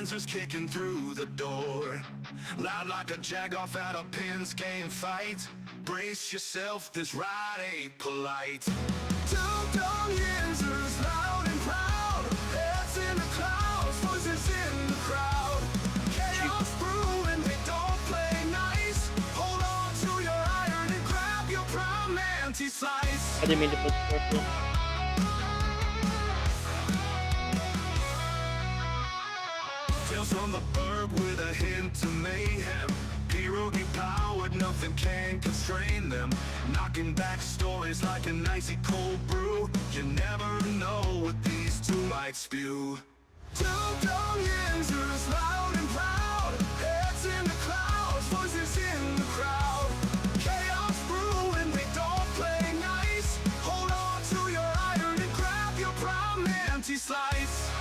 Yinzers kicking through the door, loud like a jag-off at a Penske fight. Brace yourself, this ride ain't polite. Two dumb Yinzers, loud and proud, heads in the clouds, voices in the crowd. Chaos brewing, they don't play nice. Hold on to your iron and grab your prime anti-slice. I didn't mean to put the first one. Tales from the burb with a hint of mayhem. Pierogi powered, nothing can constrain them. Knocking back stories like an icy cold brew. You never know what these two might spew. Two dumb Yinzers, loud and proud, heads in the clouds, voices in the crowd. Chaos brewing, they don't play nice. Hold on to your iron and grab your prime anti-slice.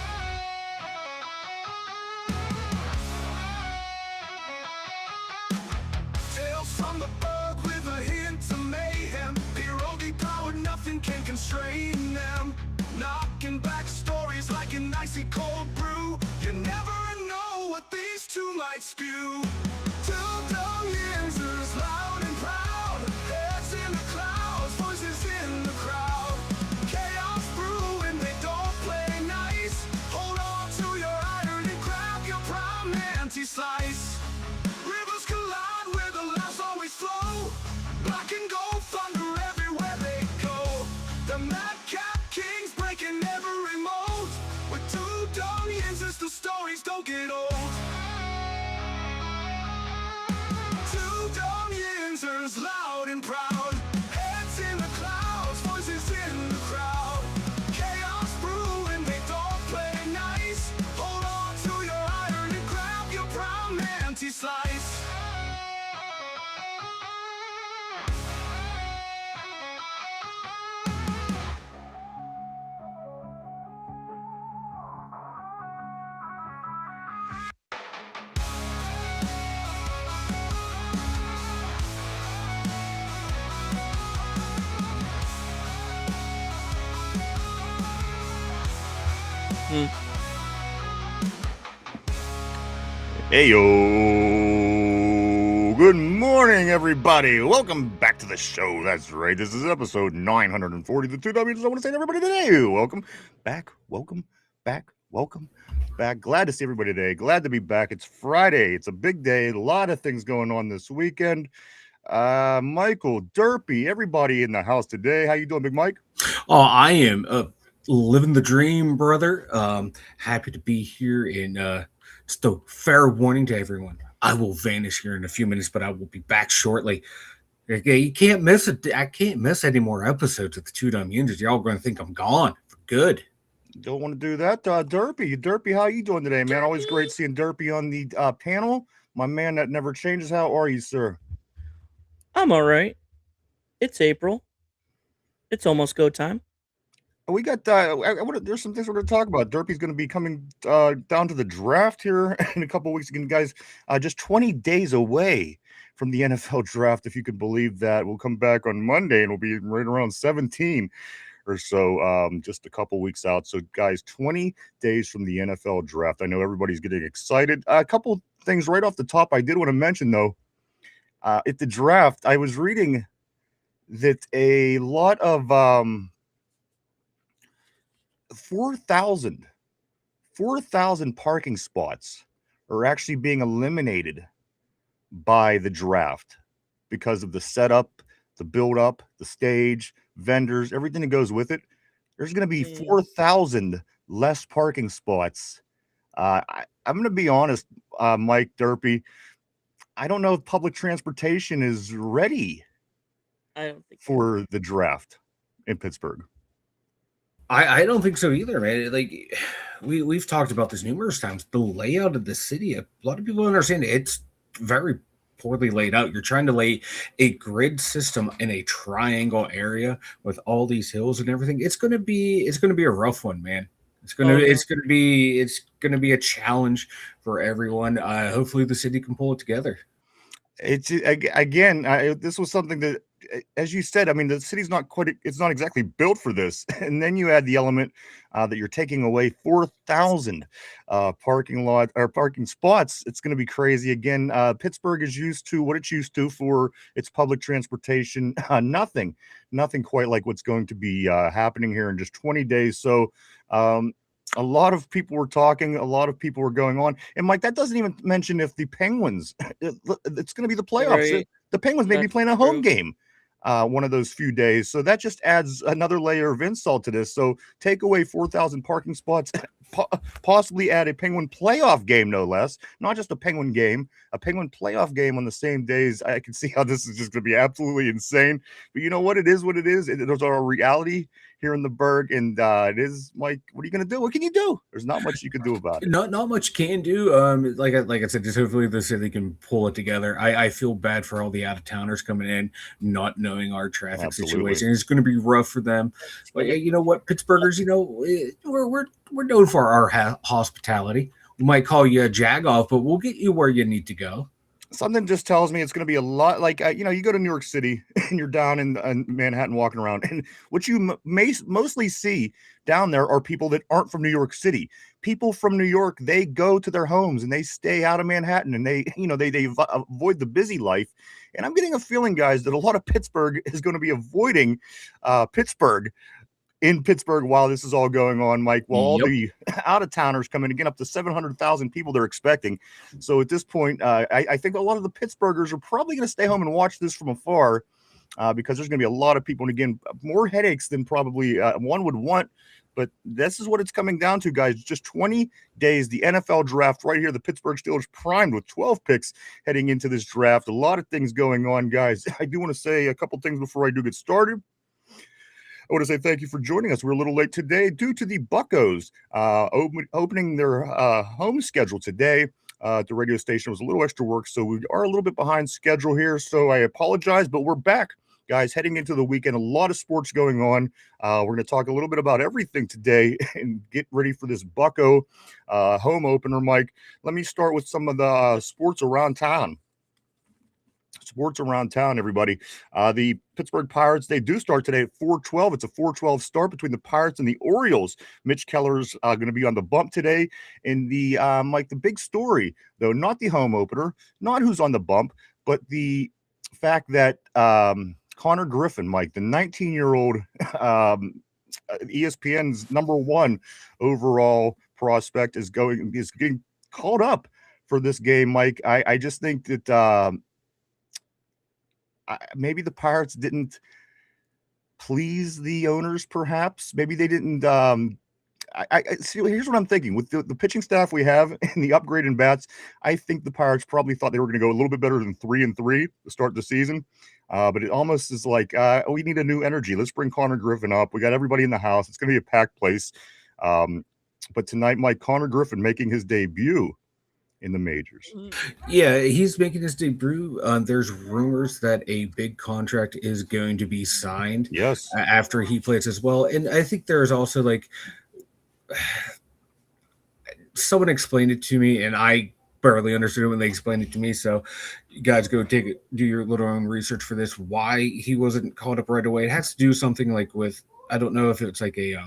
Tales from the burg with a hint of mayhem. Pierogi powered, nothing can constrain them. Knocking back stories like an icy cold brew. You never know what these two might spew. Two dumb Yinzers, loud and proud, heads in the clouds, voices in the crowd. Chaos brewing, they don't play nice. Hold on to your iron and grab your prime anti-slice. Rivers collide where the laughs always flow. Black and gold thunder everywhere they go. The madcap kings breaking every mold. With two dumb Yinzers, the stories don't get old. Two dumb Yinzers, loud and proud, heads in the clouds, voices in the crowd. Chaos brewing, they don't play nice. Hold on to your iron and grab your prime anti-slice. Hey yo, good morning everybody. Welcome back to the show. That's right, this is episode 940 of the 2Ws. I want to say to everybody today, welcome back. Glad to see everybody today. Glad to be back. It's Friday. It's a big day. A lot of things going on this weekend. Michael, Derpy, everybody in the house today. How you doing, Big Mike? Oh, I am living the dream, brother. Happy to be here. And just a fair warning to everyone: I will vanish here in a few minutes, but I will be back shortly. Okay, you can't miss it. I can't miss any more episodes of the Two Dumb Yinzers. Y'all going to think I'm gone for good. Don't want to do that. Derpy, how you doing today, man? Always great seeing Derpy on the panel. My man that never changes. How are you, sir? I'm all right. It's April. It's almost go time. We got there's some things we're going to talk about. Derpy's going to be coming down to the draft here in a couple of weeks again, guys. Just 20 days away from the NFL draft, if you can believe that. We'll come back on Monday and we'll be right around 17 or so, just a couple weeks out. So, guys, 20 days from the NFL draft. I know everybody's getting excited. A couple things right off the top I did want to mention, though. At the draft, I was reading that a lot of 4,000 parking spots are actually being eliminated by the draft because of the setup, the build up, the stage, vendors, everything that goes with it. There's going to be 4,000 less parking spots. I'm going to be honest, Mike, Derpy. I don't know if public transportation is ready I don't think for the draft in Pittsburgh. I don't think so either, man. Like we've talked about this numerous times. The layout of the city, a lot of people understand it's very poorly laid out. You're trying to lay a grid system in a triangle area with all these hills and everything. It's gonna be a rough one, man. It's gonna be a challenge for everyone. Hopefully the city can pull it together. It's again, this was something that as you said, I mean, the city's not quite, it's not exactly built for this. And then you add the element that you're taking away 4,000 parking lot or parking spots. It's going to be crazy again. Pittsburgh is used to what it's used to for its public transportation. Nothing quite like what's going to be happening here in just 20 days. So, a lot of people were talking, a lot of people were going on. And Mike, that doesn't even mention if the Penguins, it's going to be the playoffs. Right. The Penguins may be That's playing a home true. game one of those few days. So that just adds another layer of insult to this. So take away 4,000 parking spots, possibly add a Penguin playoff game, no less, not just a Penguin game, a Penguin playoff game on the same days. I can see how this is just going to be absolutely insane. But you know what? It is what it is. There's our reality here in the Berg, and it is, Mike, what are you going to do? What can you do? There's not much you can do about it. Not much can do. Like I said, just hopefully the city can pull it together. I feel bad for all the out of towners coming in, not knowing our traffic Absolutely. situation. It's going to be rough for them. But you know what, Pittsburghers, we're known for our hospitality. We might call you a jagoff, but we'll get you where you need to go. Something just tells me it's going to be a lot like, you go to New York City and you're down in Manhattan walking around, and what you mostly see down there are people that aren't from New York City. People from New York, they go to their homes and they stay out of Manhattan, and they avoid the busy life. And I'm getting a feeling, guys, that a lot of Pittsburgh is going to be avoiding Pittsburgh in Pittsburgh while this is all going on, Mike, while all the out-of-towners come in, again, up to 700,000 people they're expecting. So at this point, I think a lot of the Pittsburghers are probably going to stay home and watch this from afar because there's going to be a lot of people. And again, more headaches than probably one would want. But this is what it's coming down to, guys. Just 20 days, the NFL draft right here. The Pittsburgh Steelers primed with 12 picks heading into this draft. A lot of things going on, guys. I do want to say a couple things before I do get started. I want to say thank you for joining us. We're a little late today due to the Buccos opening their home schedule today. The radio station was a little extra work, so we are a little bit behind schedule here. So I apologize, but we're back, guys, heading into the weekend. A lot of sports going on. We're going to talk a little bit about everything today and get ready for this Bucco home opener, Mike. Let me start with some of the sports around town. Sports around town, everybody. The Pittsburgh Pirates, they do start today at 4:12. It's a 4:12 start between the Pirates and the Orioles. Mitch Keller's going to be on the bump today. And the Mike, the big story, though, not the home opener, not who's on the bump, but the fact that Connor Griffin, Mike, the 19-year-old ESPN's #1 overall prospect, is getting called up for this game, Mike. I just think that maybe the Pirates didn't please the owners, perhaps. Maybe they didn't. See, here's what I'm thinking. With the pitching staff we have and the upgrade in bats, I think the Pirates probably thought they were going to go a little bit better than 3-3 to start the season. But it almost is like, we need a new energy. Let's bring Connor Griffin up. We got everybody in the house. It's going to be a packed place. But tonight, Mike, Connor Griffin making his debut in the majors. Yeah, he's making his debut. There's rumors that a big contract is going to be signed. Yes. After he plays as well. And I think there's also like someone explained it to me, and I barely understood it when they explained it to me. So you guys go do your little own research for this. Why he wasn't called up right away. It has to do something like with, I don't know if it's like a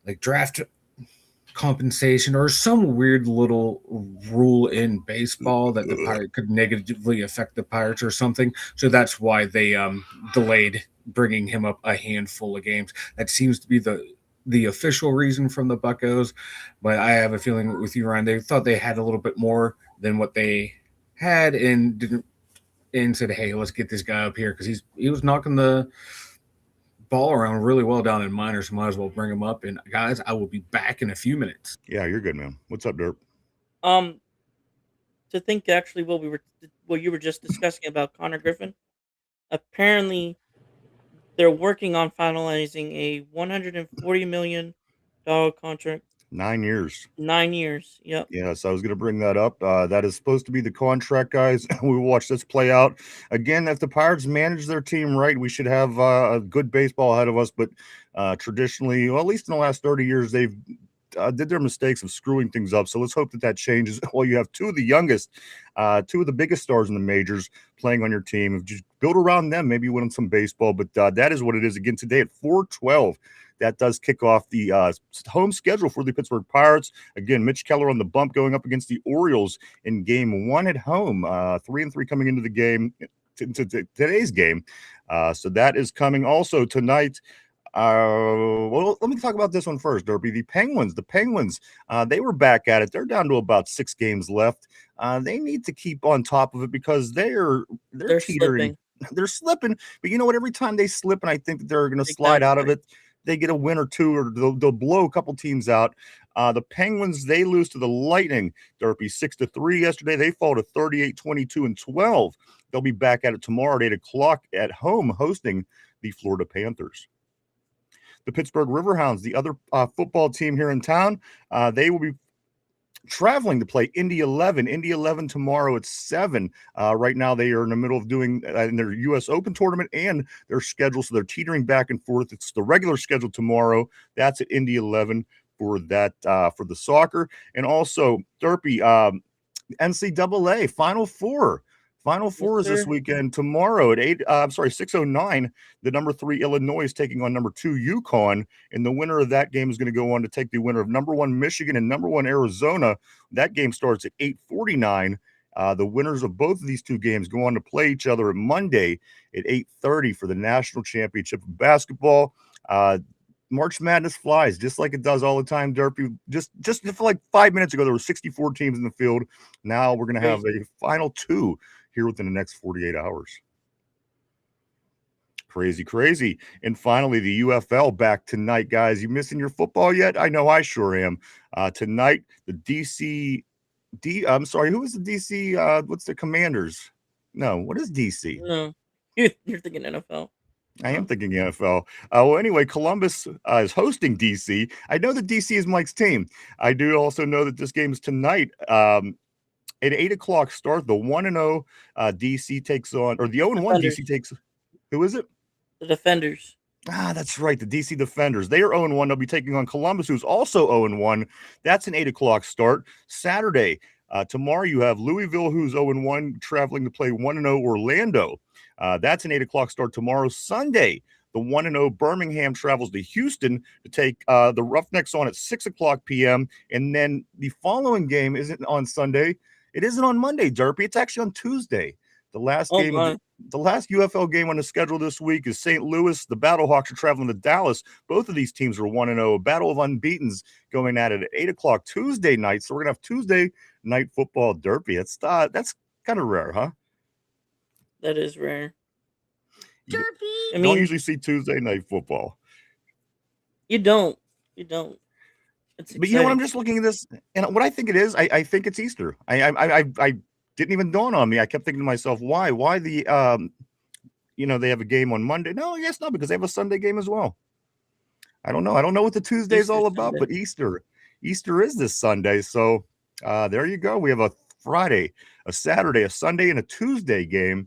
like draft compensation or some weird little rule in baseball that the Pirate could negatively affect the Pirates or something. So that's why they delayed bringing him up a handful of games. That seems to be the official reason from the Buccos, but I have a feeling with you, Ryan, they thought they had a little bit more than what they had and said, hey, let's get this guy up here because he was knocking the ball around really well down in minors. Might as well bring him up. And guys, I will be back in a few minutes. Yeah, you're good, man. What's up, Derp? To think actually what you were just discussing about Connor Griffin, apparently they're working on finalizing a $140 million contract. 9 years. 9 years. Yep. Yes, I was going to bring that up. That is supposed to be the contract, guys. We will watch this play out. Again, if the Pirates manage their team right, we should have a good baseball ahead of us. But traditionally, well, at least in the last 30 years, they've did their mistakes of screwing things up. So let's hope that that changes. Well, you have two of the youngest, two of the biggest stars in the majors playing on your team. Just build around them, maybe win some baseball. But that is what it is again today at 4:12. That does kick off the home schedule for the Pittsburgh Pirates. Again, Mitch Keller on the bump going up against the Orioles in game one at home. 3-3 coming into the game, today's game. So that is coming also tonight. Well, let me talk about this one first, Derpy. The Penguins, they were back at it. They're down to about 6 games left. They need to keep on top of it because they're teetering. Slipping. They're slipping. But you know what? Every time they slip, and I think that they're going to slide out of it, they get a win or two, or they'll blow a couple teams out. The Penguins, they lose to the Lightning, Derpy, 6-3 yesterday. They fall to 38, 22, and 12. They'll be back at it tomorrow at 8 o'clock at home hosting the Florida Panthers. The Pittsburgh Riverhounds, the other football team here in town, they will be traveling to play Indy 11. Indy 11 tomorrow at 7. Right now they are in the middle of doing in their U.S. Open tournament and their schedule, so they're teetering back and forth. It's the regular schedule tomorrow. That's at Indy 11 for that for the soccer. And also, Derpy, NCAA Final Four. Final Four is this weekend. Tomorrow at 6:09, the number 3 Illinois is taking on number 2 UConn, and the winner of that game is going to go on to take the winner of number 1 Michigan and number 1 Arizona. That game starts at 8:49. The winners of both of these two games go on to play each other at Monday at 8:30 for the national championship of basketball. March Madness flies just like it does all the time, Derpy. Just for like 5 minutes ago, there were 64 teams in the field. Now we're going to have a final 2 here within the next 48 hours. Crazy. And finally, the UFL back tonight, guys. You missing your football yet? I know I sure am. Tonight, the I'm sorry, who is the DC? What's the Commanders? No, what is DC? No, you're thinking NFL. I am thinking NFL. Well, anyway, Columbus is hosting DC. I know that DC is Mike's team. I do also know that this game is tonight. At 8 o'clock start, the 1-0 DC takes on, or the 0-1 DC takes. Who is it? The Defenders. That's right. The DC Defenders. They are 0-1. They'll be taking on Columbus, who's also 0-1. That's an 8 o'clock start. Saturday, tomorrow, you have Louisville, who's 0-1, traveling to play 1-0 Orlando. That's an 8 o'clock start tomorrow. Sunday, the 1-0 Birmingham travels to Houston to take the Roughnecks on at 6 o'clock p.m. And then the following game isn't on Sunday. It isn't on Monday, Derpy. It's actually on Tuesday. The last the last UFL game on the schedule this week is St. Louis. The Battlehawks are traveling to Dallas. Both of these teams are 1-0. A battle of unbeatens going at it at 8 o'clock Tuesday night. So we're going to have Tuesday night football, Derpy. That's kind of rare, huh? That is rare. Derpy. I don't usually see Tuesday night football. You don't. But you know what? I'm just looking at this, and what I think it is, I think it's Easter. I didn't even dawn on me. I kept thinking to myself, why the they have a game on Monday? No, I guess not, because they have a Sunday game as well. I don't know. I don't know what the Tuesday is all about, but Easter is this Sunday. So there you go. We have a Friday, a Saturday, a Sunday, and a Tuesday game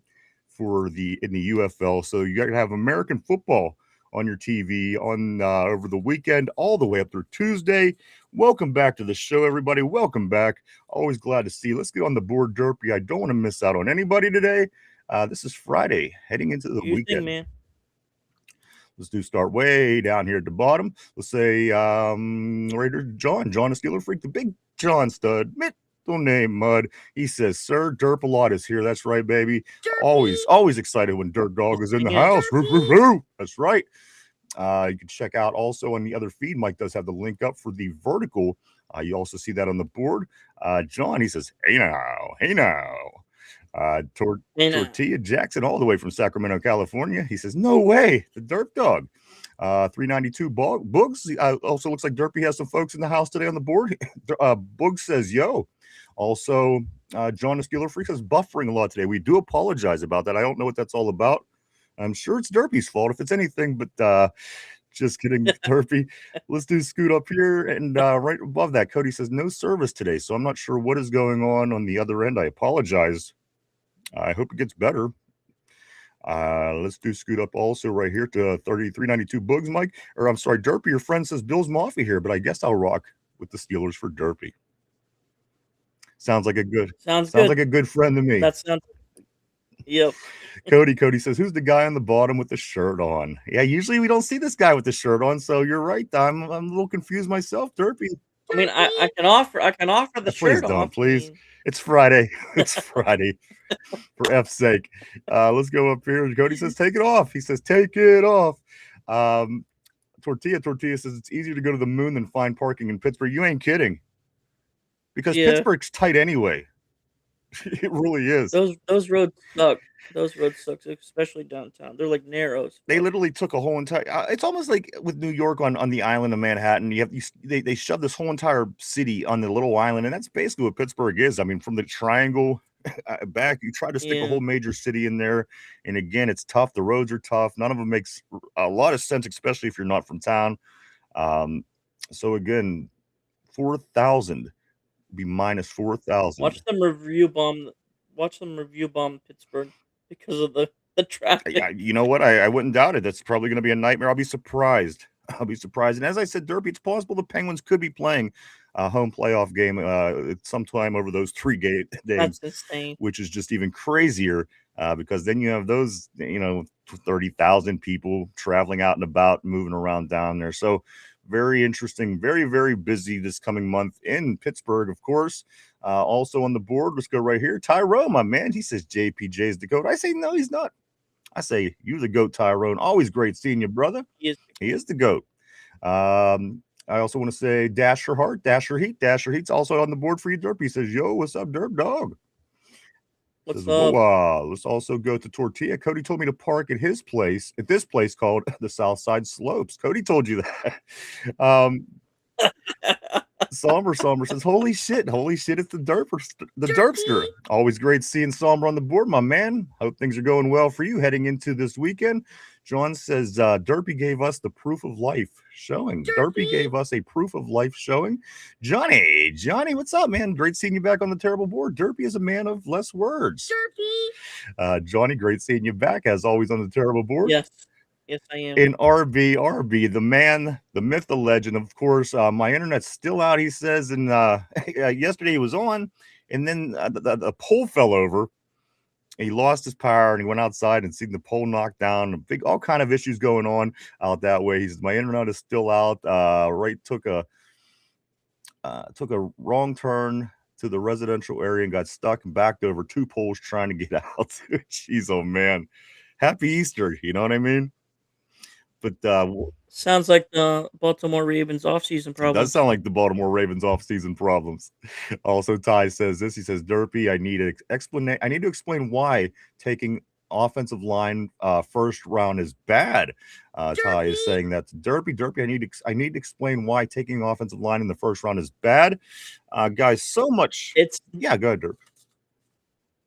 in the UFL. So you got to have American football on your TV on over the weekend, all the way up through Tuesday. Welcome back to the show, everybody. Welcome back. Always glad to see you. Let's get on the board, Derpy. I don't want to miss out on anybody today. This is Friday, heading into the weekend. Man. Let's start way down here at the bottom. Let's say Raider John the Steeler Freak, the big John stud, middle name Mud. He says, Sir Derp-a-Lot is here. That's right, baby. Derpy. Always excited when Dirt Dog is in the house. That's right. You can check out also on the other feed. Mike does have the link up for the vertical. You also see that on the board. John, he says, hey now. Tortilla Jackson, all the way from Sacramento, California. He says, no way. The Dirt Dog. 392 Boogs. Also looks like Derpy has some folks in the house today on the board. Boogs says, yo. Also, John the Steeler Freak says buffering a lot today. We do apologize about that. I don't know what that's all about. I'm sure it's Derpy's fault if it's anything, but just kidding, Derpy. Let's scoot up here. And right above that, Cody says no service today. So I'm not sure what is going on the other end. I apologize. I hope it gets better. Let's scoot up also right here to 3392 Boogs, Mike. Or I'm sorry, Derpy, your friend says Bill's Mafia here, but I guess I'll rock with the Steelers for Derpy. Sounds like a good Sounds sounds good. like a good friend to me. That sounds. Yep. Cody says, "Who's the guy on the bottom with the shirt on?" Yeah, usually we don't see this guy with the shirt on, so you're right. I'm a little confused myself, Derpy. I mean, I can offer the Please shirt don't, off. I please. mean, It's Friday. It's Friday. For F's sake. Let's go up here. Cody says, "Take it off." He says, "Take it off." Tortilla says, "It's easier to go to the moon than find parking in Pittsburgh." You ain't kidding. Because Yeah. Pittsburgh's tight anyway. It really is. those roads suck. Those roads suck, especially downtown. They're like narrow. as They fuck. literally took a whole entire. It's almost like with New York on the island of Manhattan. They shoved this whole entire city on the little island, and that's basically what Pittsburgh is. I mean, from the triangle back, you try to stick a Yeah. whole major city in there, and again, it's tough. The roads are tough. None of them makes a lot of sense, especially if you're not from town. So again, 4,000 be minus 4,000. Watch them review bomb Pittsburgh because of the traffic. Yeah, you know what? I wouldn't doubt it. That's probably going to be a nightmare. I'll be surprised. And as I said, Derpy, it's possible the Penguins could be playing a home playoff game sometime over those 3 days, That's insane. which is just even crazier because then you have those, 30,000 people traveling out and about, moving around down there. So very interesting, very, very busy this coming month in Pittsburgh, of course. Also on the board, let's go right here. Tyrone, my man, he says JPJ's the GOAT. I say, no, he's not. I say, you're the GOAT, Tyrone. Always great seeing you, brother. He is the GOAT. I also want to say Dasher Heart, Dasher Heat's also on the board for you, Derp. He says, yo, what's up, Derp Dog? What's Says, up? let's also go to Tortilla. Cody told me to park at this place called the South Side Slopes. Cody told you that. Somber says, holy shit, it's the Derpster. Always great seeing Somber on the board, my man. Hope things are going well for you heading into this weekend. John says, Derpy gave us the proof of life showing. Derpy gave us a proof of life showing. Johnny, what's up, man? Great seeing you back on the terrible board. Derpy is a man of less words. Derpy. Johnny, great seeing you back as always on the terrible board. Yes, I am. In RB, the man, the myth, the legend. Of course, my internet's still out, he says. And yesterday he was on, and then the pole fell over. He lost his power, and he went outside and seen the pole knocked down. All kind of issues going on out that way. He says, my internet is still out. Took a wrong turn to the residential area and got stuck and backed over 2 poles trying to get out. Jeez, oh man. Happy Easter, you know what I mean? But Sounds like the Baltimore Ravens offseason it problem. does sound like the Baltimore Ravens offseason problems. Also, Ty says this. He says, Derpy, I need to explain why taking offensive line first round is bad. Ty is saying that to Derpy. I need to explain why taking offensive line in the first round is bad. Guys, so much. Go ahead, Derp.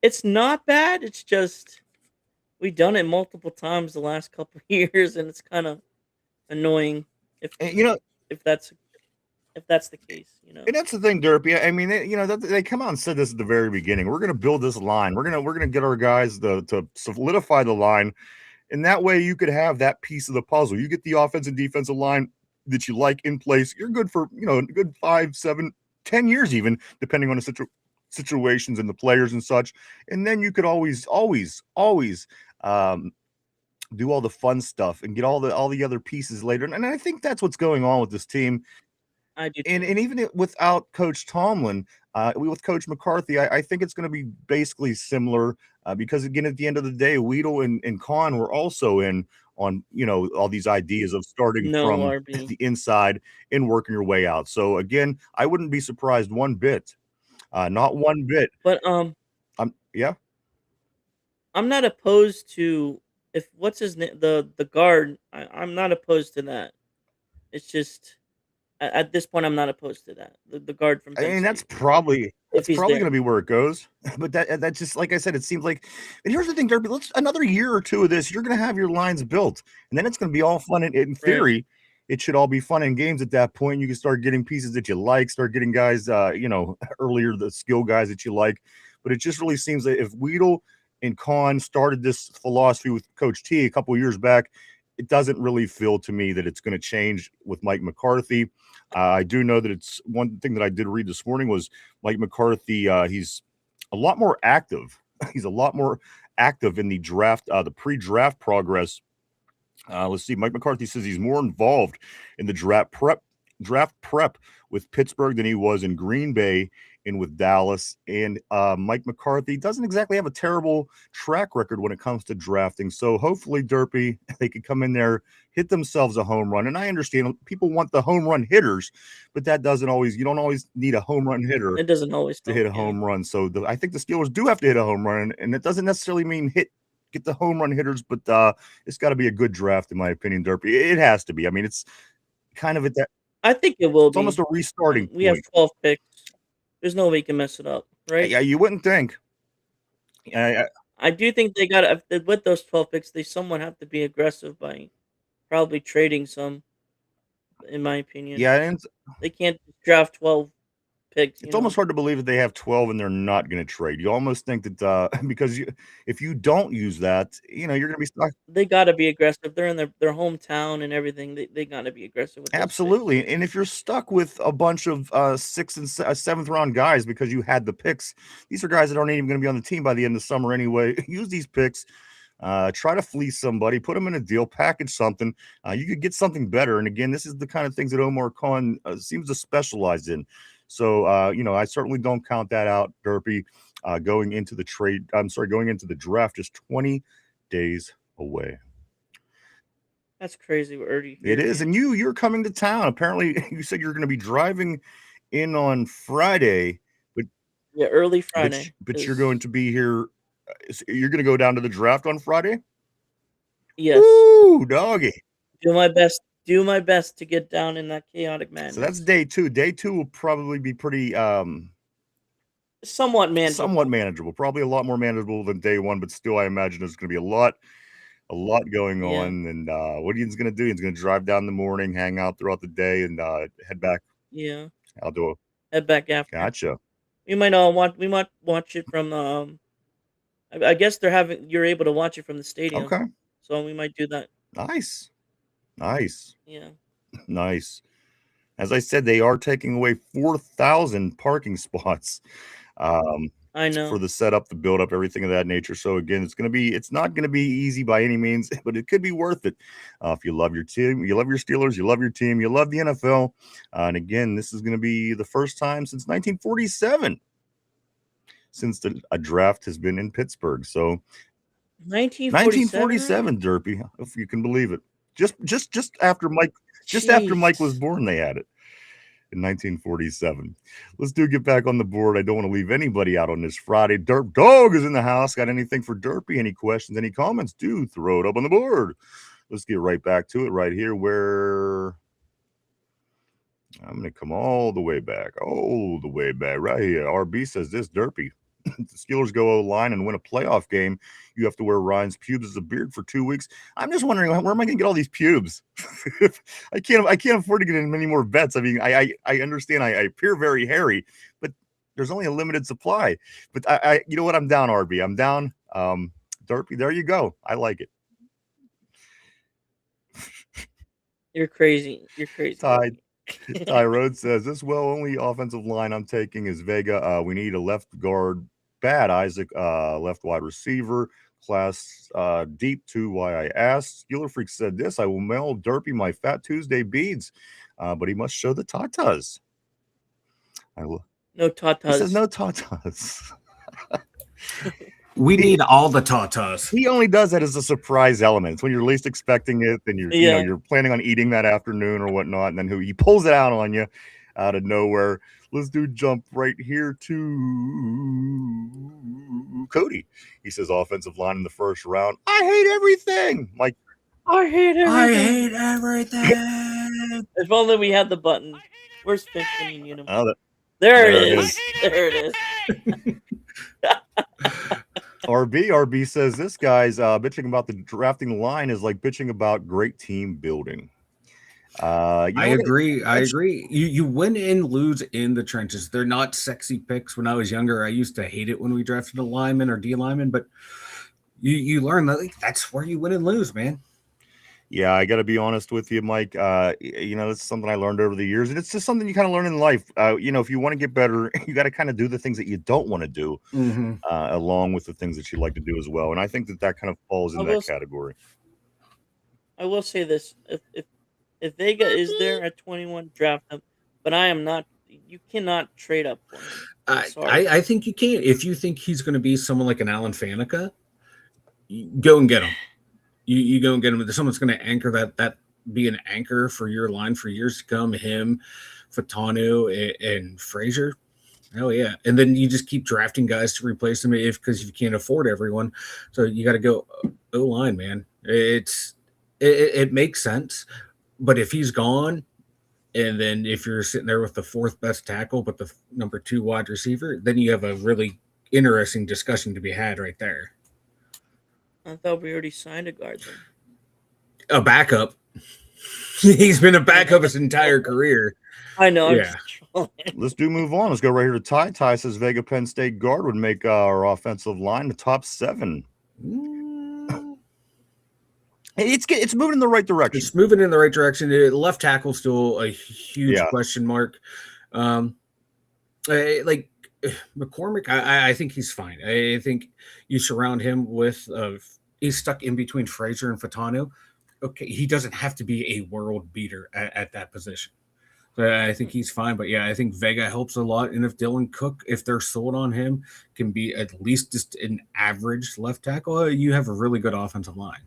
It's not bad. It's just we've done it multiple times the last couple of years, and it's kind of annoying if that's the case, And that's the thing, Derpy. I mean, they come out and said this at the very beginning. We're going to build this line. We're going to get our guys to solidify the line, and that way you could have that piece of the puzzle. You get the offensive and defensive line that you like in place. You're good for a good 5, 7, 10 years, even depending on the situations and the players and such. And then you could always do all the fun stuff and get all the other pieces later. And I think that's what's going on with this team. I do. And even without Coach Tomlin, with Coach McCarthy, I think it's going to be basically similar because, again, at the end of the day, Weedle and Kahn were also in on, all these ideas of starting from RB. the inside and working your way out. So, again, I wouldn't be surprised one bit. Not one bit. But yeah. I'm not opposed to if what's his name the guard. I'm not opposed to that. It's just at this point I'm not opposed to that. The guard from. I mean, that's State. probably If he's going there. to be where it goes. But that's just like I said. It seems like. And here's the thing, Derpy. Let's another year or two of this. You're going to have your lines built, and then it's going to be all fun. In theory, it should all be fun in games at that point. You can start getting pieces that you like. Start getting guys. Earlier the skill guys that you like. But it just really seems that if Weedle and Kahn started this philosophy with Coach T a couple of years back, it doesn't really feel to me that it's going to change with Mike McCarthy. I do know that it's one thing that I did read this morning was Mike McCarthy. He's a lot more active. He's a lot more active in the draft, the pre-draft progress. Let's see. Mike McCarthy says he's more involved in the draft prep with Pittsburgh than he was in Green Bay and with Dallas. And Mike McCarthy doesn't exactly have a terrible track record when it comes to drafting. So hopefully, Derpy, they could come in there, hit themselves a home run. And I understand people want the home run hitters, but that doesn't always, you don't always need a home run hitter. It doesn't always to hit a home run. So I think the Steelers do have to hit a home run, and it doesn't necessarily mean get the home run hitters, but it's got to be a good draft, in my opinion, Derpy. It has to be. I mean, it's kind of at that. I think it will It's almost a restarting We have 12 picks. There's no way you can mess it up, right? Yeah, you wouldn't think. I do think they got with those 12 picks, they somewhat have to be aggressive by probably trading some, in my opinion. Yeah, and they can't draft 12 picks. It's almost hard to believe that they have 12 and they're not going to trade. You almost think that because if you don't use that, you're going to be stuck. They got to be aggressive. They're in their hometown and everything. They got to be aggressive with Absolutely. And if you're stuck with a bunch of 6th and 7th round guys because you had the picks, these are guys that aren't even going to be on the team by the end of summer anyway. Use these picks. Try to fleece somebody, put them in a deal, package something. You could get something better. And again, this is the kind of things that Omar Khan seems to specialize in. So, I certainly don't count that out, Derpy, going into the draft just 20 days away. That's crazy. We're already here. It is. And you're coming to town. Apparently, you said you're going to be driving in on Friday. Yeah, early Friday. But you're going to be here. You're going to go down to the draft on Friday? Yes. Woo, doggy. Do my best to get down in that chaotic madness. So that's day 2. Day 2 will probably be pretty somewhat manageable. Probably a lot more manageable than day 1, but still I imagine there's going to be a lot going on. And what Ian's going to do, he's going to drive down in the morning, hang out throughout the day, and head back. Yeah. I'll do it. Head back after. Gotcha. We might watch it from I guess you're able to watch it from the stadium. Okay. So we might do that. Nice. Yeah. Nice. As I said, they are taking away 4,000 parking spots. I know. For the setup, the build up, everything of that nature. So again, it's not going to be easy by any means, but it could be worth it. If you love your team, you love your Steelers, you love your team, you love the NFL. And again, this is going to be the first time since 1947 since a draft has been in Pittsburgh. So 1947, Derpy, if you can believe it. Just after Mike was born, they had it in 1947. Let's get back on the board. I don't want to leave anybody out on this Friday. Derp Dog is in the house. Got anything for Derpy? Any questions? Any comments? Do throw it up on the board. Let's get right back to it right here where I'm going to come all the way back right here. RB says this, Derpy. The Steelers go O-line and win a playoff game. You have to wear Ryan's pubes as a beard for 2 weeks. I'm just wondering, where am I going to get all these pubes? I can't afford to get in many more bets. I mean, I understand I appear very hairy, but there's only a limited supply. But I you know what? I'm down, RB. I'm down. Derpy, there you go. I like it. You're crazy. Ty Rhodes says, this only offensive line I'm taking is Vega. We need a left guard, Bad Isaac, left wide receiver, class deep to why I asked. Steeler Freak said this, I will mail Derpy my Fat Tuesday beads, but he must show the tatas. No tatas. He says no tatas. We need all the tatas. He only does that as a surprise element. It's when you're least expecting it, then you're planning on eating that afternoon or whatnot, and then he pulls it out on you out of nowhere. Let's jump right here to Cody. He says offensive line in the first round. I hate everything. Mike, I hate everything. If only we had the button. Where's Finching Uniform? Oh, there it is. There it is. RB says this guy's bitching about the drafting line is like bitching about great team building. I agree. You win and lose in the trenches. They're not sexy picks. When I was younger, I used to hate it when we drafted a lineman or D lineman, but you learn that that's where you win and lose, man. Yeah, I got to be honest with you, Mike. It's something I learned over the years, and it's just something you kind of learn in life. If you want to get better, you got to kind of do the things that you don't want to do, along with the things that you like to do as well. And I think that kind of falls in that category. I will say this: if Vega is there at 21, draft him. But I am not. You cannot trade up for him. I think you can. If you think he's going to be someone like an Alan Faneca, go and get him. You go and get him. There's someone's going to anchor that be an anchor for your line for years to come. Him, Fatanu, and Frazier. Hell yeah. And then you just keep drafting guys to replace them because you can't afford everyone. So you got to go O-line, man. It makes sense. But if he's gone, and then if you're sitting there with the fourth best tackle, but the number 2 wide receiver, then you have a really interesting discussion to be had right there. I thought we already signed a guard then. A backup. He's been a backup his entire career. I know. Yeah. Let's move on. Let's go right here to Ty. Ty says Vega Penn State guard would make our offensive line the top 7. It's moving in the right direction. It's moving in the right direction. Left tackle still a huge question mark. Like McCormick, I think he's fine. I think you surround him with he's stuck in between Frazier and Fatanu. Okay, he doesn't have to be a world beater at that position. So I think he's fine. But yeah, I think Vega helps a lot. And if Dylan Cook, if they're sold on him, can be at least just an average left tackle, you have a really good offensive line.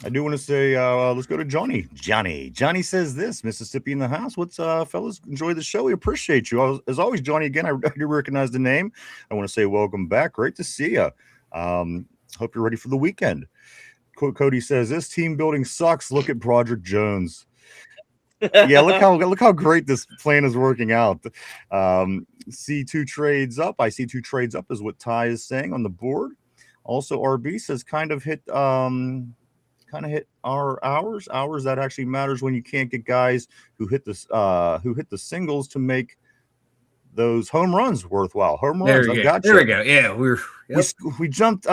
I do want to say, let's go to Johnny. Johnny says this: Mississippi in the house. What's fellas? Enjoy the show. We appreciate you as always, Johnny. Again, I do recognize the name. I want to say welcome back. Great to see you. Hope you're ready for the weekend. Cody says this team building sucks. Look at Broderick Jones. Yeah, look how great this plan is working out. C2 trades up. I see 2 trades up is what Ty is saying on the board. Also, RB says kind of hit our hours that actually matters when you can't get guys who hit the singles to make those home runs worthwhile. Home runs. There we go. Yeah, we jumped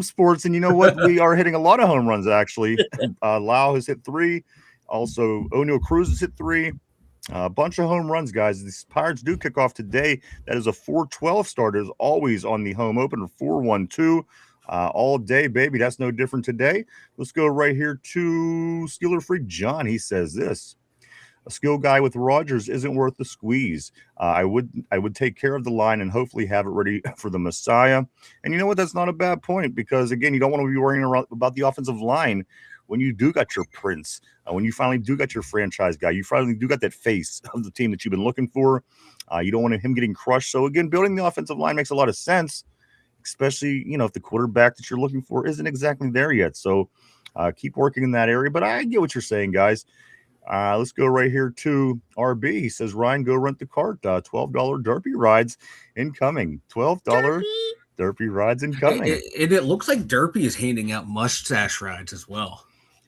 sports, and you know what? We are hitting a lot of home runs actually. Lau has hit 3. Also, O'Neal Cruz has hit 3. A bunch of home runs, guys. These Pirates do kick off today. That is a 4-12 start, as always on the home opener. 4-1-2. All day, baby. That's no different today. Let's go right here to Steeler Freak John. He says this: a skill guy with Rodgers isn't worth the squeeze. I would take care of the line and hopefully have it ready for the Messiah. And you know what? That's not a bad point, because again, you don't want to be worrying about the offensive line when you do got your Prince, when you finally do got your franchise guy, you finally do got that face of the team that you've been looking for. You don't want him getting crushed. So again, building the offensive line makes a lot of sense, especially, if the quarterback that you're looking for isn't exactly there yet. So keep working in that area. But I get what you're saying, guys. Let's go right here to RB. He says, Ryan, go rent the cart. $12 Derpy rides incoming. $12 Derpy rides incoming. And it looks like Derpy is handing out mustache rides as well.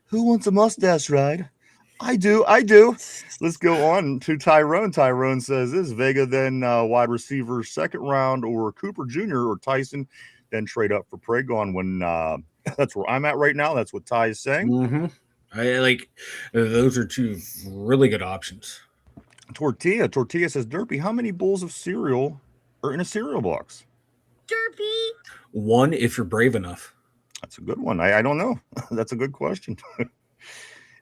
Who wants a mustache ride? I do. Let's go on to Tyrone. Tyrone says, is Vega then wide receiver 2nd round, or Cooper Jr. or Tyson, then trade up for Pragon when that's where I'm at right now. That's what Ty is saying. Mm-hmm. I like those are 2 really good options. Tortilla says, Derpy, how many bowls of cereal are in a cereal box? Derpy. 1 if you're brave enough. That's a good one. I don't know. That's a good question.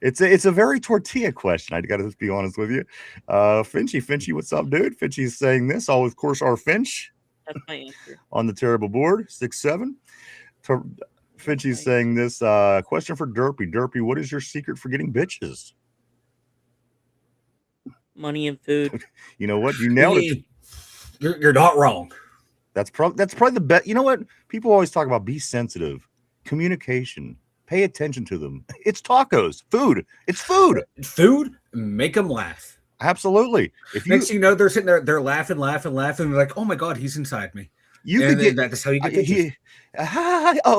It's a very tortilla question. I got to be honest with you. Finchy, what's up, dude? Finchy's saying this. All, of course, our Finch. That's my answer. On the terrible board, 6-7. Finchy's saying this. Question for Derpy. Derpy, what is your secret for getting bitches? Money and food. You know what? You nailed it. You're not wrong. That's probably the best. You know what? People always talk about be sensitive, communication. Pay attention to them. It's tacos, food. It's food. Food, make them laugh. Absolutely. Next thing you know, they're sitting there, they're laughing. They're like, "Oh my god, he's inside me." That's how you get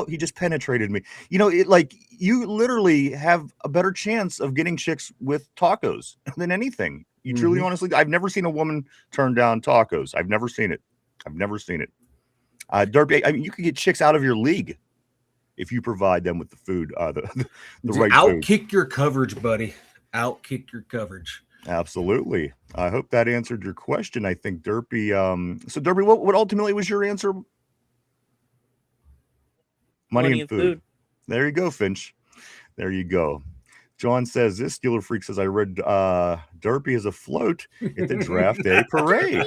he just penetrated me. You literally have a better chance of getting chicks with tacos than anything. You truly, honestly, I've never seen a woman turn down tacos. I've never seen it. Derpy, I mean, you could get chicks out of your league. if you provide them with the food, the Dude, right food. Outkick your coverage, buddy. Outkick your coverage. Absolutely. I hope that answered your question. I think Derpy. So Derpy, what ultimately was your answer? Money and food. There you go, Finch. There you go. John says this Steeler Freak says I read Derpy as a float at the draft day parade.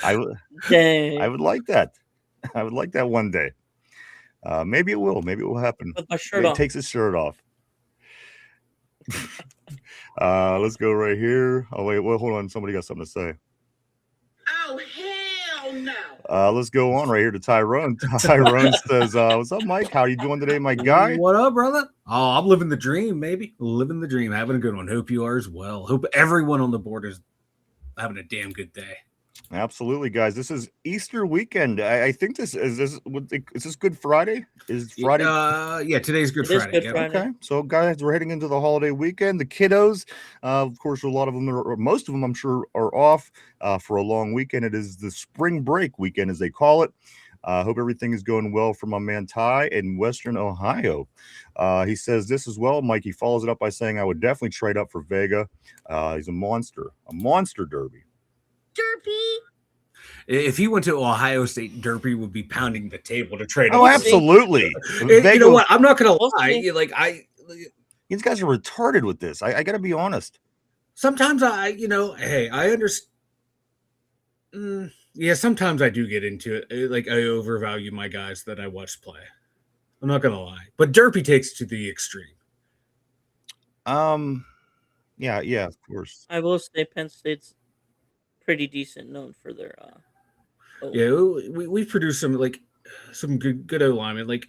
I would like that. I would like that one day. Maybe it will. Maybe it will happen. With my shirt off. Takes his shirt off. Let's go right here. Oh wait, well, hold on. Somebody got something to say. Oh hell no! Let's go on right here to Tyrone. Tyrone says, "What's up, Mike? How you doing today, my guy? What up, brother? Oh, I'm living the dream, maybe living the dream, having a good one. Hope you are as well. Hope everyone on the board is having a damn good day." Absolutely, guys. This is Easter weekend. I think this is this Good Friday? Is Friday? Yeah, today's Good Friday. Good Friday. Okay, so guys, we're heading into the holiday weekend. The kiddos, of course, a lot of them, or most of them, I'm sure, are off for a long weekend. It is the spring break weekend, as they call it. Hope everything is going well for my man Ty in Western Ohio. He says this as well, Mike. He follows it up by saying, "I would definitely trade up for Vega. He's a monster Derby." Derpy. If he went to Ohio State, Derpy would be pounding the table to trade. Oh, absolutely. You know what? I'm not gonna lie. These guys are retarded with this. I got to be honest. Sometimes hey, I understand. Yeah, sometimes I do get into it. Like I overvalue my guys that I watch play. I'm not gonna lie, but Derpy takes it to the extreme. Yeah, of course. I will say Penn State's pretty decent, known for their yeah, we produced some good O linemen. Like,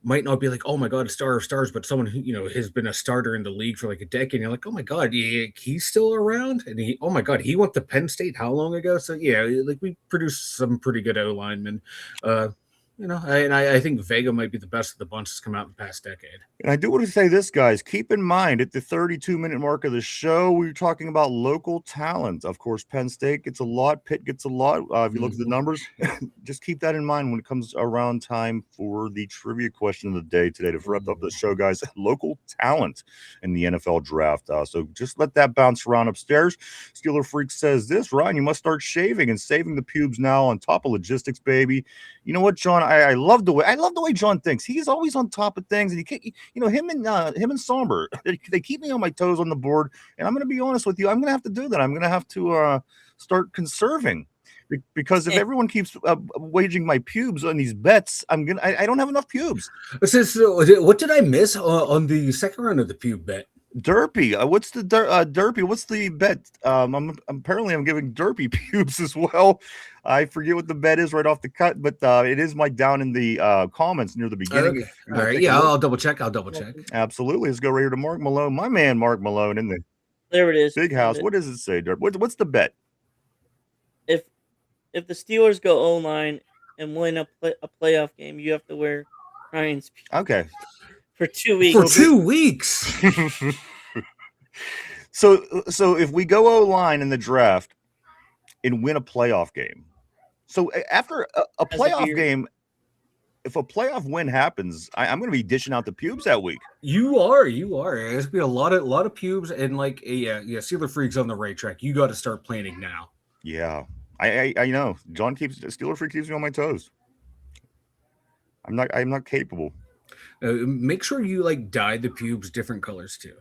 might not be like, oh my god, a star of stars, but someone who has been a starter in the league for like a decade. And you're like, oh my god, yeah, he's still around, and oh my god, he went to Penn State how long ago? So yeah, like we produced some pretty good O linemen. And I think Vega might be the best of the bunch that's come out in the past decade. And I do want to say this, guys. Keep in mind, at the 32-minute mark of the show, we were talking about local talent. Of course, Penn State gets a lot. Pitt gets a lot. If you look at the numbers, just keep that in mind when it comes around time for the trivia question of the day today. To wrap up the show, guys, local talent in the NFL draft. So just let that bounce around upstairs. Steeler Freak says this, Ryan, you must start shaving and saving the pubes now on top of logistics, baby. You know what, John? I love the way John thinks. He's always on top of things, and he can't, him and Somber, they keep me on my toes on the board. And I'm going to be honest with you, I'm going to have to do that. I'm going to have to start conserving, because if everyone keeps waging my pubes on these bets, I don't have enough pubes. What did I miss on the second round of the pube bet? Derpy, what's the Derpy? What's the bet? I'm giving Derpy pubes as well. I forget what the bet is right off the cut, but it is Mike down in the comments near the beginning. Okay. All right, yeah, I'll double check. Absolutely. Let's go right here to Mark Malone, my man, Mark Malone, in the there it is. Big House. What does it say, Derp? What's the bet? If the Steelers go O-line and win a playoff game, you have to wear Ryan's pubes. Okay. For 2 weeks. For 2 weeks. So if we go O-line in the draft and win a playoff game, so after a playoff game, if a playoff win happens, I'm going to be dishing out the pubes that week. You are. There's going to be a lot of pubes, and Steeler Freak's on the right track. You got to start planning now. Yeah, I know. Steeler Freak keeps me on my toes. I'm not capable. Make sure you dye the pubes different colors too.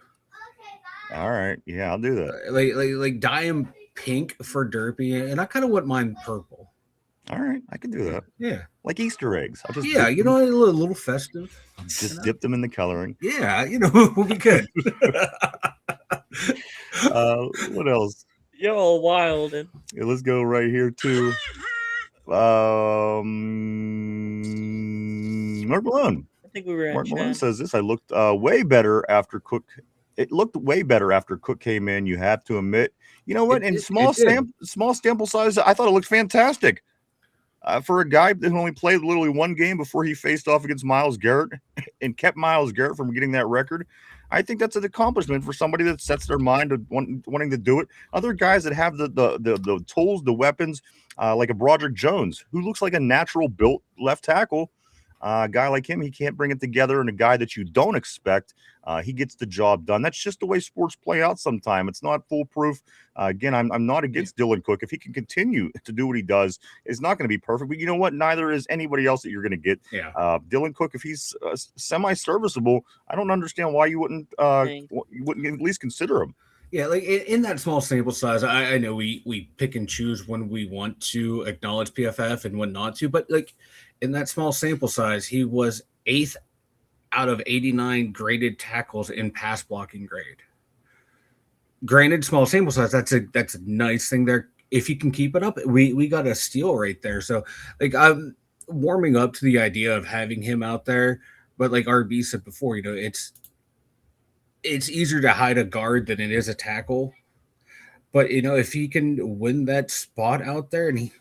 All right, yeah, I'll do that. Like dye them pink for Derpy, and I kind of want mine purple. All right, I can do that. Yeah, like Easter eggs. I'll just a little festive. Just dip them in the coloring. Yeah, we'll be good. What else? You're all wild. Yeah, let's go right here to Mark Malone. I think we were. Mark Malone says this. I looked way better after Cook. It looked way better after Cook came in. You have to admit. You know what? In small sample size, I thought it looked fantastic. For a guy that only played literally one game before he faced off against Myles Garrett and kept Myles Garrett from getting that record, I think that's an accomplishment for somebody that sets their mind to wanting to do it. Other guys that have the tools, the weapons, like a Broderick Jones, who looks like a natural built left tackle. A guy like him, he can't bring it together, and a guy that you don't expect, he gets the job done. That's just the way sports play out sometime. It's not foolproof. Again, I'm not against Dylan Cook. If he can continue to do what he does, it's not going to be perfect. But you know what? Neither is anybody else that you're going to get. Yeah. Dylan Cook, if he's semi-serviceable, I don't understand why you wouldn't at least consider him. Yeah, like in that small sample size, I know we pick and choose when we want to acknowledge PFF and when not to, but like in that small sample size, he was 8th out of 89 graded tackles in pass blocking grade. Granted, small sample size, that's a nice thing there. If you can keep it up, we got a steal right there. So like I'm warming up to the idea of having him out there, but like RB said before, you know, it's easier to hide a guard than it is a tackle. But, you know, if he can win that spot out there and he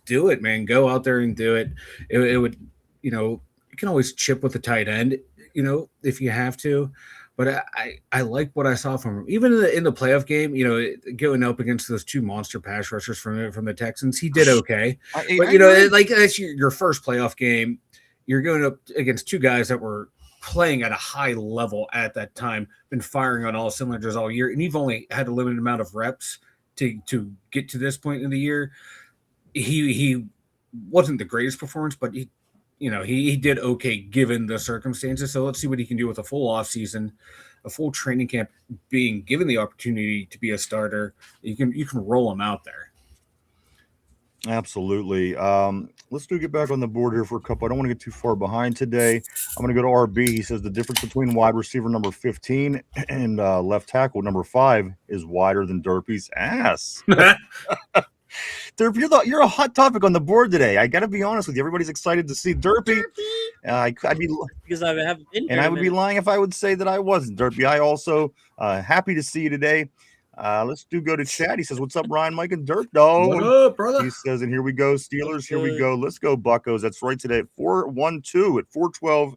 do it, man, go out there and do it. It would, you know, you can always chip with the tight end, you know, if you have to. But I like what I saw from him. Even in the playoff game, you know, going up against those two monster pass rushers from the Texans, he did okay. But, you know, like that's your first playoff game. You're going up against two guys that were playing at a high level at that time, been firing on all cylinders all year, and you've only had a limited amount of reps to get to this point in the year. He wasn't the greatest performance, but he did okay given the circumstances. So let's see what he can do with a full off season, a full training camp, being given the opportunity to be a starter. You can roll him out there. Absolutely. Let's get back on the board here for a couple. I don't want to get too far behind today. I'm going to go to RB. He says the difference between wide receiver number 15 and left tackle number 5 is wider than Derpy's ass. Derpy, you're a hot topic on the board today. I got to be honest with you. Everybody's excited to see Derpy. Because I haven't been here. And I would be lying if I would say that I wasn't. Derpy, I also happy to see you today. Let's go to Chad. He says, "What's up, Ryan, Mike, and Dirt Dog?" What up, brother? He says, and here we go, Steelers. Here we go. Let's go, Buccos. That's right. Today at 4:12 at 4:12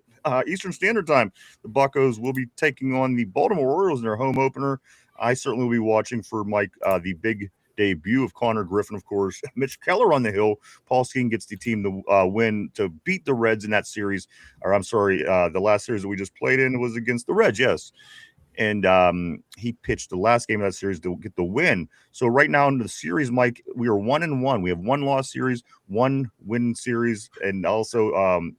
Eastern Standard Time, the Buccos will be taking on the Baltimore Orioles in their home opener. I certainly will be watching for Mike the big debut of Connor Griffin, of course. Mitch Keller on the hill. Paul Skeen gets the team to win to beat the Reds in that series. Or I'm sorry, the last series that we just played in was against the Reds. Yes. And he pitched the last game of that series to get the win. So right now in the series, Mike, we are 1-1. We have 1 loss series, 1 win series, and also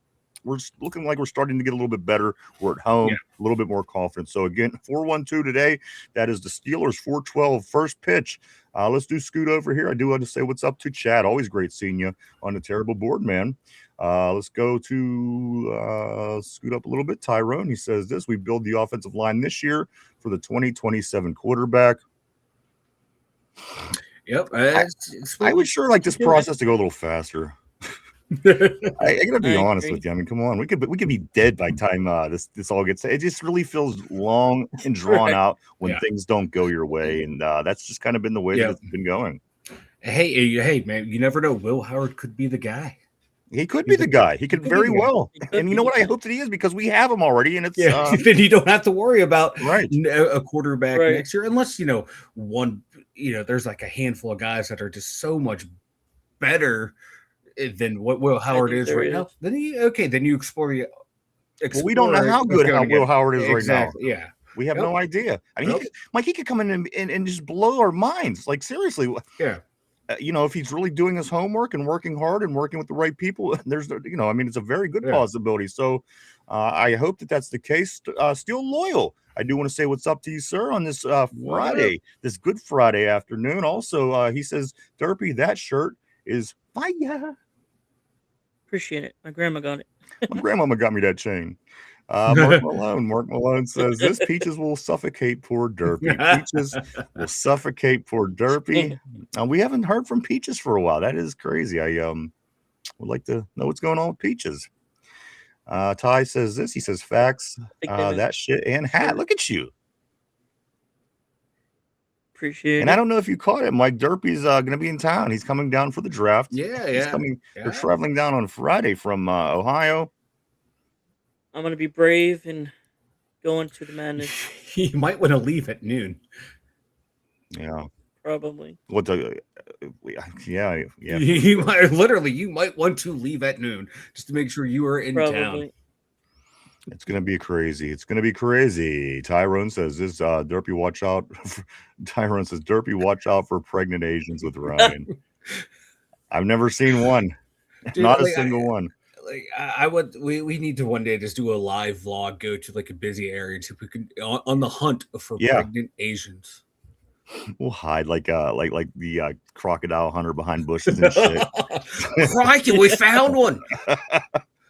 we're looking like we're starting to get a little bit better. We're at home, a little bit more confident. So again, 4-1-2 today. That is the Steelers 4-12 first pitch. Let's scoot over here. I do want to say what's up to Chad. Always great seeing you on the terrible board, man. Let's go to scoot up a little bit. Tyrone, he says this: we build the offensive line this year for the 2027 quarterback. Yep. I would sure like this process to go a little faster. I gotta be honest with you. I mean, come on, we could be dead by the time this all gets. It just really feels long and drawn out when things don't go your way, and that's just kind of been the way that it's been going. Hey, man, you never know. Will Howard could be the guy. He could be the guy. He could very well. And you know what? I hope that he is, because we have him already, and it's then you don't have to worry about a quarterback next year, unless there's like a handful of guys that are just so much better than what Will Howard is right now. Then you explore. Well, we don't know how good Will Howard is right now. Yeah, we have no idea. I mean, he could come in and just blow our minds. Like, seriously. Yeah. If he's really doing his homework and working hard and working with the right people, there's, it's a very good possibility. So I hope that that's the case. Still loyal. I do want to say what's up to you, sir, on this Friday, this Good Friday afternoon. Also, he says, Derpy, that shirt is fire. Appreciate it. My grandma got it. My grandmama got me that chain. Mark Malone says, this Peaches will suffocate poor Derpy. Peaches will suffocate poor Derpy. We haven't heard from Peaches for a while. That is crazy. I would like to know what's going on with Peaches. Ty says this. He says, facts, that shit and hat. Look at you. Appreciate it. And I don't know if you caught it, Mike. Derpy's going to be in town. He's coming down for the draft. He's coming. They're traveling down on Friday from Ohio. I'm going to be brave and go into the madness. You might want to leave at noon. Yeah. Probably. What the? Yeah. You might want to leave at noon just to make sure you are in town. It's gonna be crazy. It's gonna be crazy. Tyrone says this. Derpy, watch out. Tyrone says Derpy, watch out for pregnant Asians with Ryan. I've never seen one. Dude, not a single one. Like I would, we need to one day just do a live vlog, go to like a busy area, and see if we can on the hunt for pregnant Asians. We'll hide like the crocodile hunter behind bushes and shit. Crikey, we found one.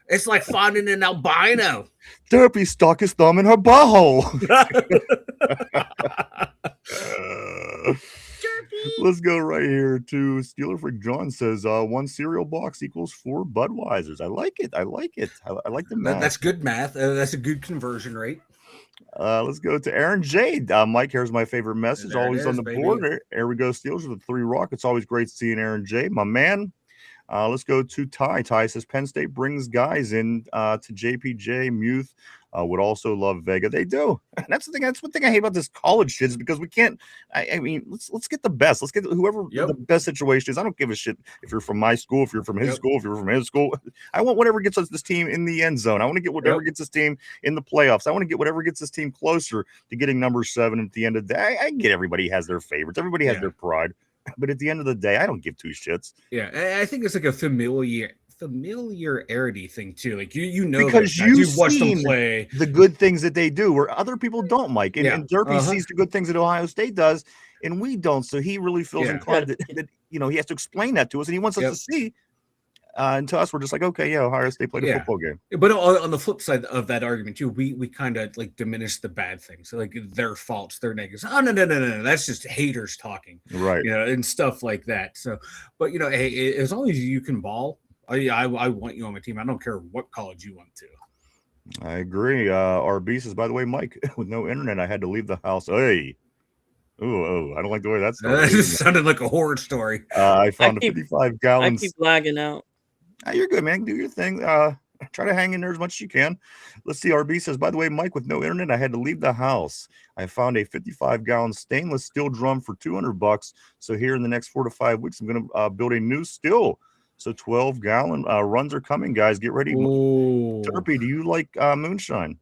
It's like finding an albino. Derpy stuck his thumb in her butthole. Let's go right here to Steeler Freak John says 1 cereal box equals 4 Budweisers. I like it. I like the math. That's good math. That's a good conversion rate. Let's go to Aaron Jade. Mike, here's my favorite message. Always on the board. There we go. Steelers with 3 rockets. Always great seeing Aaron Jade, my man. Let's go to Ty. Ty says Penn State brings guys in to JPJ. Muth would also love Vega. They do. And that's the thing. That's one thing I hate about this college shit is because we can't. I mean, let's get the best. Let's get whoever the best situation is. I don't give a shit if you're from my school, if you're from his school, if you're from his school. I want whatever gets us this team in the end zone. I want to get whatever gets this team in the playoffs. I want to get whatever gets this team closer to getting number 7 at the end of the day. I get everybody has their favorites. Everybody has their pride. But at the end of the day, I don't give 2 shits. Yeah, I think it's like a familiarity thing too. Like you know, because you've watched them play the good things that they do, where other people don't, Mike. And Derpy sees the good things that Ohio State does, and we don't. So he really feels inclined that he has to explain that to us, and he wants us to see. And to us, we're just like, okay, Ohio State played a football game. But on the flip side of that argument too, we kind of like diminish the bad things, so like their faults, their negatives. Oh no, that's just haters talking, right? And stuff like that. So, but hey, as long as you can ball, I want you on my team. I don't care what college you went to. I agree. RB says, by the way, Mike, with no internet, I had to leave the house. Hey. Oh, I don't like the way that started. That just sounded like a horror story. I found 55 gallons. I keep lagging out. You're good, man. Do your thing. Try to hang in there as much as you can. Let's see. RB says, by the way, Mike, with no internet, I had to leave the house. I found a 55-gallon stainless steel drum for $200. So here in the next 4 to 5 weeks, I'm going to build a new still. So 12-gallon runs are coming, guys. Get ready. Derpy, do you like moonshine?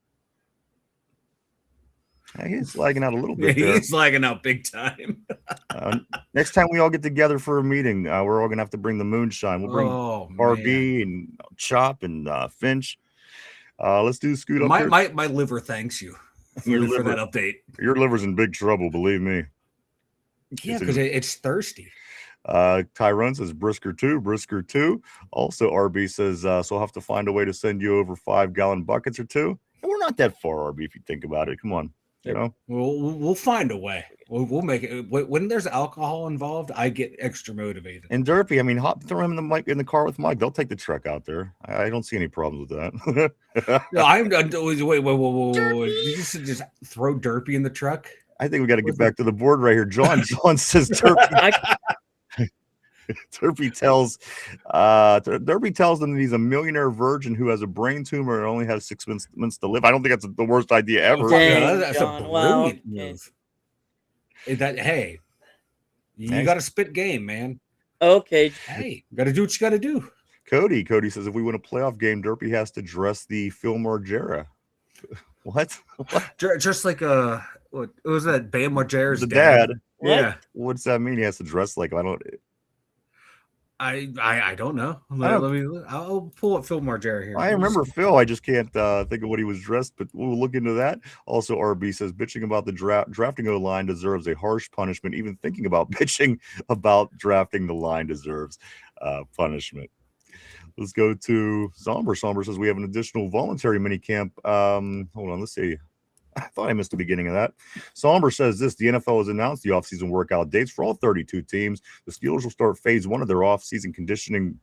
He's lagging out a little bit. He's lagging out big time. Next time we all get together for a meeting, we're all gonna have to bring the moonshine. We'll bring RB and Chop and Finch. Let's do Scoot up. My liver thanks you for that update. Your liver's in big trouble, believe me. Yeah, because it's thirsty. Tyrone says Brisker 2. Also, RB says so I'll have to find a way to send you over 5-gallon buckets or 2. And we're not that far, RB, if you think about it. Come on. We'll find a way. We'll make it. When there's alcohol involved, I get extra motivated. And Derpy, I mean, throw him in the car with Mike. They'll take the truck out there. I don't see any problems with that. No, wait. You just throw Derpy in the truck? I think we got to get back to the board right here. John says Derpy. Derpy tells them that he's a millionaire virgin who has a brain tumor and only has 6 months to live. I don't think that's the worst idea ever. That's a brilliant move. Hey, you got to spit game, man. Okay. Hey, got to do what you got to do. Cody says if we win a playoff game, Derpy has to dress the Phil Margera. What? Just like what was that? Bam Margera's dad. Yeah. What's that mean? He has to dress like I don't know. I'll pull up Phil Margera here. I remember Phil. I just can't think of what he was dressed, but we'll look into that. Also, RB says bitching about the drafting O-line deserves a harsh punishment. Even thinking about bitching about drafting the line deserves punishment. Let's go to Somber. Somber says we have an additional voluntary mini camp. Hold on, let's see. I thought I missed the beginning of that. Somber says this: the NFL has announced the offseason workout dates for all 32 teams. The Steelers will start phase 1 of their offseason conditioning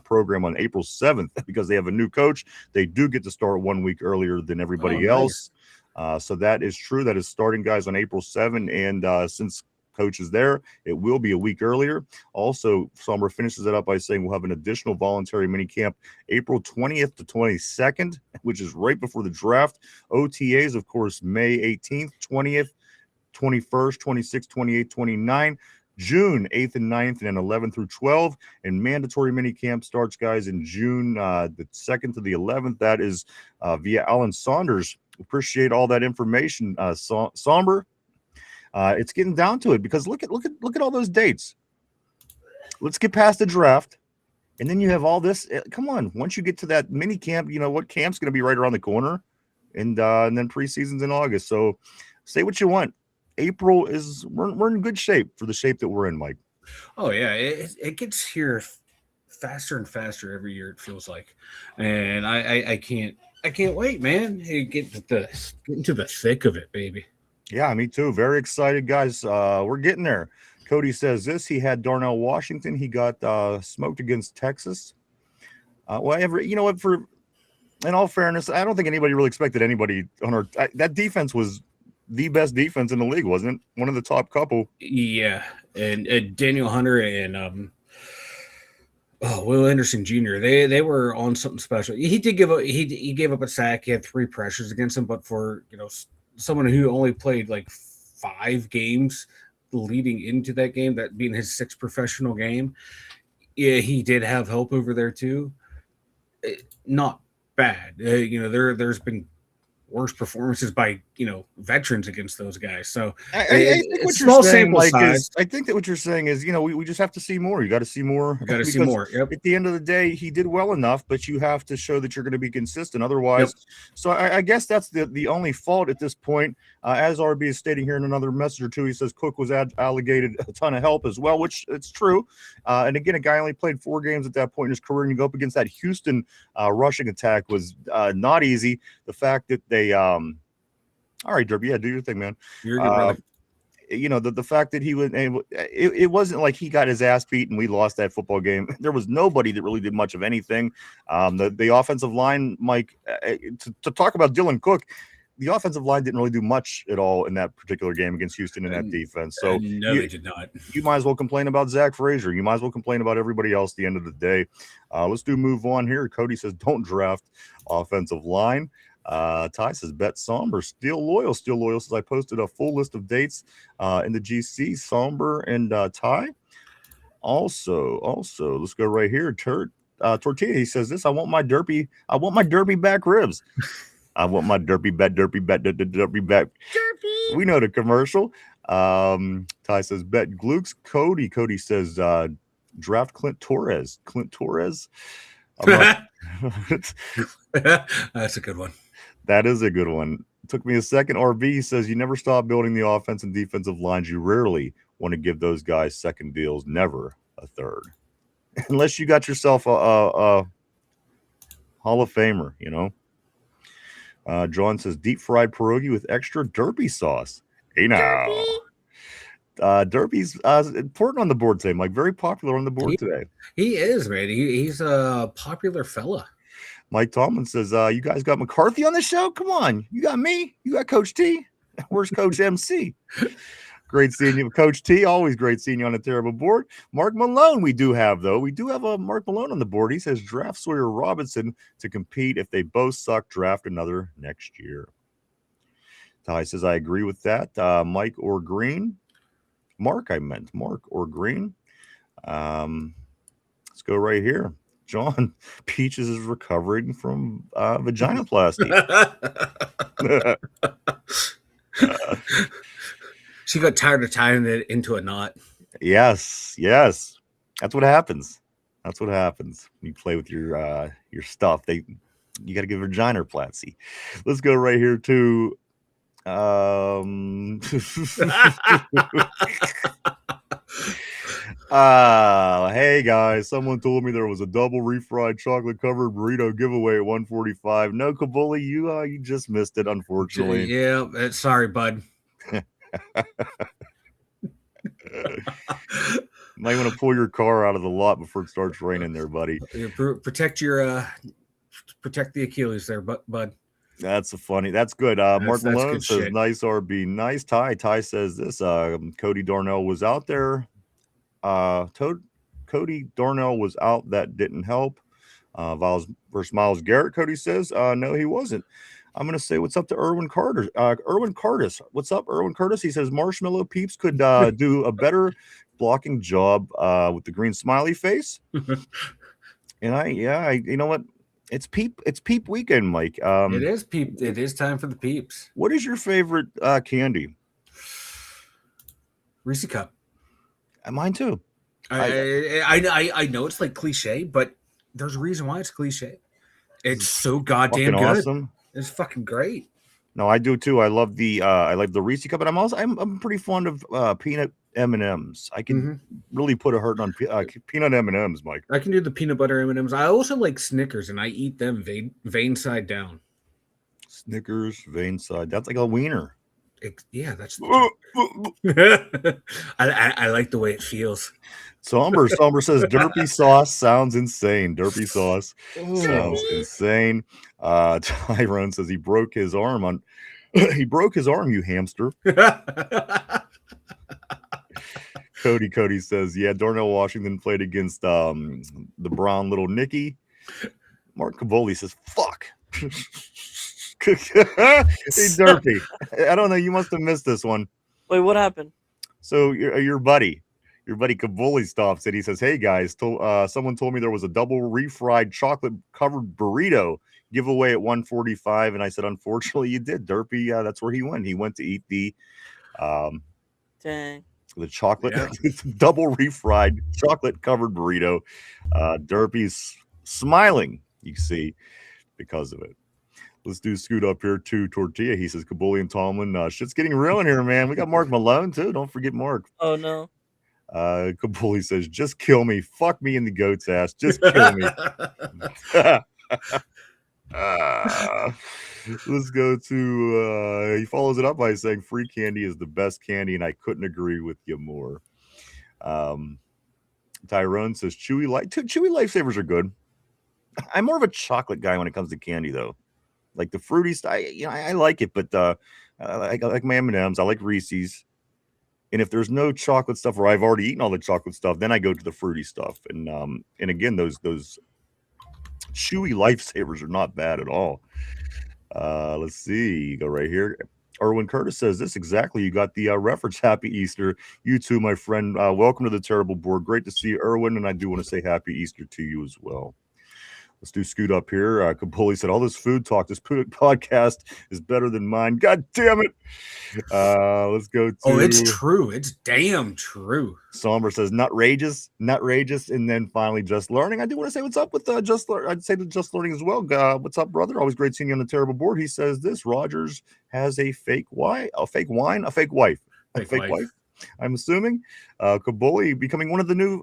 program on April 7th because they have a new coach. They do get to start 1 week earlier than everybody else. So that is true. That is starting, guys, on April 7th. And since coach is there, it will be a week earlier. Also, Somber finishes it up by saying we'll have an additional voluntary mini camp April 20th to 22nd, which is right before the draft. OTAs, of course, May 18th, 20th, 21st, 26th, 28th, 29th. June 8th and 9th, and then 11 through 12. And mandatory mini camp starts, guys, in June the 2nd to the 11th. That is via Alan Saunders. Appreciate all that information, Somber. It's getting down to it because look at all those dates. Let's get past the draft, and then you have all this. Come on, once you get to that mini camp, you know what camp's going to be right around the corner, and then preseason's in August. So say what you want. April is we're in good shape for the shape that we're in, Mike. Oh yeah, it gets here faster and faster every year. It feels like, and I can't wait, man. Get into the thick of it, baby. Yeah, me too. Very excited, guys. We're getting there. Cody says this. He had Darnell Washington. He got smoked against Texas. You know what? For in all fairness, I don't think anybody really expected anybody on that defense was the best defense in the league, wasn't it? One of the top couple. Yeah, and Daniel Hunter and Will Anderson Jr. They were on something special. He did give up. He gave up a sack. He had 3 pressures against him, but for someone who only played like 5 games leading into that game, that being his 6th professional game, yeah, he did have help over there too. Not bad. There's been worse performances by veterans against those guys. So I think what you're saying, Mike, is I think that what you're saying is we just have to see more. You got to see more. You got to see more. Yep. At the end of the day, he did well enough, but you have to show that you're going to be consistent. Otherwise, so I guess that's the only fault at this point. As RB is stating here in another message or two, he says Cook was allocated a ton of help as well, which it's true. And again, a guy only played 4 games at that point in his career, and you go up against that Houston rushing attack was not easy. The fact that they all right, Derby, yeah, do your thing, man. You're good, brother. The fact that he was able, it wasn't like he got his ass beat and we lost that football game. There was nobody that really did much of anything. The offensive line, Mike, to talk about Dylan Cook, the offensive line didn't really do much at all in that particular game against Houston in that defense. So no, they did not. You might as well complain about Zach Frazier. You might as well complain about everybody else at the end of the day. Let's move on here. Cody says, don't draft offensive line. Ty says, bet Somber. Still loyal says, I posted a full list of dates in the GC. Somber and Ty. Also, let's go right here. Tortilla, he says this. I want my derpy back ribs. I want my derpy back. Derpy. We know the commercial. Ty says, bet Glukes. Cody says, draft Clint Torres. That's a good one. That is a good one. It took me a second. RB says, you never stop building the offense and defensive lines. You rarely want to give those guys second deals, never a third. Unless you got yourself a Hall of Famer, John says, deep fried pierogi with extra derpy sauce. Hey now. Derpy's important on the board today, Mike. Very popular on the board today. He is, man. He's a popular fella. Mike Tomlin says, you guys got McCarthy on the show? Come on. You got me. You got Coach T. Where's Coach MC? Great seeing you, Coach T. Always great seeing you on a terrible board. Mark Malone, we do have a Mark Malone on the board. He says, draft Sawyer Robinson to compete. If they both suck, draft another next year. Ty says, I agree with that. Mike or Green. Mark or Green. Let's go right here. John Peaches is recovering from vaginoplasty. She got tired of tying it into a knot. Yes. That's what happens. You play with your stuff. You got to give vaginoplasty. Let's go right here to hey guys, someone told me there was a double refried chocolate covered burrito giveaway at 145. No, Kabuli, you just missed it, unfortunately. Yeah, sorry, bud. Might want to pull your car out of the lot before it starts raining there, buddy. Protect the Achilles there, bud. That's good. Mark Malone says, shit. Nice RB. Nice Ty. Ty says this. Cody Darnell was out there. Cody Darnell was out. That didn't help. Versus Myles Garrett, Cody says. No, he wasn't. I'm going to say what's up to Erwin Carter. Erwin Curtis. What's up, Erwin Curtis? He says Marshmallow Peeps could do a better blocking job with the green smiley face. And you know what? It's peep weekend, Mike. It is peep. It is time for the peeps. What is your favorite candy? Reese Cup. Mine too. I know it's like cliche, but there's a reason why it's cliche. It's so goddamn good. Awesome. It's fucking great. No, I do too. I love the Reese Cup, but I'm pretty fond of peanut M&Ms. I can really put a hurt on peanut M&Ms, Mike. I can do the peanut butter M&Ms. I also like Snickers, and I eat them vein side down. Snickers vein side. That's like a wiener. Yeah, that's. I like the way it feels. Somber says Derpy sauce sounds insane. Derpy sauce sounds insane. Tyrone says he broke his arm, you hamster. Cody says, yeah, Darnell Washington played against the brown little Nicky. Mark Cavoli says, fuck. Hey, Derpy. I don't know. You must have missed this one. Wait, what happened? So your buddy Cavoli stops it. He says, hey, guys, someone told me there was a double refried chocolate-covered burrito giveaway at 1:45, and I said, unfortunately, you did, Derpy. That's where he went. He went to eat the Dang. The chocolate, double refried chocolate-covered burrito. Derpy's smiling, you see, because of it. Let's do Scoot up here to Tortilla. He says, Kabuli and Tomlin, shit's getting real in here, man. We got Mark Malone, too. Don't forget Mark. Oh, no. Kabuli says, just kill me. Fuck me in the goat's ass. Just kill me. Let's go to, he follows it up by saying, free candy is the best candy, and I couldn't agree with you more. Tyrone says, Chewy Lifesavers are good. I'm more of a chocolate guy when it comes to candy, though. Like the fruity stuff, I like it, but I like my M&Ms. I like Reese's. And if there's no chocolate stuff, or I've already eaten all the chocolate stuff, then I go to the fruity stuff. And again, those Chewy Lifesavers are not bad at all. Let's see. Go right here. Erwin Curtis says this exactly. You got the reference. Happy Easter. You too, my friend. Welcome to the Terrible Board. Great to see you, Erwin. And I do want to say Happy Easter to you as well. Let's do Scoot up here. Capoli said, all this food talk, this podcast is better than mine. God damn it. Let's go to... Oh, it's true. It's damn true. Somber says, nutrageous. And then finally, Just Learning. I do want to say what's up with Just Learning. I'd say to Just Learning as well. What's up, brother? Always great seeing you on the Terrible Board. He says this, Rogers has a fake wife. I'm assuming. Kabuli becoming one of the new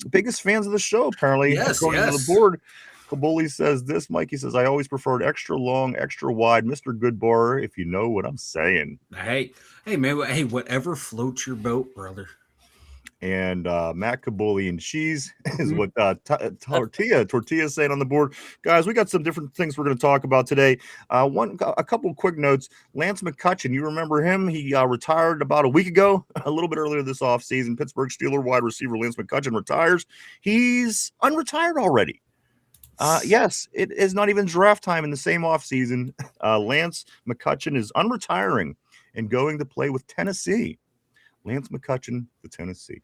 biggest fans of the show, apparently. Yes, according to the board. Kabuli says this, Mikey says, I always preferred extra long, extra wide, Mr. Goodbar, if you know what I'm saying. Hey, man. Hey, whatever floats your boat, brother. And Matt Kabuli and cheese is what Tortilla is saying on the board. Guys, we got some different things we're going to talk about today. A couple quick notes. Lance McCutcheon, you remember him? He retired about a week ago, a little bit earlier this offseason. Pittsburgh Steelers wide receiver Lance McCutcheon retires. He's unretired already. Yes, it is not even draft time in the same offseason. Lance McCutcheon is unretiring and going to play with Tennessee. Lance McCutcheon, the Tennessee.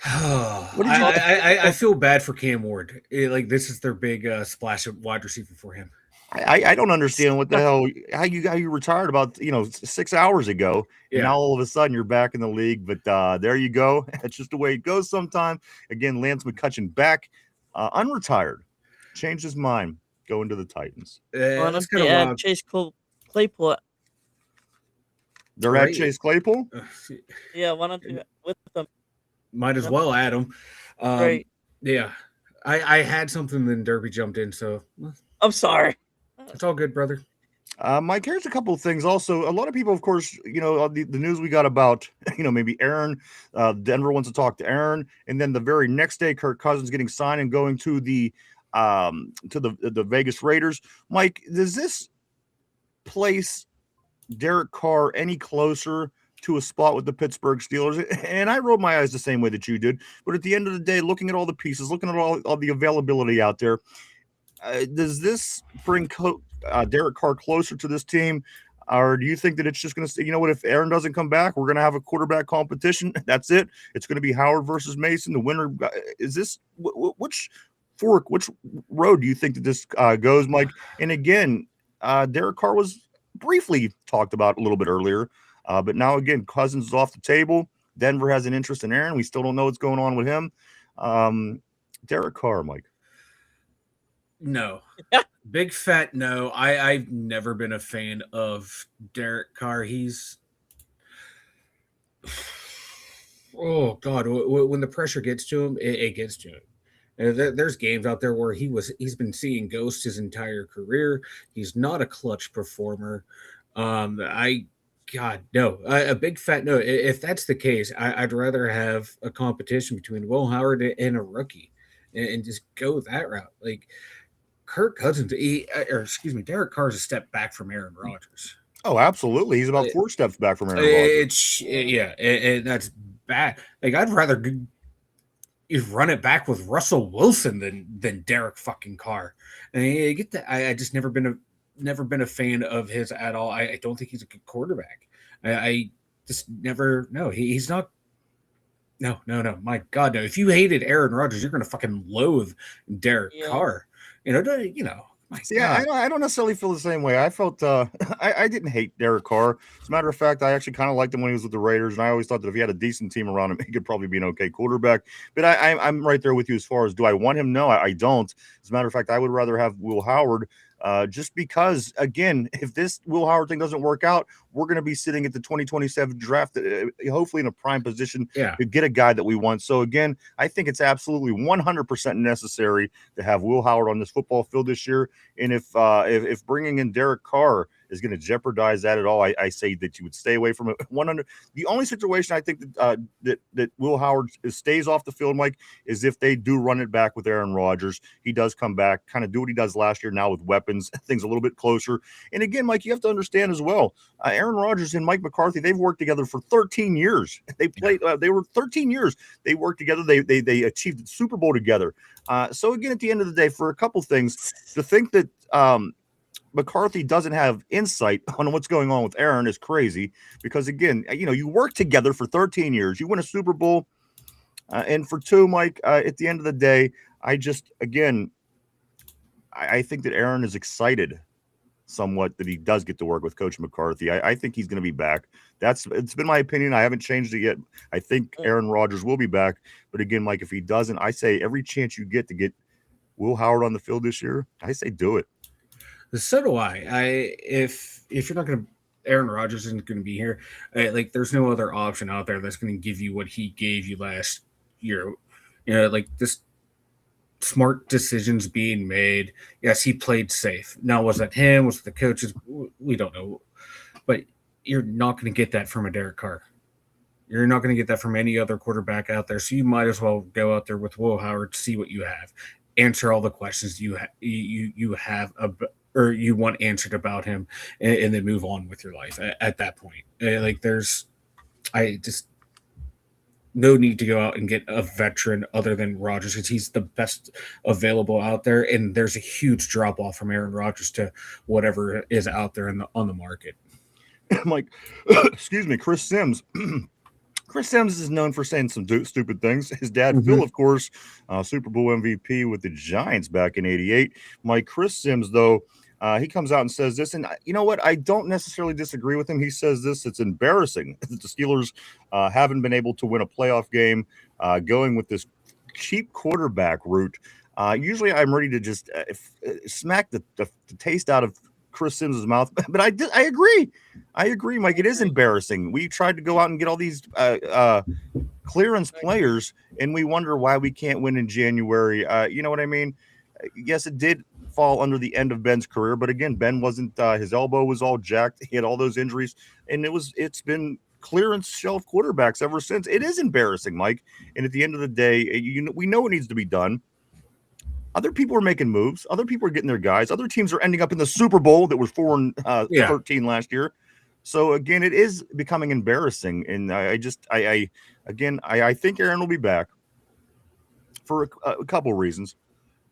I feel bad for Cam Ward. This is their big splash of wide receiver for him. I don't understand what the hell how you retired about 6 hours ago, and now all of a sudden you're back in the league. But there you go. That's just the way it goes sometimes. Again, Lance McCutcheon back, unretired. Changed his mind, going to the Titans. That's kind of wild. Chase Claypool. They're at Chase Claypool? Yeah, why not do that with them? Might as well add him. Right. Yeah. I had something, then Derby jumped in, so. I'm sorry. It's all good, brother. Mike, here's a couple of things. Also, a lot of people, of course, the news we got about, maybe Aaron, Denver wants to talk to Aaron. And then the very next day, Kirk Cousins getting signed and going to the Vegas Raiders. Mike, does this place Derek Carr any closer to a spot with the Pittsburgh Steelers? And I rolled my eyes the same way that you did. But at the end of the day, looking at all the pieces, looking at all the availability out there, does this bring Derek Carr closer to this team? Or do you think that it's just going to, you know what, if Aaron doesn't come back, we're going to have a quarterback competition. That's it. It's going to be Howard versus Mason. The winner is this. Which road do you think that this goes, Mike? And again, Derek Carr was briefly talked about a little bit earlier, but now again, Cousins is off the table. Denver has an interest in Aaron. We still don't know what's going on with him. Derek Carr, Mike. No. Big fat no. I've never been a fan of Derek Carr. He's oh God, when the pressure gets to him, it gets to him. There's games out there where he's been seeing ghosts his entire career. He's not a clutch performer. A big fat no. If that's the case, I'd rather have a competition between Will Howard and a rookie, and just go that route. Like Kirk Cousins, Derek Carr's a step back from Aaron Rodgers. Oh, absolutely. He's about 4 steps back from Aaron Rodgers. And that's bad. Like I'd rather run it back with Russell Wilson than Derek fucking Carr. And I get that. I just never been a fan of his at all. I don't think he's a good quarterback. I just never. No, he's not. No. My God, no. If you hated Aaron Rodgers, you're gonna fucking loathe Derek Carr. I don't necessarily feel the same way. I felt I didn't hate Derek Carr. As a matter of fact, I actually kind of liked him when he was with the Raiders, and I always thought that if he had a decent team around him, he could probably be an okay quarterback. But I'm right there with you as far as do I want him? No, I don't. As a matter of fact, I would rather have Will Howard. Just because, again, if this Will Howard thing doesn't work out, we're going to be sitting at the 2027 draft, hopefully in a prime position to get a guy that we want. So, again, I think it's absolutely 100% necessary to have Will Howard on this football field this year. And if bringing in Derek Carr is going to jeopardize that at all, I say that you would stay away from it. 100. The only situation I think that Will Howard stays off the field, Mike, is if they do run it back with Aaron Rodgers. He does come back, kind of do what he does last year now with weapons, things a little bit closer. And again, Mike, you have to understand as well, Aaron Rodgers and Mike McCarthy, they've worked together for 13 years. They played. They were 13 years. They worked together. They achieved the Super Bowl together. So again, at the end of the day, for a couple things, to think that McCarthy doesn't have insight on what's going on with Aaron is crazy, because again, you work together for 13 years, you win a Super Bowl, and for 2, Mike, at the end of the day, I think that Aaron is excited somewhat that he does get to work with Coach McCarthy. I think he's going to be back. It's been my opinion. I haven't changed it yet. I think Aaron Rodgers will be back, but again, Mike, if he doesn't, I say every chance you get to get Will Howard on the field this year, I say do it. So do I. If you're not going to, Aaron Rodgers isn't going to be here. There's no other option out there that's going to give you what he gave you last year. This smart decisions being made. Yes, he played safe. Now, was that him? Was it the coaches? We don't know. But you're not going to get that from a Derek Carr. You're not going to get that from any other quarterback out there. So you might as well go out there with Will Howard, see what you have, answer all the questions you have or you want answered about him, and then move on with your life at that point. No need to go out and get a veteran other than Rodgers, because he's the best available out there, and there's a huge drop off from Aaron Rodgers to whatever is out there on the market. Mike, excuse me, Chris Sims. Chris Sims is known for saying some stupid things. His dad, Phil, of course, Super Bowl MVP with the Giants back in '88. Mike, Chris Sims, though, he comes out and says this, and you know what? I don't necessarily disagree with him. He says this: it's embarrassing that the Steelers haven't been able to win a playoff game going with this cheap quarterback route. Usually I'm ready to just smack the taste out of Chris Sims' mouth, but I agree. I agree, Mike. It is embarrassing. We tried to go out and get all these clearance players, and we wonder why we can't win in January. You know what I mean? Yes, it did fall under the end of Ben's career, but again, Ben wasn't. His elbow was all jacked. He had all those injuries, and it's been clearance shelf quarterbacks ever since. It is embarrassing, Mike. And at the end of the day, we know it needs to be done. Other people are making moves. Other people are getting their guys. Other teams are ending up in the Super Bowl that was 4-13 last year. So again, it is becoming embarrassing. And I think Aaron will be back for a couple of reasons.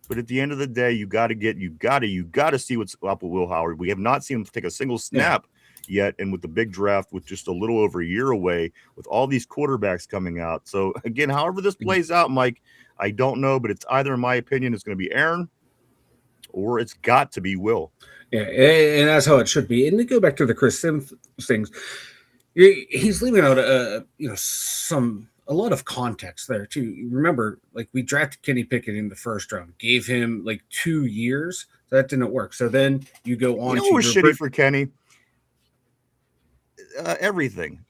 But at the end of the day, you got to see what's up with Will Howard. We have not seen him take a single snap yet, and with the big draft, with just a little over a year away, with all these quarterbacks coming out. So again, however this plays out, Mike, I don't know, but it's either, in my opinion, it's going to be Aaron, or it's got to be Will. Yeah, and that's how it should be. And to go back to the Chris Sims things, he's leaving out a lot of context there too. Remember, like, we drafted Kenny Pickett in the first round, gave him like 2 years. So that didn't work. So then you go on. What was shitty for Kenny? Everything.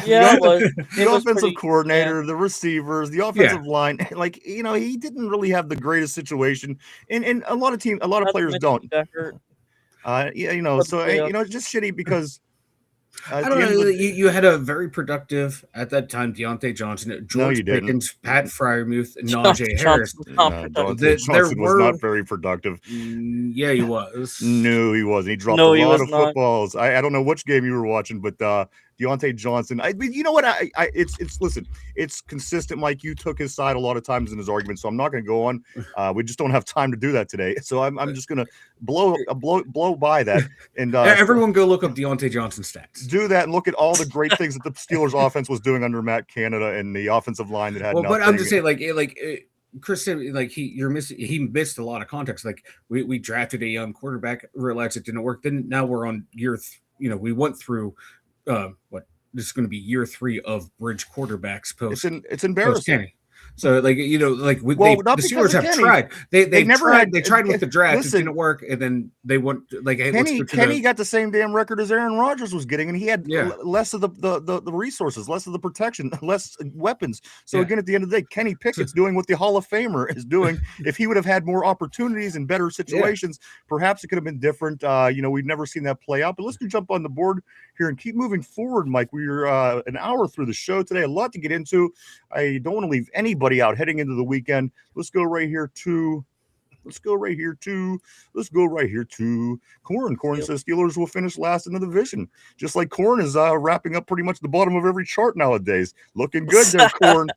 Yeah, the offensive coordinator, the receivers, the offensive line. Like, he didn't really have the greatest situation, and a lot of players don't. Just shitty because. I don't know. You had a very productive at that time Deontay Johnson, George Pickens, Pat Fryermuth, Najee Harris. Johnson was not very productive. Yeah, he was. No, he wasn't. He dropped a lot of footballs. I don't know which game you were watching, but Deontay Johnson. I mean, you know what? Listen. It's consistent, Mike. You took his side a lot of times in his argument, so I'm not going to go on. We just don't have time to do that today. So I'm just going to blow by that. And everyone go look up Deontay Johnson stats. Do that and look at all the great things that the Steelers offense was doing under Matt Canada and the offensive line that had. Well, but I'm just saying, like Chris, like he missed a lot of context. Like we drafted a young quarterback, realized it didn't work. Then now we're on year. We went through this is going to be year 3 of bridge quarterbacks post. It's embarrassing. Post So the Steelers have tried. They never tried with the draft. It didn't work, and then they went like Kenny got the same damn record as Aaron Rodgers was getting, and he had less of the resources, less of the protection, less weapons. So again, at the end of the day, Kenny Pickett's doing what the Hall of Famer is doing. If he would have had more opportunities and better situations, perhaps it could have been different. We've never seen that play out. But let's jump on the board here and keep moving forward, Mike. We're an hour through the show today. A lot to get into. I don't want to leave anybody out heading into the weekend. Let's go right here to Corn. Corn says Steelers will finish last in the division. Just like Corn is wrapping up pretty much the bottom of every chart nowadays. Looking good there, Corn.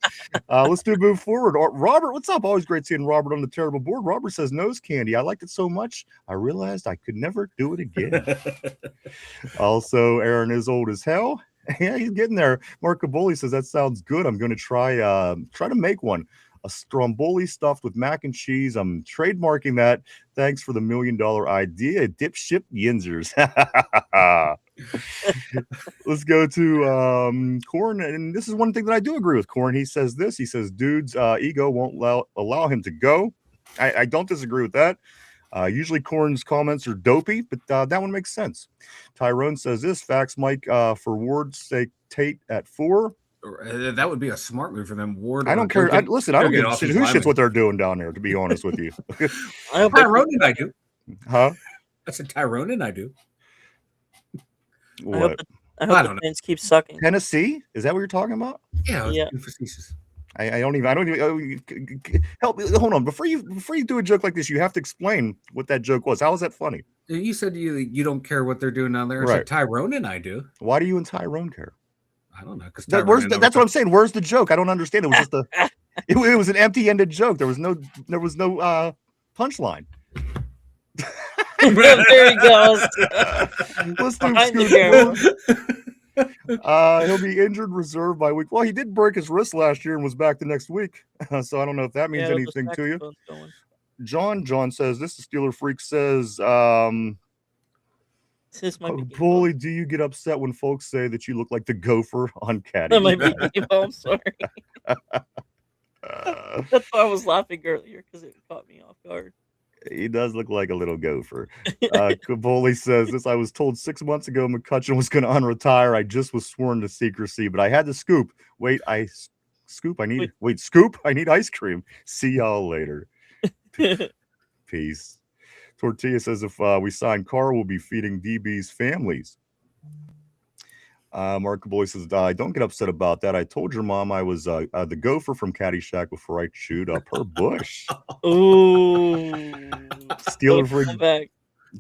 Let's move forward. Robert, what's up? Always great seeing Robert on the terrible board. Robert says nose candy. I liked it so much, I realized I could never do it again. Also, Aaron is old as hell. Yeah, he's getting there. Mark Caboli says that sounds good. I'm going to try to make one. A stromboli stuffed with mac and cheese. I'm trademarking that. Thanks for the $1 million idea, dipshit yinzers. Let's go to Corn, and this is one thing that I do agree with Corn. He says this. He says, "Dude's ego won't allow him to go." I don't disagree with that. Usually Corn's comments are dopey, but that one makes sense. Tyrone says this. Facts, Mike, for Ward's sake, Tate at 4. That would be a smart move for them. Ward. I don't care. I don't give a shit who shits what they're doing down there, to be honest with you. Tyrone and I do. Huh? I said Tyrone and I do. What? I hope the fans keep sucking. Tennessee? Is that what you're talking about? Yeah. Facetious. I don't even help me. Hold on. Before you do a joke like this, you have to explain what that joke was. How is that funny? You said you don't care what they're doing down there. Right. So Tyrone and I do. Why do you and Tyrone care? I don't know. Because that's what I'm saying. Where's the joke? I don't understand. It was just it was an empty-ended joke. There was no punchline. There he goes. Let's do he'll be injured reserve by week. Well, he did break his wrist last year and was back the next week. So I don't know if that means anything to you. John says this is Steeler Freak says Bully, do you get upset when folks say that you look like the gopher on Caddy? I'm sorry. That's why I was laughing earlier, because it caught me off guard. He does look like a little gopher. Caboli says this. I was told 6 months ago McCutcheon was going to unretire. I just was sworn to secrecy, but I had to scoop. Scoop. I need ice cream. See y'all later. Peace. Tortilla says if we sign Carr, we'll be feeding DB's families. Mark Caboli says, don't get upset about that. I told your mom I was the gopher from Caddyshack before I chewed up her bush. Ooh. Steeler Freak.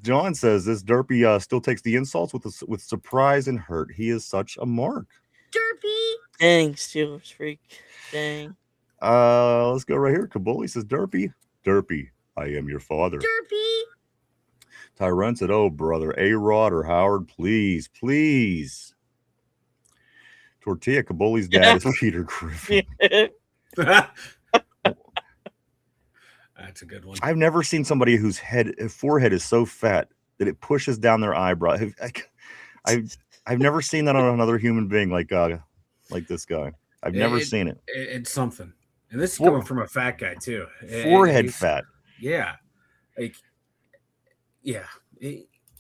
John says this Derpy still takes the insults with surprise and hurt. He is such a mark. Derpy. Dang, Steelers Freak. Dang. Let's go right here. Caboli says Derpy Derpy, I am your father. Derpy. Tyrone said, oh, brother, A-Rod or Howard, please, please. Tortilla Caboli's dad is Peter Griffin. That's a good one. I've never seen somebody whose forehead is so fat that it pushes down their eyebrow. I've never seen that on another human being like this guy. I've never seen it. It's something. And this is coming from a fat guy too. Forehead fat. Yeah.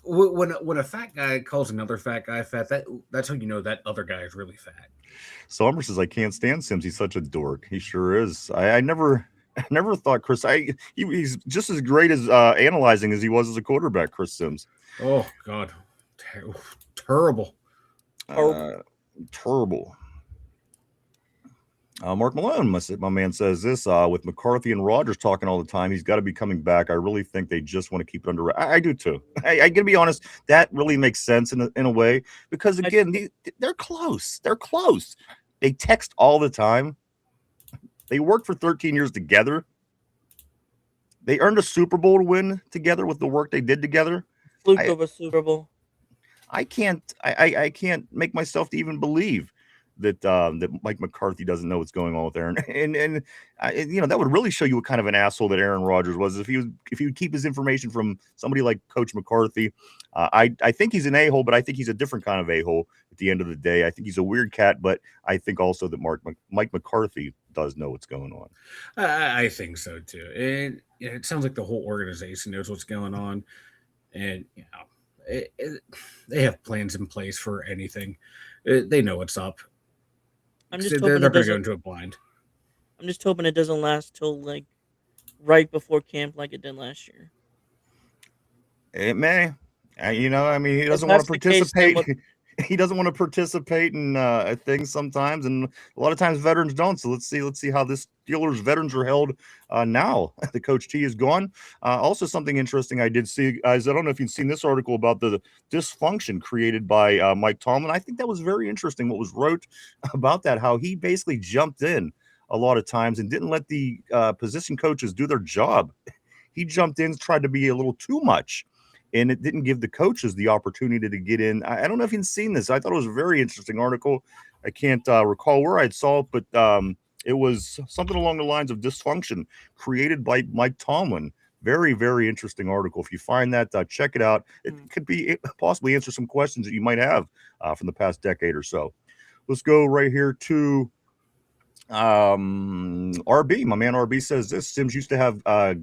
When a fat guy calls another fat guy fat, that's how you know that other guy is really fat. Somber says, I can't stand Sims. He's such a dork. He sure is. I never thought Chris. He's just as great as analyzing as he was as a quarterback. Chris Sims. Oh God, terrible. Terrible. Mark Malone, my man, says this with McCarthy and Rodgers talking all the time. He's got to be coming back. I really think they just want to keep it under. I do too. I gotta be honest. That really makes sense in a way because again, they're close. They're close. They text all the time. They worked for 13 years together. They earned a Super Bowl to win together with the work they did together. Fluke of a Super Bowl. I can't make myself to even believe that Mike McCarthy doesn't know what's going on with Aaron, and that would really show you what kind of an asshole that Aaron Rodgers was if he would keep his information from somebody like Coach McCarthy. I think he's an a-hole, but I think he's a different kind of a-hole at the end of the day. I think he's a weird cat, but I think also that Mike McCarthy does know what's going on. I think so too, and it sounds like the whole organization knows what's going on, and they have plans in place for anything. They know what's up. I'm just they're hoping not going to go into a blind. I'm just hoping it doesn't last till like right before camp, like it did last year. It may, he doesn't want to participate. He doesn't want to participate in things sometimes, and a lot of times veterans don't. So let's see how this Steelers veterans are held now. The Coach T is gone. Also, something interesting I did see, guys. I don't know if you've seen this article about the dysfunction created by Mike Tomlin. I think that was very interesting. What was wrote about that? How he basically jumped in a lot of times and didn't let the position coaches do their job. He jumped in, tried to be a little too much. And it didn't give the coaches the opportunity to get in. I don't know if you've seen this. I thought it was a very interesting article. I can't recall where I saw it, but it was something along the lines of dysfunction created by Mike Tomlin. Very, very interesting article. If you find that, check it out. It could possibly answer some questions that you might have from the past decade or so. Let's go right here to RB. My man RB says this. Sims used to have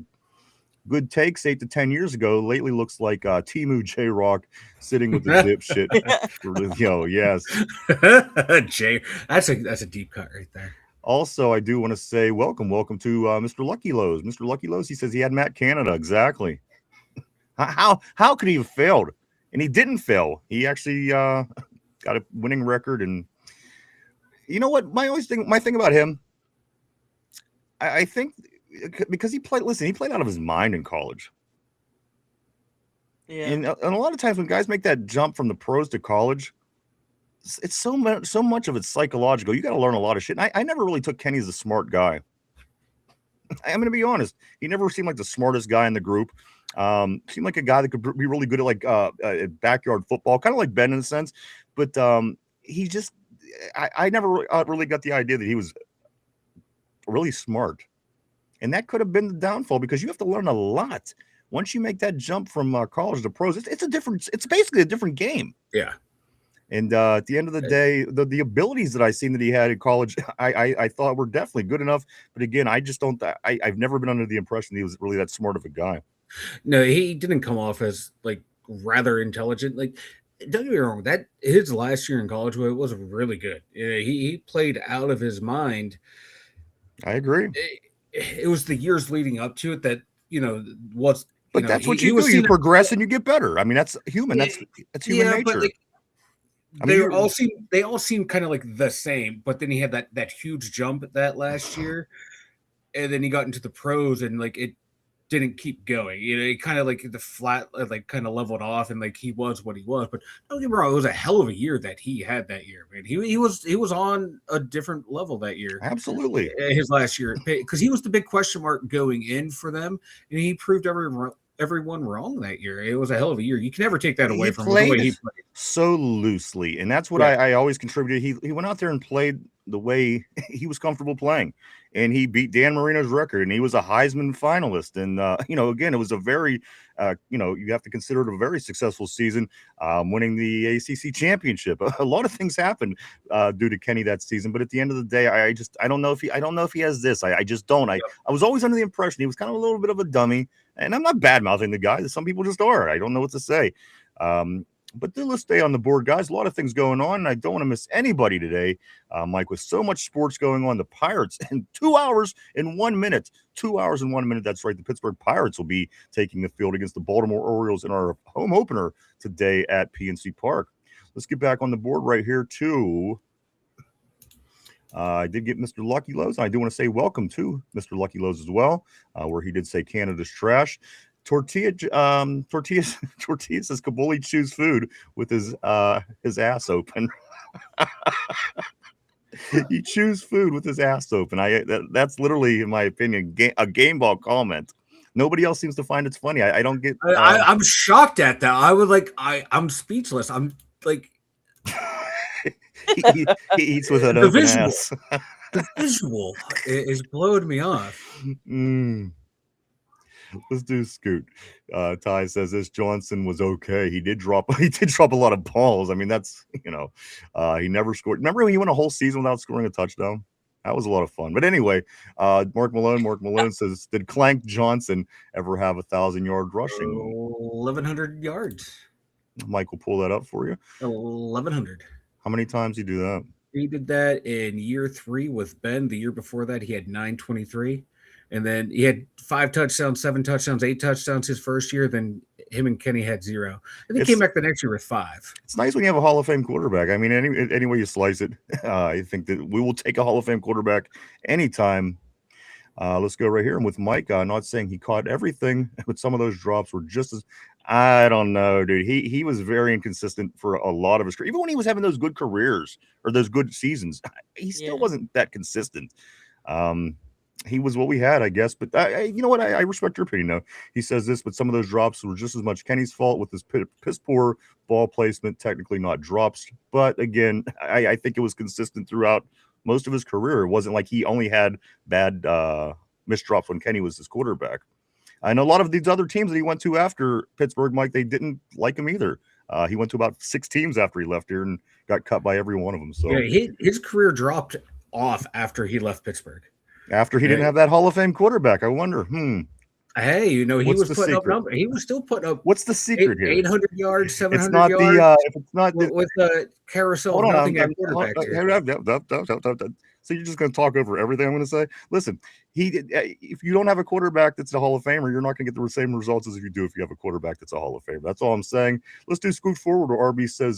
good takes 8 to 10 years ago. Lately looks like Timu J-Rock sitting with the dipshit. Yes. Jay, that's a deep cut right there. Also, I do want to say welcome to Mr. Lucky Lowe's. Mr. Lucky Lowe's, he says he had Matt Canada. Exactly. How could he have failed? And he didn't fail. He actually got a winning record. And you know what? My thing about him, I think because he played out of his mind in college. Yeah. And a lot of times when guys make that jump from the pros to college, it's so much of it's psychological. You got to learn a lot of shit. And I never really took Kenny as a smart guy. I'm going to be honest. He never seemed like the smartest guy in the group. Seemed like a guy that could be really good at backyard football, kind of like Ben in a sense. But he just, I never really got the idea that he was really smart. And that could have been the downfall because you have to learn a lot. Once you make that jump from college to pros, it's basically a different game. Yeah. And at the end of the day, the abilities that I seen that he had in college, I thought were definitely good enough. But again, I just don't. I've never been under the impression he was really that smart of a guy. No, he didn't come off as like rather intelligent. Like, don't get me wrong, that his last year in college was really good. He played out of his mind. I agree. It was the years leading up to it that was. But that's what you do. You progress and you get better. I mean, that's human. That's human nature. But they all seem kind of like the same. But then he had that huge jump that last year, and then he got into the pros, and like didn't keep going. It kind of like the flat, like kind of leveled off, and like he was what he was. But don't get me wrong, it was a hell of a year that he had that year, man. He was on a different level that year. Absolutely, his last year, because he was the big question mark going in for them, and he proved everyone wrong that year. It was a hell of a year. You can never take that away from him, the way he played so loosely, and that's what I always contributed. He went out there and played the way he was comfortable playing, and he beat Dan Marino's record, and he was a Heisman finalist. And again, it was a very you have to consider it a very successful season, winning the ACC championship. A lot of things happened due to Kenny that season, but at the end of the day, I don't know if he has this. I just don't. I was always under the impression he was kind of a little bit of a dummy, and I'm not bad mouthing the guy. Some people just are. I don't know what to say. But let's stay on the board, guys. A lot of things going on, and I don't want to miss anybody today. Mike, with so much sports going on, the Pirates in 2 hours and 1 minute. 2 hours and 1 minute. That's right. The Pittsburgh Pirates will be taking the field against the Baltimore Orioles in our home opener today at PNC Park. Let's get back on the board right here, too. I did get Mr. Lucky Lowe's. I do want to say welcome to Mr. Lucky Lowe's as well, where he did say Canada's trash. Tortilla says Kabuli chews food with his ass open. He chews food with his ass open. That's literally, in my opinion, a game ball comment. Nobody else seems to find it's funny. I don't get. I'm shocked at that. I would like. I'm speechless. I'm like. he eats with an open ass. The visual is blowing me off. Let's do Scoot. Ty says this Johnson was okay. He did drop a lot of balls. I mean, that's he never scored. Remember when he went a whole season without scoring a touchdown? That was a lot of fun. But anyway, Mark Malone says, did Clank Johnson ever have 1,000-yard rushing? 1,100 yards. Mike will pull that up for you. 1,100. How many times did he do that? He did that in year 3 with Ben. The year before that, he had 923. And then he had 5 touchdowns, 7 touchdowns, 8 touchdowns his first year. Then him and Kenny had 0. And he came back the next year with 5. It's nice when you have a Hall of Fame quarterback. I mean, any way you slice it, I think that we will take a Hall of Fame quarterback anytime. Let's go right here. And with Mike, not saying he caught everything, but some of those drops were just as, I don't know, dude. He was very inconsistent for a lot of his career. Even when he was having those good careers or those good seasons, he still wasn't that consistent. He was what we had, I guess. But you know what? I respect your opinion, though. He says this, but some of those drops were just as much Kenny's fault with his piss poor ball placement, technically not drops. But again, I think it was consistent throughout most of his career. It wasn't like he only had bad missed drops when Kenny was his quarterback. I know a lot of these other teams that he went to after Pittsburgh, Mike, they didn't like him either. He went to about 6 teams after he left here and got cut by every one of them. So yeah, his career dropped off after he left Pittsburgh. After he didn't have that Hall of Fame quarterback, I wonder. Hey, he was putting up numbers. He was still putting up. What's the secret here? 800 yards, 700 it's not yards. If it's not with carousel, hold on, nothing at quarterback. So you're just going to talk over everything I'm going to say? Listen, if you don't have a quarterback that's a Hall of Famer, you're not going to get the same results as if you have a quarterback that's a Hall of Famer. That's all I'm saying. Let's do Scoot Forward, where RB says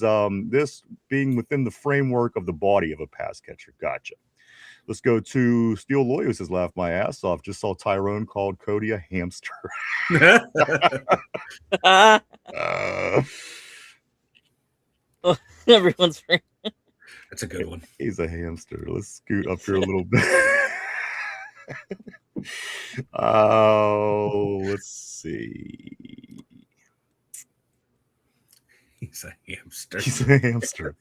this being within the framework of the body of a pass catcher. Gotcha. Let's go to Steel Loy, who says, laugh my ass off. Just saw Tyrone called Cody a hamster. Everyone's free. That's a good one. He's a hamster. Let's scoot up here a little bit. Let's see. He's a hamster. He's a hamster.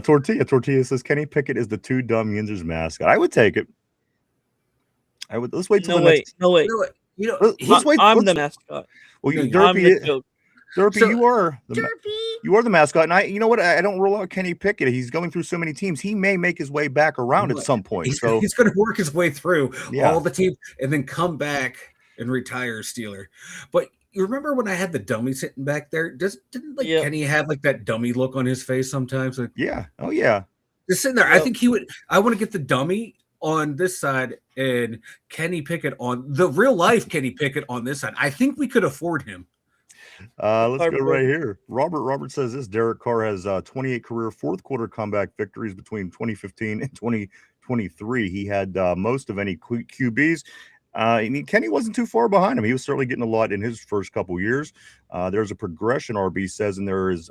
Tortilla says Kenny Pickett is the Two Dumb Yinzers mascot. I would take it. Let's wait till next. No wait. Let's wait. I'm the mascot. Well, Derpy, you are the mascot. And you know what? I don't rule out Kenny Pickett. He's going through so many teams. He may make his way back around at some point. He's going to work his way through all the teams and then come back and retire as Steeler. But you remember when I had the dummy sitting back there? Didn't Kenny have like that dummy look on his face sometimes? Like, yeah. Oh yeah. Just sitting there. I think he would. I want to get the dummy on this side and Kenny Pickett on the real life Kenny Pickett on this side. I think we could afford him. Let's go right here. Robert says this. Derek Carr has 28 career fourth quarter comeback victories between 2015 and 2023. He had most of any QBs. Kenny wasn't too far behind him. He was certainly getting a lot in his first couple years. There's a progression, RB says, and there is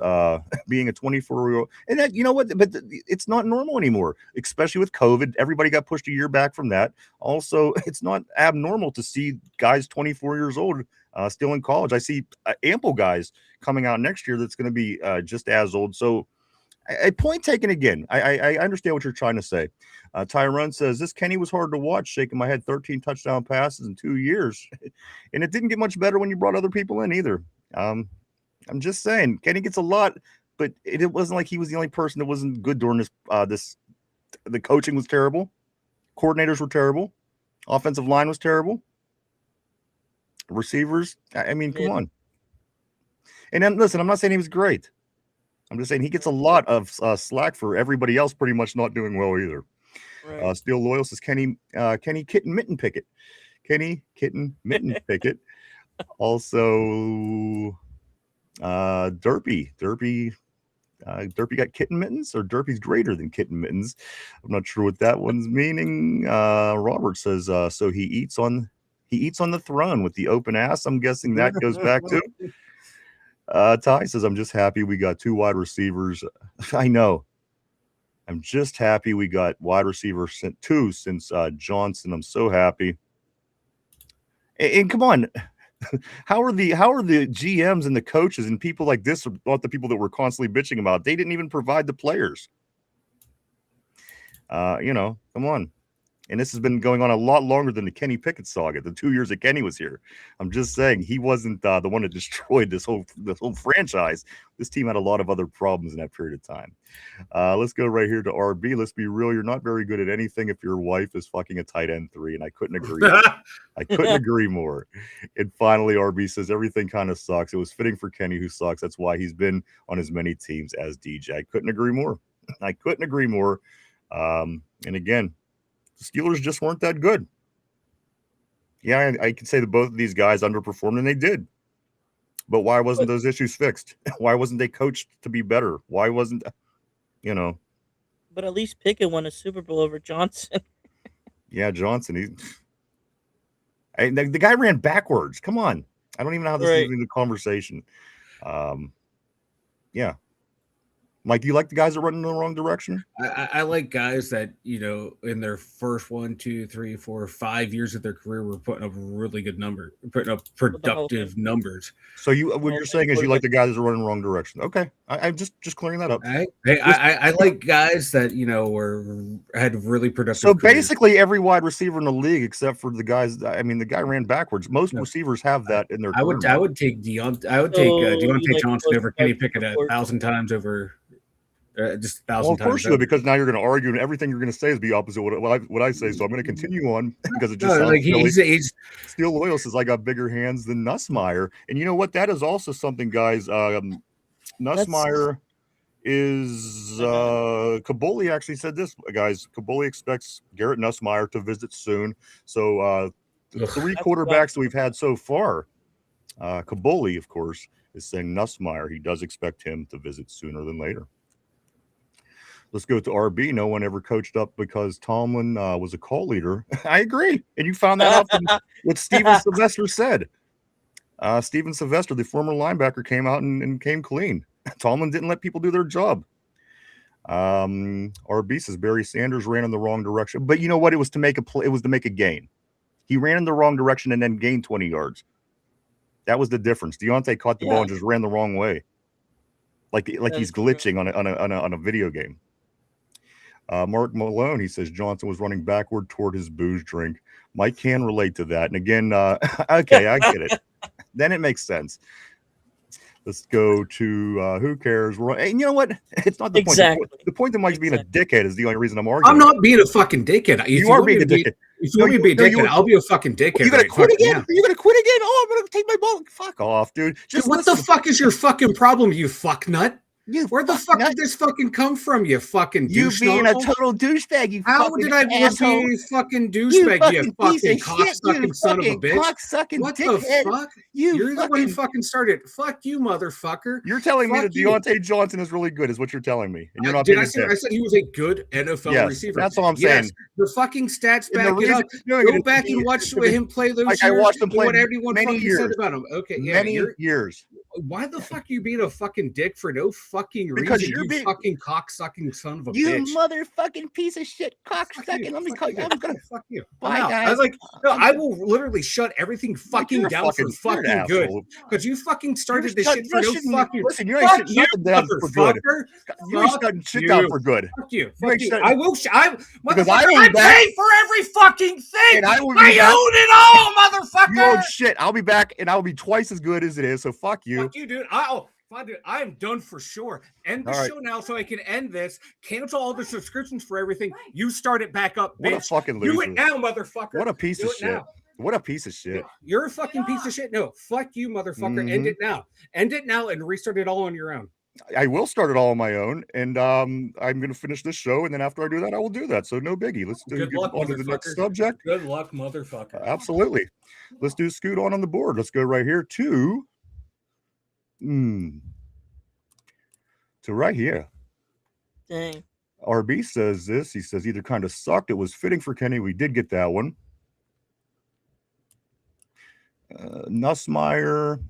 being a 24-year-old. And that, you know what? But it's not normal anymore, especially with COVID. Everybody got pushed a year back from that. Also, it's not abnormal to see guys 24 years old still in college. I see ample guys coming out next year that's going to be just as old. So, a point taken again. I understand what you're trying to say. Tyrone says, this Kenny was hard to watch, shaking my head, 13 touchdown passes in 2 years. And it didn't get much better when you brought other people in either. I'm just saying, Kenny gets a lot, but it wasn't like he was the only person that wasn't good during this. The coaching was terrible. Coordinators were terrible. Offensive line was terrible. Receivers, I mean, come on. And then, listen, I'm not saying he was great. I'm just saying he gets a lot of slack for everybody else pretty much not doing well either. Right. Steel Loyal says Kenny Kitten Mitten Pickett. Kenny Kitten Mitten Pickett. Also, Derpy got kitten mittens, or Derpy's greater than kitten mittens. I'm not sure what that one's meaning. Robert says, so he eats on the throne with the open ass. I'm guessing that goes back to. Ty says, I'm just happy we got 2 wide receivers. I know. I'm just happy we got wide receiver 2 since Johnson. I'm so happy. And come on, how are the GMs and the coaches and people like this, not the people that we're constantly bitching about? They didn't even provide the players. Come on. And this has been going on a lot longer than the Kenny Pickett saga, the 2 years that Kenny was here. I'm just saying he wasn't the one that destroyed this whole franchise. This team had a lot of other problems in that period of time. Let's go right here to RB. Let's be real. You're not very good at anything if your wife is fucking a tight end 3, and I couldn't agree. I couldn't agree more. And finally, RB says everything kind of sucks. It was fitting for Kenny, who sucks. That's why he's been on as many teams as DJ. I couldn't agree more. And again, the Steelers just weren't that good. Yeah, I can say that both of these guys underperformed, and they did. But why wasn't those issues fixed? Why wasn't they coached to be better? Why wasn't, But at least Pickett won a Super Bowl over Johnson. Yeah, Johnson. The guy ran backwards. Come on. I don't even know how this is even the conversation. Yeah. Mike, do you like the guys that run in the wrong direction? I like guys that, in their first 1, 2, 3, 4, 5 years of their career were putting up really good numbers, putting up productive numbers. So what you're saying is you like the guys that are running the wrong direction. Okay. I'm just clearing that up. I like guys that, had really productive So careers. basically every wide receiver in the league, except for the guys, the guy ran backwards. Most receivers have that in their career. I would take Deontay Johnson over Kenny Pickett 1,000 times over. Just 1,000 times. Well, of course you would, because now you're going to argue, and everything you're going to say is be opposite what I say. So I'm going to continue on because it just sounds silly. Steel Loyal says I got bigger hands than Nussmeier, and you know what? That is also something, guys. Nussmeier is Kaboli actually said this, guys. Kaboli expects Garrett Nussmeier to visit soon. So the 3 quarterbacks that we've had so far, Kaboli, of course, is saying Nussmeier. He does expect him to visit sooner than later. Let's go to RB. No one ever coached up because Tomlin was a call leader. I agree. And you found that out from what Steven Sylvester said. Steven Sylvester, the former linebacker, came out and came clean. Tomlin didn't let people do their job. RB says Barry Sanders ran in the wrong direction. But you know what? It was to make a play. It was to make a gain. He ran in the wrong direction and then gained 20 yards. That was the difference. Deontay caught the ball and just ran the wrong way. Like he's glitching on a video game. Mark Malone, he says Johnson was running backward toward his booze drink. Mike can relate to that. And again, okay, I get it. Then it makes sense. Let's go to who cares? And you know what? It's not the point. The point that Mike's being a dickhead is the only reason I'm arguing. I'm not being a fucking dickhead. You are being a dickhead. If you want me to be a dickhead, I'll be a fucking dickhead. You're gonna quit again? Are you gonna quit again? Oh, I'm gonna take my ball. Fuck off, dude. What the fuck is your fucking problem, you fuck nut? Where the fuck did this fucking come from, you fucking you douche being a nozzle? total douchebag, you How fucking did I be asshole. a fucking douchebag, you fucking cocksucking son of a bitch? Cocksucking What dickhead. the fuck? You're the one who fucking started. Fuck you, motherfucker. You're telling me Fuck that Deontay Johnson is really good, is what you're telling me. And you're not Did being I say I said he was a good NFL receiver? That's all I'm saying. The fucking stats And the back it reason up. you're doing Go it back is and watch because him play those like years. I watched him and play what everyone many fucking years. said about him. Okay, yeah, Many years. Why the fuck are you being a fucking dick for no fucking Because reason? you're You fucking cocksucking son of a You bitch. motherfucking piece of shit, cocksucking. Let me call you. I'm gonna fuck you. Bye, I'm out. guys. I was like, no, I will literally shut everything fucking you're a down fucking for fucking weird good. asshole. Because you fucking started this You're shit for no shutting- fucking. listen, you ain't Fuck shutting you, nothing down for good. motherfucker. You ain't Fuck shutting shit down you. for good. Fuck you. You Fuck ain't you. shutting- I will. Because I I own back- pay for every fucking thing. And I will be I back- own it all, motherfucker. You own shit. I'll be back, and I'll be twice as good as it is. So fuck you. Fuck you, dude. Dude, I am done for sure. End the All right. show now so I can end this. Cancel all the subscriptions for everything. You start it back up, What a bitch. fucking Do loser. it now, motherfucker. What a piece Do of it shit. now. What a piece of shit. You're a fucking piece of shit. No, fuck you, motherfucker. End it now. End it now and restart it all on your own. I will start it all on my own, and I'm going to finish this show, and then after I do that, I will do that. So no biggie. Let's Good get luck, on to the next motherfucker. subject. Good luck, motherfucker. Absolutely. Let's do Scoot on the board. Let's go right here to right here. Dang. RB says this. He says either kind of sucked. It was fitting for Kenny. We did get that one. Nussmeyer.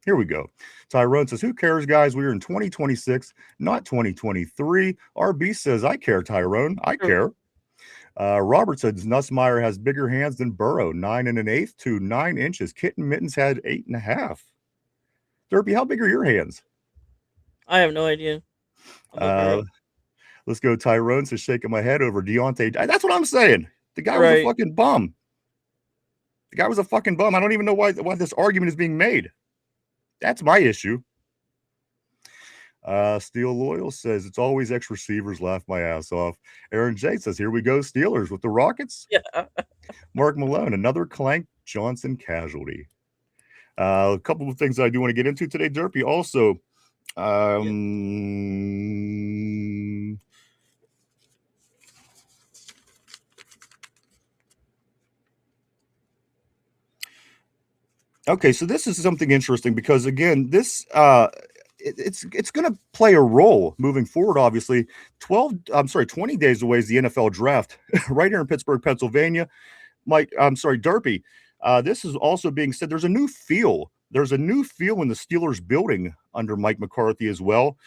Here we go. Tyrone says, who cares, guys? We are in 2026, not 2023. RB says, I care, Tyrone. I care. Robert says, Nussmeyer has bigger hands than Burrow, 9 1/8 to 9 inches. Kitten Mittens had 8.5. Derpy, how big are your hands? I have no idea. Let's go. Tyrone says, shaking my head over Deontay. That's what I'm saying. The guy was a fucking bum. The guy was a fucking bum. I don't even know why this argument is being made. That's my issue. Steel Loyal says, it's always ex receivers. Laugh my ass off. Aaron J says, here we go, Steelers with the Rockets. Yeah. Mark Malone, another Clank Johnson casualty. A couple of things that I do want to get into today, Derpy. Also, okay, so this is something interesting because again, this it's going to play a role moving forward. Obviously, 20 days away is the NFL draft right here in Pittsburgh, Pennsylvania. Derpy. This is also being said. There's a new feel. There's a new feel in the Steelers building under Mike McCarthy as well.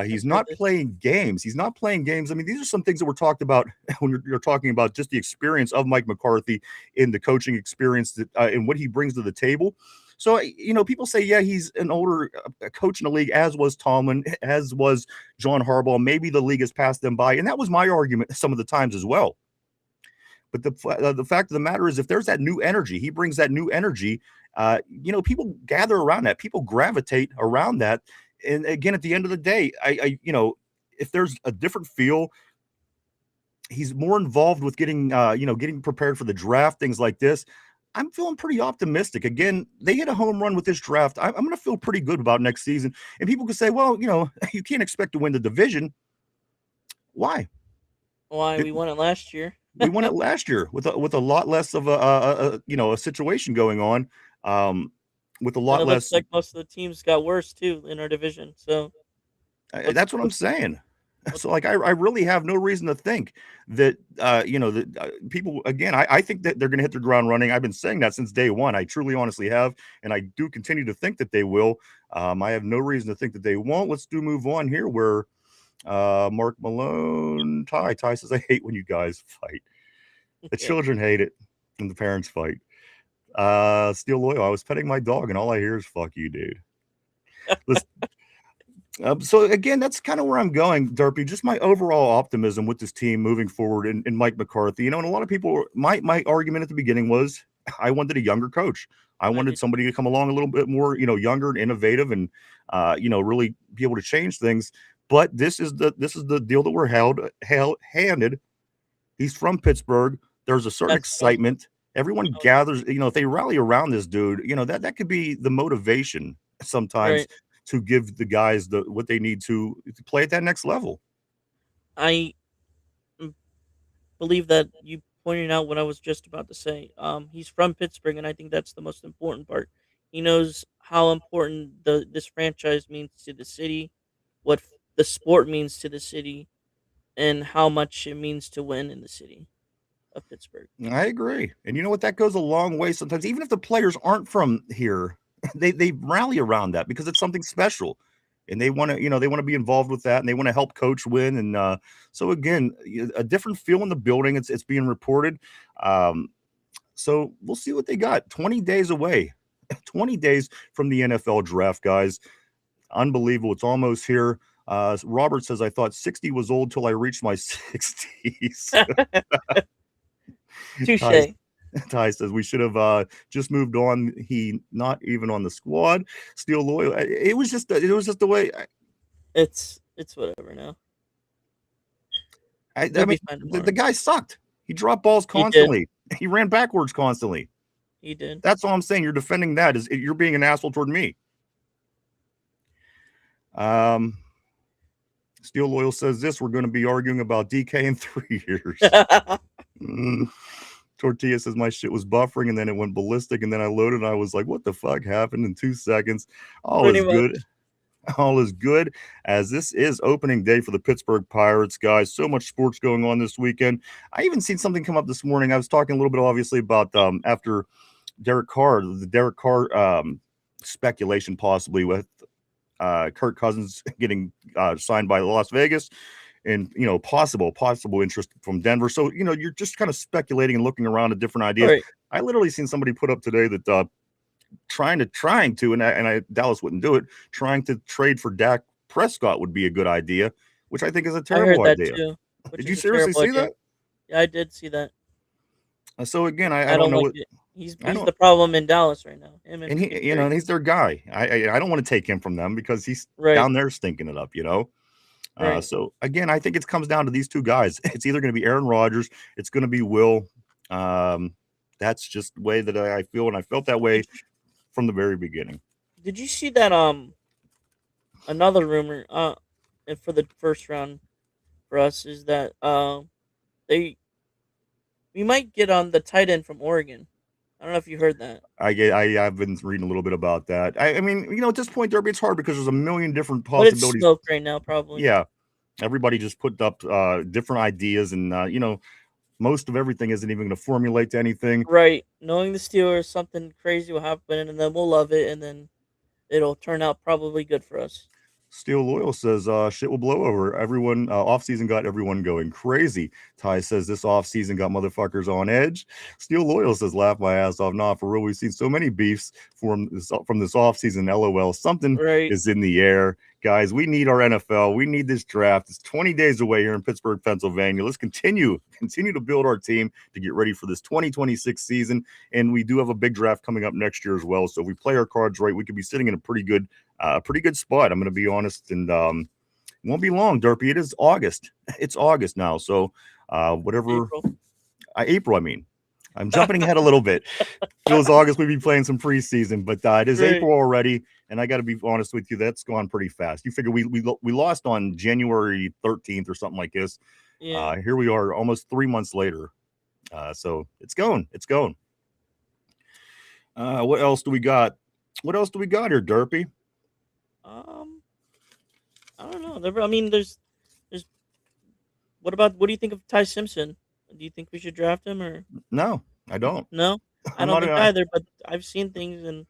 He's not playing games. He's not playing games. I mean, these are some things that were talked about when you're talking about just the experience of Mike McCarthy in the coaching experience and what he brings to the table. So, people say, yeah, he's an older coach in the league, as was Tomlin, as was John Harbaugh. Maybe the league has passed them by. And that was my argument some of the times as well. But the fact of the matter is, if there's that new energy, he brings that new energy. People gather around that. People gravitate around that. And again, at the end of the day, if there's a different feel, he's more involved with getting prepared for the draft, things like this. I'm feeling pretty optimistic. Again, they hit a home run with this draft. I'm going to feel pretty good about next season. And people could say, well, you can't expect to win the division. Why? We won it last year. We won it last year with a lot less of a situation going on. With a lot less. Looks like most of the teams got worse too in our division. So that's what I'm saying. So I really have no reason to think that people, again, I think that they're going to hit the ground running. I've been saying that since day one. I truly honestly have, and I do continue to think that they will. I have no reason to think that they won't. Let's move on here where Mark Malone, Ty says, I hate when you guys fight. The children hate it and the parents fight. Steel Loyal, I was petting my dog and all I hear is fuck you, dude. So again, that's kind of where I'm going, Derpy. Just my overall optimism with this team moving forward and Mike McCarthy. And a lot of people, my argument at the beginning was I wanted a younger coach. I wanted somebody to come along a little bit more, younger and innovative and really be able to change things. But this is the deal that we're handed. He's from Pittsburgh. There's a certain excitement. Everyone gathers, if they rally around this dude, that could be the motivation sometimes to give the guys what they need to play at that next level. I believe that you pointed out what I was just about to say. He's from Pittsburgh, and I think that's the most important part. He knows how important this franchise means to the city, what the sport means to the city, and how much it means to win in the city of Pittsburgh. I agree, and you know what? That goes a long way. Sometimes, even if the players aren't from here, they rally around that because it's something special. And they want to, they want to be involved with that, and they want to help coach win. And so again, a different feel in the building. It's being reported. So we'll see what they got. 20 days away, 20 days from the NFL draft, guys. Unbelievable. It's almost here. Robert says, I thought 60 was old till I reached my 60s. Touche. Ty says we should have just moved on. He not even on the squad. Still loyal. It was just the way. It's whatever now. I mean, the guy sucked. He dropped balls constantly. He ran backwards constantly. He did. That's all I'm saying. You're defending that. You're being an asshole toward me. Steel Loyal says this. We're going to be arguing about DK in 3 years. Tortilla says my shit was buffering and then it went ballistic and then I loaded and I was like, what the fuck happened in 2 seconds? All is good. All is good as this is opening day for the Pittsburgh Pirates, guys. So much sports going on this weekend. I even seen something come up this morning. I was talking a little bit, obviously, about after Derek Carr, the Derek Carr speculation possibly with Kirk Cousins getting signed by Las Vegas. And, possible interest from Denver. So, you're just kind of speculating and looking around at different ideas. Right. I literally seen somebody put up today that trying to, and Dallas wouldn't do it, trying to trade for Dak Prescott would be a good idea, which I think is a terrible idea. Too, did you seriously see that? Yeah, I did see that. So again, I don't know. He's the problem in Dallas right now. And he, he's their guy. I don't want to take him from them because he's down there stinking it up, Right. So again, I think it comes down to these two guys. It's either going to be Aaron Rodgers, it's going to be Will. That's just the way that I feel, and I felt that way from the very beginning. Did you see that? Another rumor for the first round for us is that we might get on the tight end from Oregon. I don't know if you heard that. I've been reading a little bit about that. I mean, at this point, Derby, it's hard because there's a million different possibilities. But it's smoke right now, probably. Yeah, everybody just put up different ideas, and most of everything isn't even going to formulate to anything. Right. Knowing the Steelers, something crazy will happen, and then we'll love it, and then it'll turn out probably good for us. Steel Loyal says shit will blow over. Everyone offseason got everyone going crazy. Ty says this offseason got motherfuckers on edge. Steel Loyal says laugh my ass off. Nah, for real, we've seen so many beefs from this offseason. LOL. Something is in the air. Guys, we need our NFL. We need this draft. It's 20 days away here in Pittsburgh, Pennsylvania. Let's continue to build our team to get ready for this 2026 season. And we do have a big draft coming up next year as well. So if we play our cards right, we could be sitting in a pretty good spot. I'm going to be honest, and it won't be long, Derpy. It is August. It's August now. So April, I mean. I'm jumping ahead a little bit. Feels August, we'd be playing some preseason, but it is April already, and I got to be honest with you, that's gone pretty fast. You figure we lost on January 13th or something like this. Yeah. Here we are, almost 3 months later. So it's going. What else do we got? What else do we got here, Derpy? I don't know. I mean, there's. What do you think of Ty Simpson? Do you think we should draft him or? No, I don't. No, I don't think either. But I've seen things and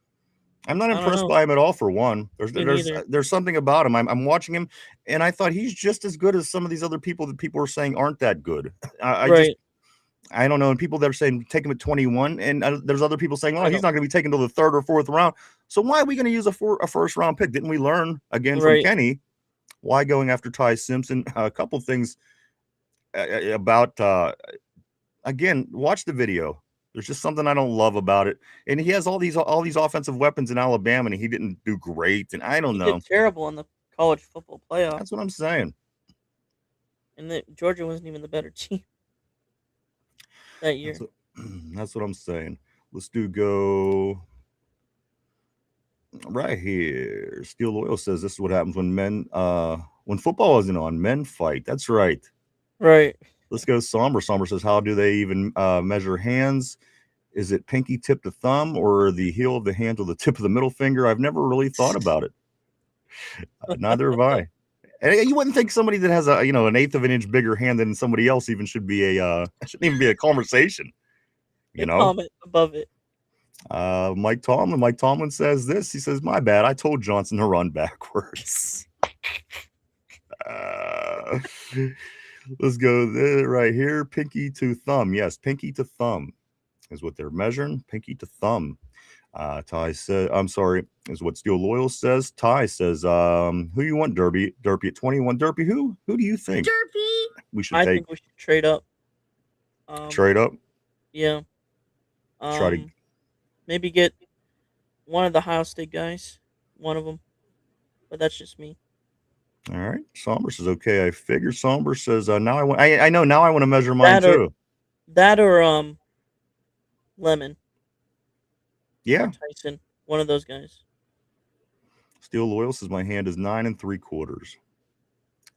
I'm not impressed by him at all. For one, there's something about him. I'm watching him, and I thought he's just as good as some of these other people that people are saying aren't that good. I don't know. And people that are saying take him at 21, and there's other people saying, he's not going to be taken till the 3rd or 4th round. So why are we going to use a first round pick? Didn't we learn again from Kenny? Why going after Ty Simpson? A couple things about again, watch the video. There's just something I don't love about it. And he has all these offensive weapons in Alabama, and he didn't do great. And I don't know. He did terrible in the college football playoff. That's what I'm saying. And Georgia wasn't even the better team that year. That's what I'm saying. Let's Right here. Steel Oil says this is what happens when when football isn't on, men fight. That's right. Right. Let's go Somber. Somber says, how do they even measure hands? Is it pinky tip to thumb or the heel of the hand to the tip of the middle finger? I've never really thought about it. Neither have I. And you wouldn't think somebody that has an 1/8 of an inch bigger hand than somebody else even should be shouldn't even be a conversation. Comment above it. Mike Tomlin says this. He says, my bad. I told Johnson to run backwards. Let's go right here. Pinky to thumb. Yes, pinky to thumb is what they're measuring. Pinky to thumb. Ty said, I'm sorry, is what Steel Loyal says. Ty says, who you want, Derpy? Derpy at 21. Derpy, who do you think Derpy. we should I take? think we should trade up. Trade up? Yeah. Try to maybe get one of the Ohio State guys. One of them. But that's just me. All right. Somber says, okay, I figure. Somber says, now I know now I want to measure mine too. That or Lemon. Yeah. Or Tyson. One of those guys. Steel Loyal says my hand is 9 3/4.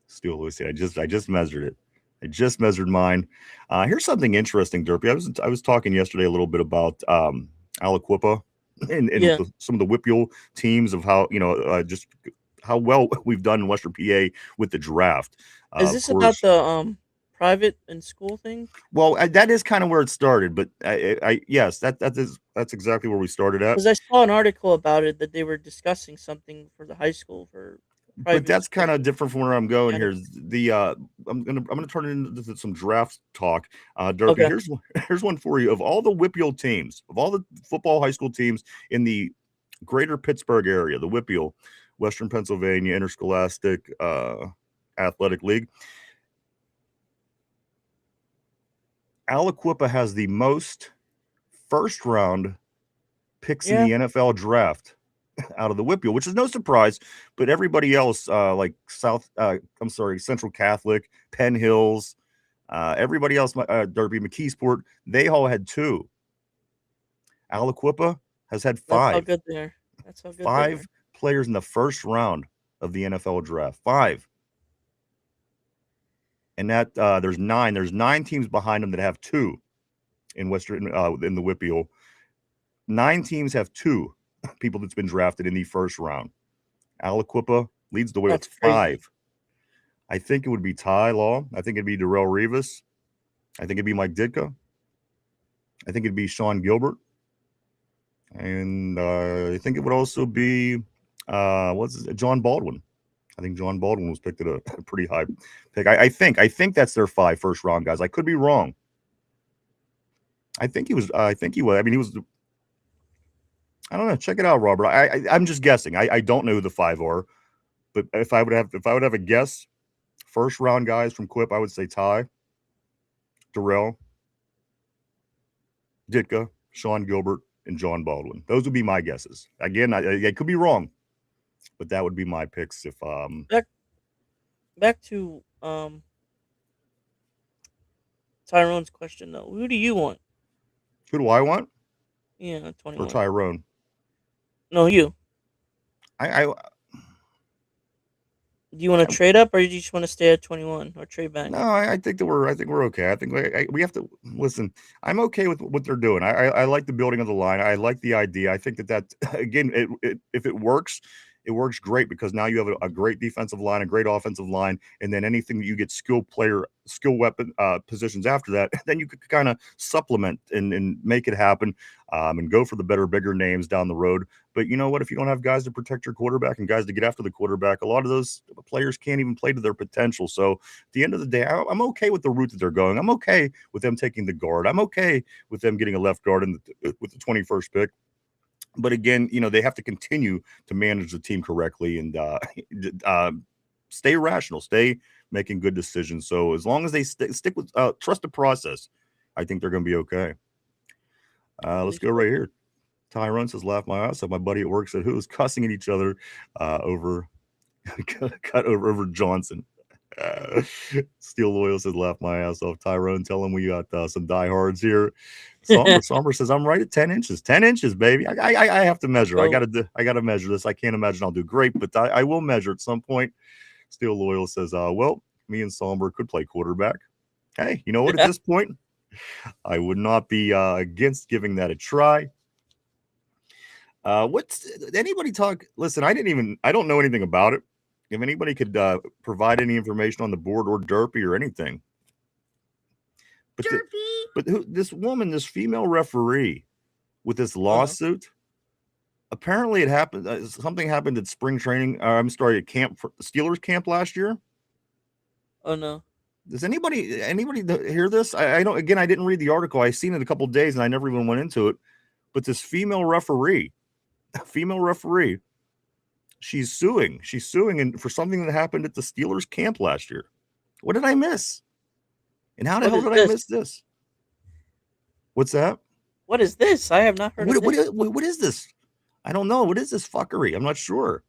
Steel Loyal said, I just measured it. I just measured mine. Here's something interesting, Derpy. I was talking yesterday a little bit about Aliquippa and some of the WPIAL teams of how just how well we've done in Western PA with the draft. Is this about the private and school thing? Well, that is kind of where it started, but yes, that's exactly where we started at. Because I saw an article about it that they were discussing something for the high school for. But that's kind of different from where I'm going here. I'm gonna turn it into some draft talk. Derpy, okay. Here's one for you. Of all the WPIAL teams, of all the football high school teams in the greater Pittsburgh area, the WPIAL, Western Pennsylvania Interscholastic Athletic League, Aliquippa has the most first round picks in the NFL draft out of the WPIAL, which is no surprise, but everybody else, like Central Catholic, Penn Hills, everybody else, Derby, McKeesport, they all had 2. Aliquippa has had 5. That's how good they are. That's how good 5 players in the first round of the NFL draft. 5. And that there's 9. There's 9 teams behind them that have 2 in Western in the WPIAL. 9 teams have 2 people that's been drafted in the first round. Aliquippa leads the way with 5. I think it would be Ty Law. I think it'd be Darrell Rivas. I think it'd be Mike Ditka. I think it'd be Sean Gilbert. And I think it would also be John Baldwin. I think John Baldwin was picked at a pretty high pick. I think that's their 5 first round guys. I could be wrong. I think he was. I mean, he was. I don't know. Check it out, Robert. I'm just guessing. I don't know who the 5 are, but if I would have a guess, first round guys from Quip, I would say Ty, Darrell, Ditka, Sean Gilbert, and John Baldwin. Those would be my guesses. Again, I could be wrong, but that would be my picks. If back to Tyrone's question though, who do you want? Who do I want? Yeah, 21. Or Tyrone? No, you. Do you want to trade up, or do you just want to stay at 21 or trade back? No, I think we're okay. I think we have to listen. I'm okay with what they're doing. I like the building of the line. I like the idea. I think that again, if it works, it works great because now you have a great defensive line, a great offensive line, and then anything that you get skill weapon positions after that, then you could kind of supplement and make it happen and go for the better, bigger names down the road. But you know what? If you don't have guys to protect your quarterback and guys to get after the quarterback, a lot of those players can't even play to their potential. So at the end of the day, I'm okay with the route that they're going. I'm okay with them taking the guard. I'm okay with them getting a left guard with the 21st pick. But again, they have to continue to manage the team correctly and stay rational, stay making good decisions. So as long as they stick with trust the process, I think they're going to be okay. Let's go right here. Tyrone says, laugh my ass off. My buddy at work said, who was cussing at each other over Johnson. Steel Loyal says, laugh my ass off. Tyrone, tell him we got some diehards here. Somber says, I'm right at 10 inches. 10 inches, baby. I have to measure. I gotta measure this. I can't imagine I'll do great, but I will measure at some point. Steel Loyal says, well, me and Somber could play quarterback. Hey, you know what? At this point, I would not be against giving that a try. What's anybody talk? Listen, I don't know anything about it. If anybody could provide any information on the board or Derpy or anything. But this woman, this female referee with this lawsuit, apparently it happened. Something happened at spring training. I'm sorry, at camp, Steelers camp last year. Oh no. Does anybody hear this? I don't. Again, I didn't read the article. I seen it a couple of days and I never even went into it. But this female referee, she's suing. She's suing for something that happened at the Steelers camp last year. What did I miss? And how the hell did I miss this? What's that? What is this? I have not heard of this. What is this? I don't know. What is this fuckery? I'm not sure.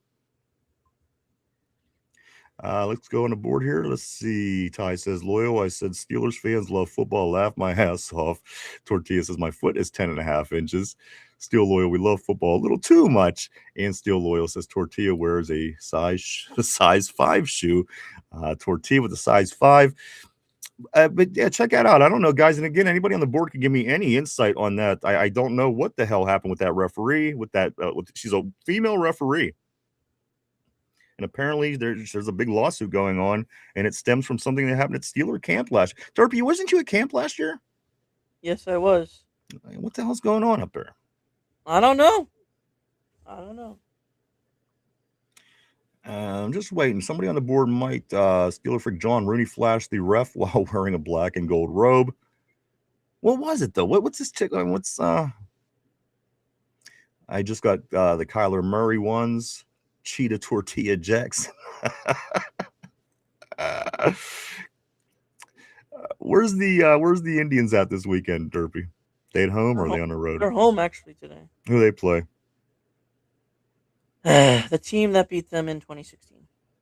Let's go on the board here. Let's see. Ty says, Loyal. I said, Steelers fans love football. Laugh my ass off. Tortilla says, my foot is 10.5 inches. Steel Loyal, we love football a little too much. And Steel Loyal says, Tortilla wears a size 5 shoe. Tortilla with a size 5. But yeah, check that out. I don't know, guys. And again, anybody on the board can give me any insight on that. I don't know what the hell happened with that referee. She's a female referee. And apparently there's a big lawsuit going on, and it stems from something that happened at Steeler camp last year. Derpy, wasn't you at camp last year? Yes, I was. What the hell's going on up there? I don't know. I'm just waiting. Somebody on the board might Steeler freak John Rooney flash the ref while wearing a black and gold robe. What was it though? What's this chick? What's I just got the Kyler Murray ones. Cheetah Tortilla Jackson. Where's the Indians at this weekend, Derpy? They at home or are they on the road? They're home actually today. Who they play? The team that beat them in 2016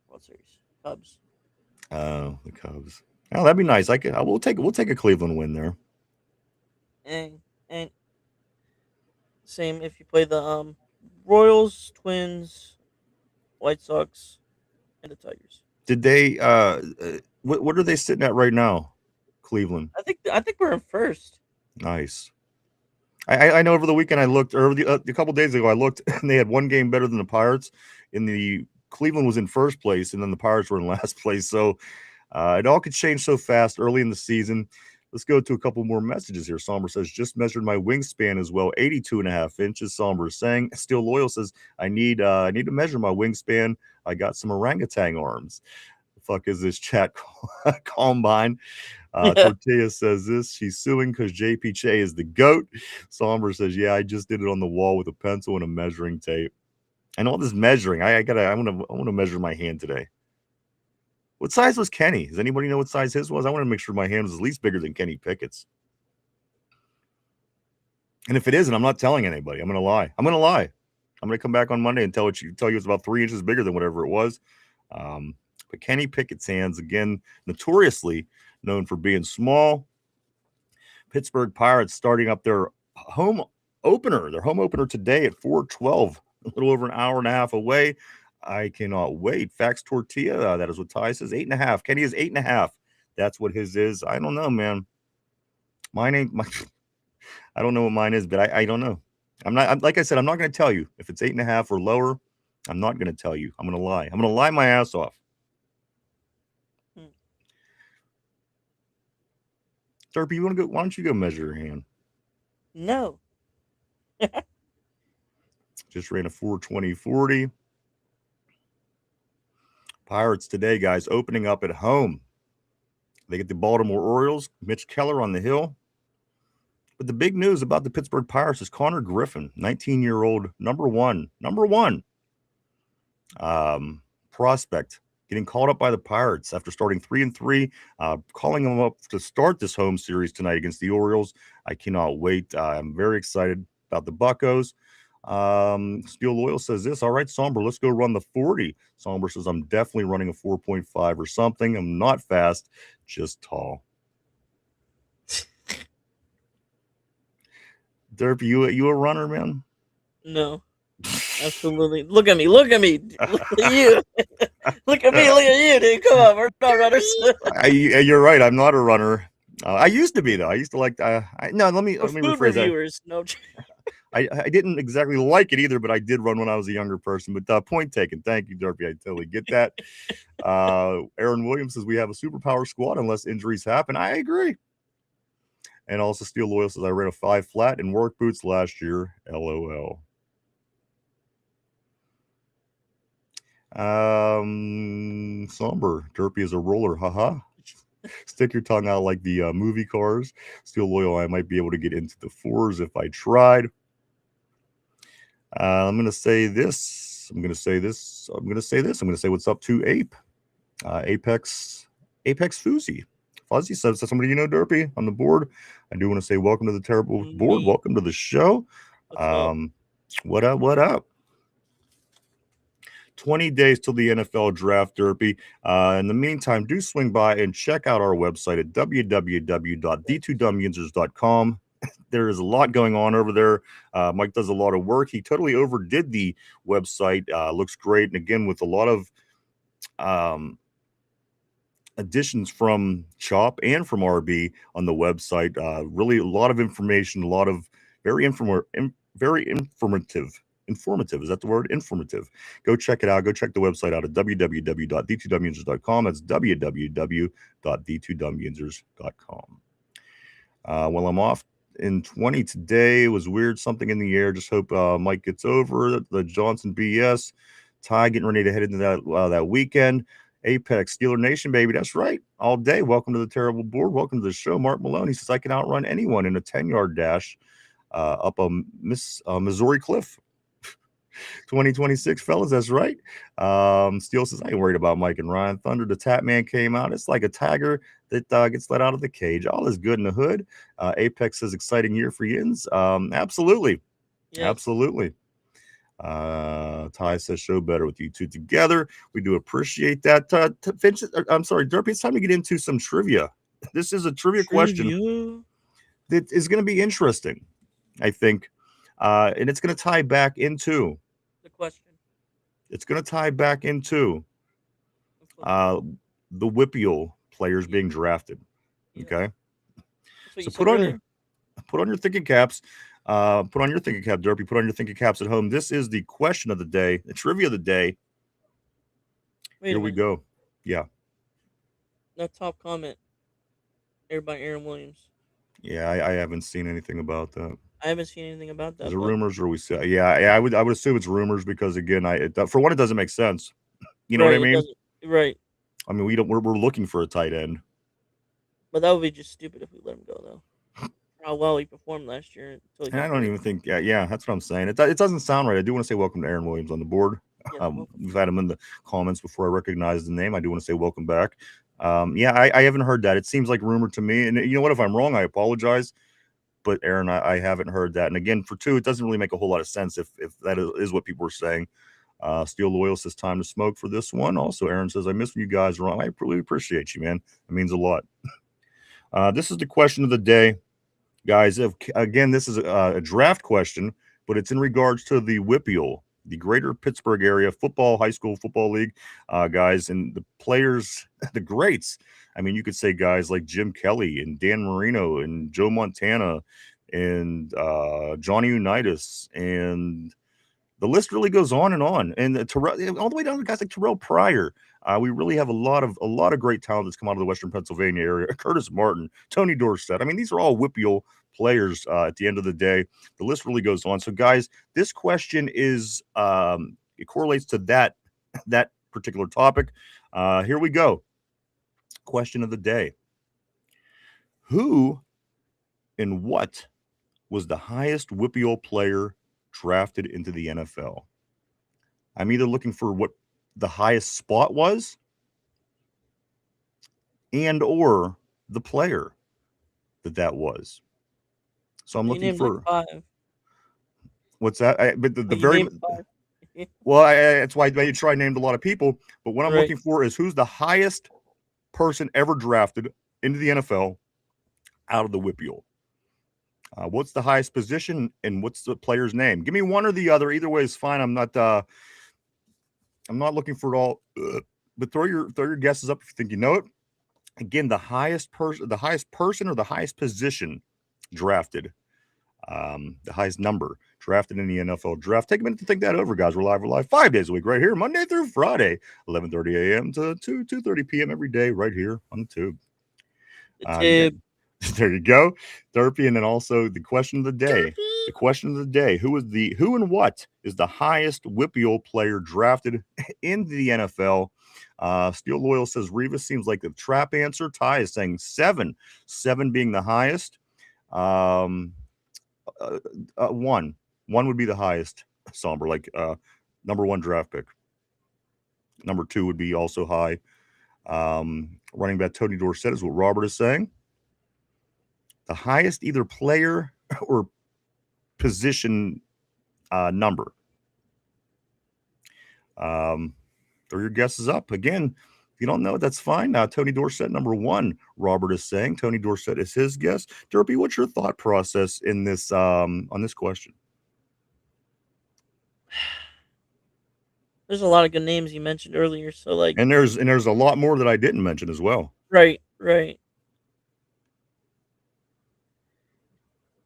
World Series, Cubs. Oh, the Cubs. Oh, that'd be nice. We'll take a Cleveland win there. And same if you play the Royals, Twins, White Sox, and the Tigers. Did they? What are they sitting at right now? Cleveland. I think we're in first. Nice. I know over the weekend I looked, or a couple days ago I looked, and they had one game better than the Pirates. Cleveland was in first place, and then the Pirates were in last place. So it all could change so fast early in the season. Let's go to a couple more messages here. Somber says, just measured my wingspan as well, 82.5 inches. Somber is saying. Still Loyal says, I need to measure my wingspan. I got some orangutan arms. The fuck is this chat combine? Tortilla says this. She's suing because JPJ is the GOAT. Somber says, yeah, I just did it on the wall with a pencil and a measuring tape. And all this measuring, I want to measure my hand today. What size was Kenny? Does anybody know what size his was? I want to make sure my hand was at least bigger than Kenny Pickett's. And if it isn't, I'm not telling anybody. I'm going to lie. I'm going to come back on Monday and tell you it's about 3 inches bigger than whatever it was. But Kenny Pickett's hands, again, notoriously known for being small. Pittsburgh Pirates starting up their home opener. Their home opener today at 4:12, a little over an hour and a half away. I cannot wait. Fax Tortilla, that is what Ty says, 8.5. Kenny is 8.5. That's what his is. I don't know, man. Mine ain't my. I don't know what mine is, but I don't know. Like I said, I'm not going to tell you if it's 8.5 or lower. I'm not going to tell you. I'm going to lie. I'm going to lie my ass off. Derpy, you want to go? Why don't you go measure your hand? No. Just ran a 4:20.40. Pirates today, guys, opening up at home. They get the Baltimore Orioles. Mitch Keller on the hill. But the big news about the Pittsburgh Pirates is Connor Griffin, 19-year-old, number one prospect, getting called up by the Pirates after starting 3-3, calling them up to start this home series tonight against the Orioles. I cannot wait. I'm very excited about the Buccos. Steel Loyal says this. All right, Somber, let's go run the 40. Somber says, I'm definitely running a 4.5 or something. I'm not fast, just tall. Derp, you a runner, man? No. Absolutely. Look at me. Look at me. Look at you. Look at me. Look at you, dude. Come on. We're not runners. You're right. I'm not a runner. I used to be, though. I used to like. No, let me food rephrase reviewers. That. No. I didn't exactly like it either, but I did run when I was a younger person. But point taken. Thank you, Derpy. I totally get that. Aaron Williams says we have a superpower squad unless injuries happen. I agree. And also, Steel Loyal says I ran a 5 flat in work boots last year. LOL. Somber. Derpy is a roller. Haha. Stick your tongue out like the movie cars. Steel Loyal, I might be able to get into the 4s if I tried. I'm going to say this. I'm going to say what's up to Ape. Apex Fuzzy. Fuzzy says to somebody, Derpy, on the board. I do want to say welcome to the terrible board. Welcome to the show. What up? 20 days till the NFL draft, Derpy. In the meantime, do swing by and check out our website at www.the2dumbusers.com. There is a lot going on over there. Mike does a lot of work. He totally overdid the website. Looks great. And again, with a lot of additions from Chop and from RB on the website. Really a lot of information, a lot of very informative. Informative, is that the word? Informative. Go check it out. Go check the website out at www.the2dumbusers.com. That's www.the2dumbusers.com. Well, I'm off in 20 today. It was weird, something in the air. Just hope Mike gets over the Johnson BS. Ty getting ready to head into that weekend. Apex Steeler Nation, baby. That's right. All day. Welcome to the terrible board. Welcome to the show. Mark Malone. He says I can outrun anyone in a 10-yard dash up a Missouri cliff. 2026, fellas. That's right. Steele says I ain't worried about Mike and Ryan. Thunder the Tap Man came out. It's like a tiger that gets let out of the cage. All is good in the hood. Apex says exciting year for Yins. Absolutely. Yes. Absolutely. Ty says show better with you two together. We do appreciate that. Finch, I'm sorry, Derpy, it's time to get into some trivia. This is a trivia question that is going to be interesting, I think. And it's going to tie back into the question. It's going to tie back into the WPIAL players being drafted. Okay. So put on your thinking caps. Put on your thinking cap, Derpy. Put on your thinking caps at home. This is the question of the day, the trivia of the day. Here we go. Yeah. No top comment. Everybody, Aaron Williams. Yeah, I haven't seen anything about that. I haven't seen anything about that. Is it rumors or we say? Yeah, I would assume it's rumors because again, for one, it doesn't make sense. You know what I mean? Right. I mean, we're looking for a tight end. But that would be just stupid if we let him go, though. How well he performed last year. And I don't even think. Yeah, that's what I'm saying. It doesn't sound right. I do want to say welcome to Aaron Williams on the board. Yeah, we've had him in the comments before I recognize the name. I do want to say welcome back. Yeah, I haven't heard that. It seems like rumor to me. And you know what? If I'm wrong, I apologize. But Aaron, I haven't heard that. And again, for two, it doesn't really make a whole lot of sense if that is what people are saying. Steel Loyal says time to smoke for this one. Also, Aaron says I miss when you guys are on. I really appreciate you, man. It means a lot. This is the question of the day, guys. Again, this is a draft question, but it's in regards to the WPIAL, the Greater Pittsburgh Area High School Football League, guys, and the players, the greats. I mean, you could say guys like Jim Kelly and Dan Marino and Joe Montana and Johnny Unitas, and the list really goes on and on. And all the way down to guys like Terrell Pryor. We really have a lot of great talent that's come out of the Western Pennsylvania area. Curtis Martin, Tony Dorsett. I mean, these are all WPIAL players at the end of the day. The list really goes on. So, guys, this question is it correlates to that particular topic. Here we go. Question of the day. Who and what was the highest WPIAL player drafted into the NFL? I'm either looking for what the highest spot was and or the player that was. So I'm looking for What's that? But the You very named 5. well, that's why you try named a lot of people. But what I'm Right. looking for is who's the highest person ever drafted into the NFL out of the WPIAL. What's the highest position and what's the player's name? Give me one or the other. Either way is fine. I'm not looking for it all. But throw your guesses up if you think you know it. Again, the highest person or the highest position drafted, the highest number drafted in the NFL draft. Take a minute to think that over, guys. We're live 5 days a week right here, Monday through Friday, 11:30 a.m. to 2:30 p.m. every day right here on the tube. There you go, Derpy. And then also the question of the day. Derpy. The question of the day: who and what is the highest WPIAL player drafted into the NFL? Steel Loyal says Revis seems like the trap answer. Ty is saying 7 being the highest. One would be the highest. Somber, like number 1 draft pick. Number 2 would be also high. Running back Tony Dorsett is what Robert is saying. The highest either player or position number. Throw your guesses up. Again, if you don't know, that's fine. Tony Dorsett, number 1, Robert is saying. Tony Dorsett is his guess. Derpy, what's your thought process in this on this question? There's a lot of good names you mentioned earlier, so like, and there's a lot more that I didn't mention as well. Right.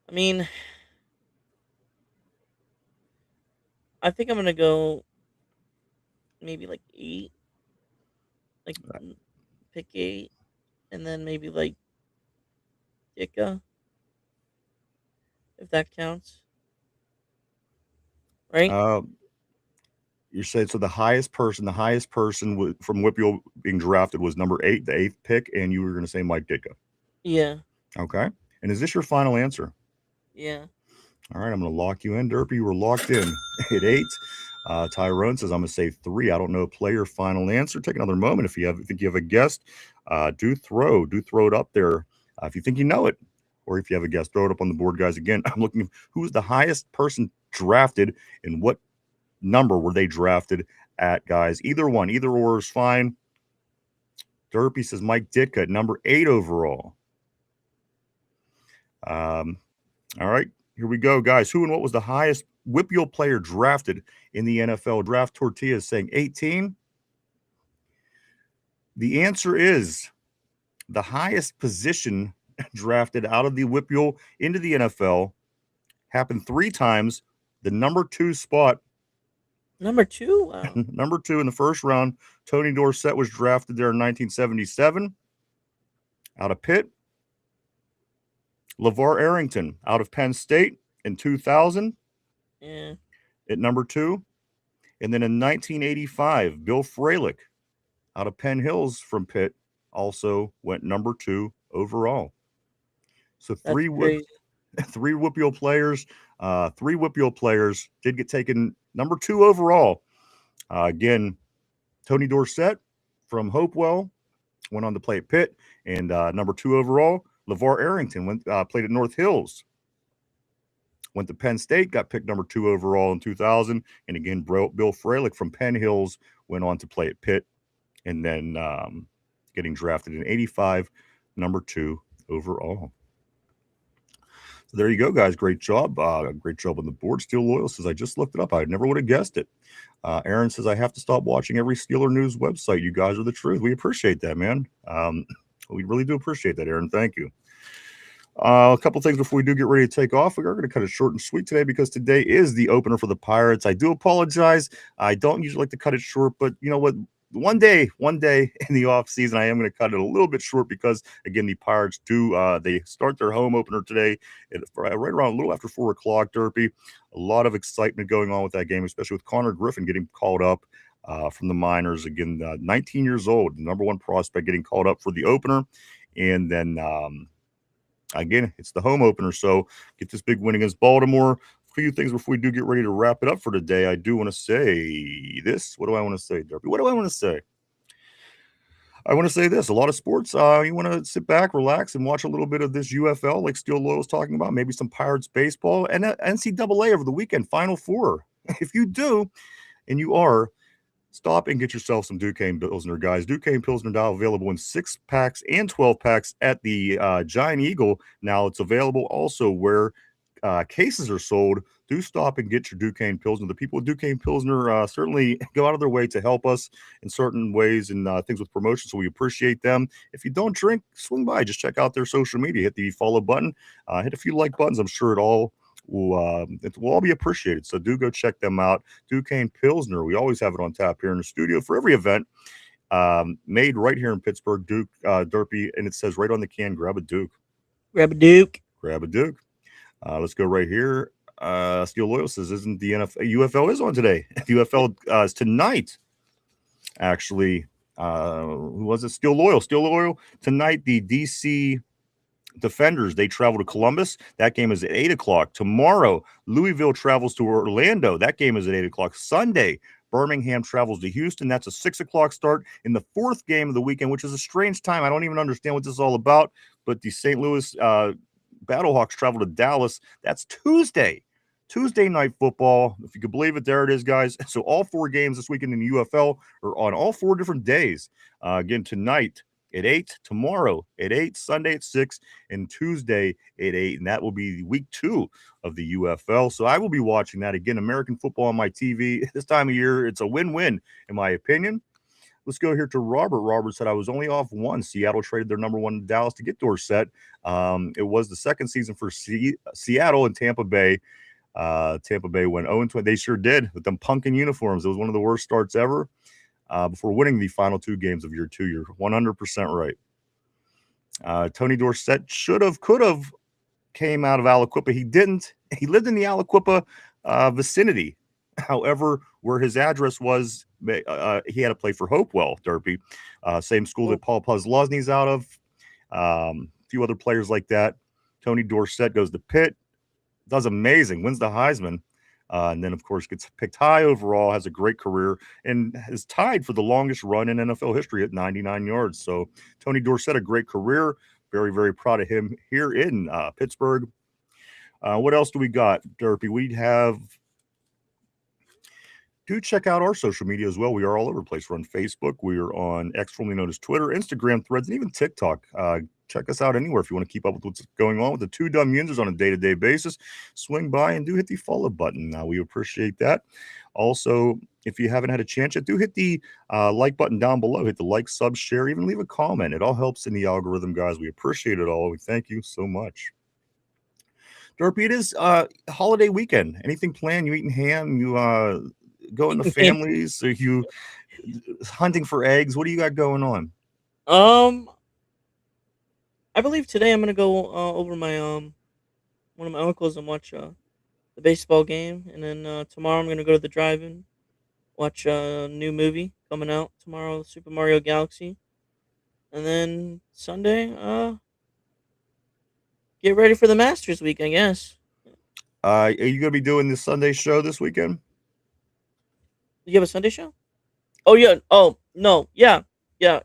I mean, I think I'm gonna go maybe like 8, like pick 8, and then maybe like Ditka, if that counts. Right? You said so. The highest person from WPIAL being drafted was number 8, the 8th pick, and you were going to say Mike Ditka. Yeah. Okay. And is this your final answer? Yeah. All right, I'm going to lock you in, Derpy. You were locked in at 8. Tyrone says I'm going to say 3. I don't know player. Final answer. Take another moment if you think you have a guest. Do throw it up there if you think you know it, or if you have a guest, throw it up on the board, guys. Again, I'm looking who's the highest person drafted and what number were they drafted at, guys. Either or is fine. Derpy says Mike Ditka at number 8 overall. All right, here we go, guys. Who and what was the highest WPIAL player drafted in the NFL draft? Tortilla is saying 18. The answer is the highest position drafted out of the WPIAL into the NFL happened 3 times. The number 2 spot. Number 2? Wow. Number 2 in the first round. Tony Dorsett was drafted there in 1977 out of Pitt. LeVar Arrington out of Penn State in 2000 at number 2. And then in 1985, Bill Fralick out of Penn Hills from Pitt also went number 2 overall. So 3 WPIAL players did get taken number 2 overall. Again, Tony Dorsett from Hopewell went on to play at Pitt, and number 2 overall. LeVar Arrington played at North Hills, went to Penn State, got picked number 2 overall in 2000. And again, Bill Fralick from Penn Hills went on to play at Pitt, and then getting drafted in 85, number 2 overall. So there you go, guys. Great job. Great job on the board. Steel Loyal says, I just looked it up. I never would have guessed it. Aaron says, I have to stop watching every Steeler News website. You guys are the truth. We appreciate that, man. We really do appreciate that, Aaron. Thank you. A couple things before we do get ready to take off. We are going to cut it short and sweet today because today is the opener for the Pirates. I do apologize. I don't usually like to cut it short, but you know what? One day in the off season, I am going to cut it a little bit short because, again, the Pirates they start their home opener today at right around a little after 4 o'clock, Derpy. A lot of excitement going on with that game, especially with Connor Griffin getting called up from the minors. Again, 19 years old, the number 1 prospect getting called up for the opener. And then, again, it's the home opener. So get this big win against Baltimore. A few things before we do get ready to wrap it up for today. I do want to say this. What do I want to say, Derpy? What do I want to say? I want to say this: a lot of sports. You want to sit back, relax, and watch a little bit of this UFL, like Steel Loyal was talking about. Maybe some Pirates baseball and NCAA over the weekend, Final Four. If you do, and you are, stop and get yourself some Duquesne Pilsner, guys. Duquesne Pilsner now available in 6-packs and 12-packs at the Giant Eagle. Now it's available also where cases are sold. Do stop and get your Duquesne Pilsner. The people at Duquesne Pilsner certainly go out of their way to help us in certain ways and things with promotion, so we appreciate them. If you don't drink, swing by. Just check out their social media. Hit the follow button. Hit a few like buttons. I'm sure it will all be appreciated. So do go check them out. Duquesne Pilsner. We always have it on tap here in the studio for every event. Made right here in Pittsburgh, Duke Derpy, and it says right on the can, grab a Duke. Grab a Duke. Grab a Duke. Let's go right here. Steel Loyal says, isn't the UFL is on today? UFL is tonight. Actually, who was it? Steel Loyal. Steel Loyal tonight. The DC Defenders, they travel to Columbus. That game is at 8 o'clock. Tomorrow, Louisville travels to Orlando. That game is at 8 o'clock. Sunday, Birmingham travels to Houston. That's a 6 o'clock start in the fourth game of the weekend, which is a strange time. I don't even understand what this is all about. But the St. Louis Battlehawks travel to Dallas. That's Tuesday night football. If you could believe it, there it is, guys. So all 4 games this weekend in the UFL are on all 4 different days. Again, tonight at 8, tomorrow at 8, Sunday at 6, and Tuesday at 8. And that will be week 2 of the UFL. So I will be watching that again. American football on my TV. This time of year, it's a win-win, in my opinion. Let's go here to Robert. Robert said, I was only off 1. Seattle traded their number 1 in Dallas to get Dorsett. It was the second season for Seattle and Tampa Bay. Tampa Bay went 0-20. They sure did with them pumpkin uniforms. It was one of the worst starts ever before winning the final 2 games of year 2. You're 100% right. Tony Dorsett could have came out of Aliquippa. He didn't. He lived in the Aliquippa vicinity. However, where his address was, he had to play for Hopewell, Derpy. Same school that Paul Puzzlosny's out of. A few other players like that. Tony Dorsett goes to Pitt. Does amazing. Wins the Heisman. And then, of course, gets picked high overall. Has a great career. And is tied for the longest run in NFL history at 99 yards. So, Tony Dorsett, a great career. Very, very proud of him here in Pittsburgh. What else do we got, Derpy? We have... Do check out our social media as well. We are all over the place. We're on Facebook. We are on X, formerly known as Twitter, Instagram, Threads, and even TikTok. Check us out anywhere if you want to keep up with what's going on with the Two Dumb Users on a day-to-day basis. Swing by and do hit the follow button. We appreciate that. Also, if you haven't had a chance yet, do hit the like button down below. Hit the like, sub, share, even leave a comment. It all helps in the algorithm, guys. We appreciate it all. We thank you so much. Derpy, it is holiday weekend. Anything planned? You eating ham? You going to families? Are you hunting for eggs? What do you got going on? I believe today I'm gonna go over my one of my uncles and watch the baseball game, and then tomorrow I'm gonna go to the drive-in, watch a new movie coming out tomorrow, Super Mario Galaxy, and then Sunday get ready for the Masters week, I guess. Are you gonna be doing the Sunday show this weekend? You have a Sunday show? Oh yeah. Oh no. Yeah. The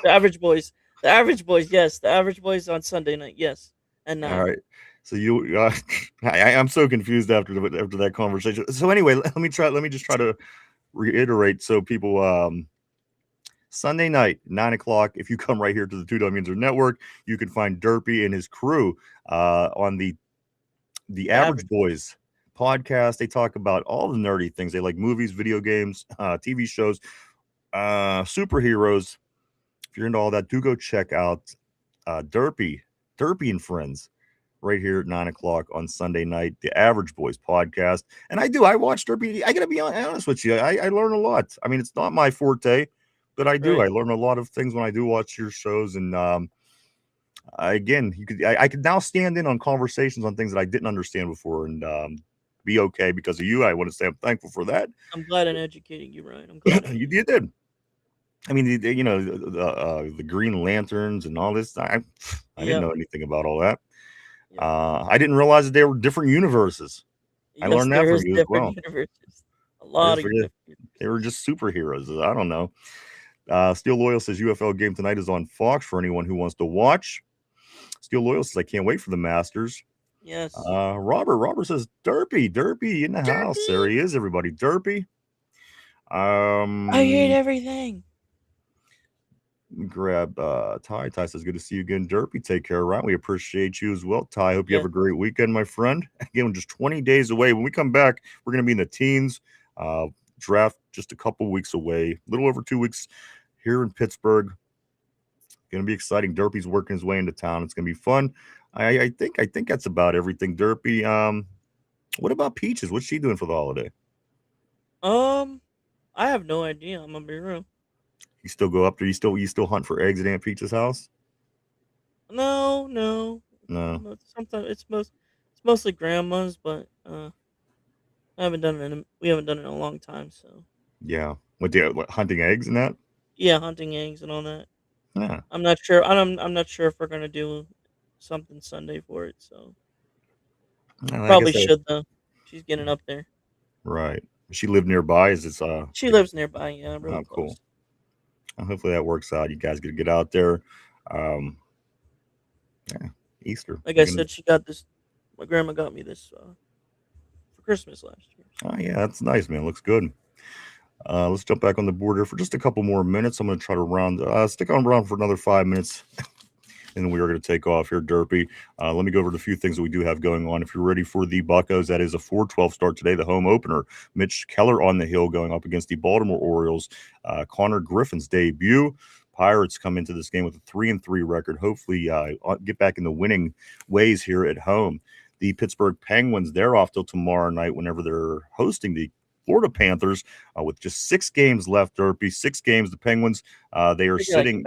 Average Boys. The Average Boys. Yes, the Average Boys on Sunday night. Yes. And all right. So you, I'm so confused after that conversation. So anyway, let me just try to reiterate so people. Sunday night, 9 o'clock. If you come right here to the Two Dumb Users Network, you can find Derpy and his crew on the Average Boys podcast. They talk about all the nerdy things. They like movies, video games, TV shows, superheroes. If you're into all that, do go check out Derpy and Friends right here at 9 o'clock on Sunday night, the Average Boys podcast. And I watch Derpy. I gotta be honest with you. I learn a lot. I mean, it's not my forte, but I do. Right. I learn a lot of things when I do watch your shows. And again, I could now stand in on conversations on things that I didn't understand before, and be okay because of you. I want to say I'm thankful for that. I'm glad I'm educating you, Ryan. I'm glad you did. I mean, the Green Lanterns and all this. I didn't know anything about all that. I didn't realize that there were different universes. Yes, I learned that from you as well. Universes. A lot of universes. They were just superheroes. I don't know. Steel Loyal says UFL game tonight is on Fox for anyone who wants to watch. Steel Loyal says I can't wait for the Masters. Yes. Robert says Derpy in the house. There he is, everybody. Derpy. I hate everything. Grab Ty. Ty says good to see you again, Derpy. Take care, Ryan. We appreciate you as well. Ty, hope you have a great weekend, my friend. Again, just 20 days away. When we come back, we're going to be in the teens. Draft just a couple weeks away, a little over 2 weeks here in Pittsburgh. Going to be exciting. Derpy's working his way into town. It's going to be fun. I think that's about everything. Derpy. What about Peaches? What's she doing for the holiday? I have no idea. I'm gonna be real. You still go up there? You still hunt for eggs at Aunt Peach's house? No. Sometimes it's mostly grandma's, but we haven't done it in a long time. So yeah, what hunting eggs and that? Yeah, hunting eggs and all that. Yeah, I'm not sure. I'm not sure if we're gonna do something Sunday for it. So probably should though. She's getting up there. Right. She live nearby? Is this She lives nearby, yeah. Really cool. Hopefully that works out. You guys get out there. Yeah, Easter. Like I said, she got this. My grandma got me this for Christmas last year. Oh yeah, that's nice, man. Looks good. Let's jump back on the board here for just a couple more minutes. I'm going to try to stick around for another 5 minutes. And we are going to take off here, Derpy. Let me go over the few things that we do have going on. If you're ready for the Buccos, that is a 4-12 start today, the home opener. Mitch Keller on the hill going up against the Baltimore Orioles. Connor Griffin's debut. Pirates come into this game with a 3-3 record. Hopefully get back in the winning ways here at home. The Pittsburgh Penguins, they're off till tomorrow night whenever they're hosting the Florida Panthers with just 6 games left, Derpy. 6 games. The Penguins, they are sitting...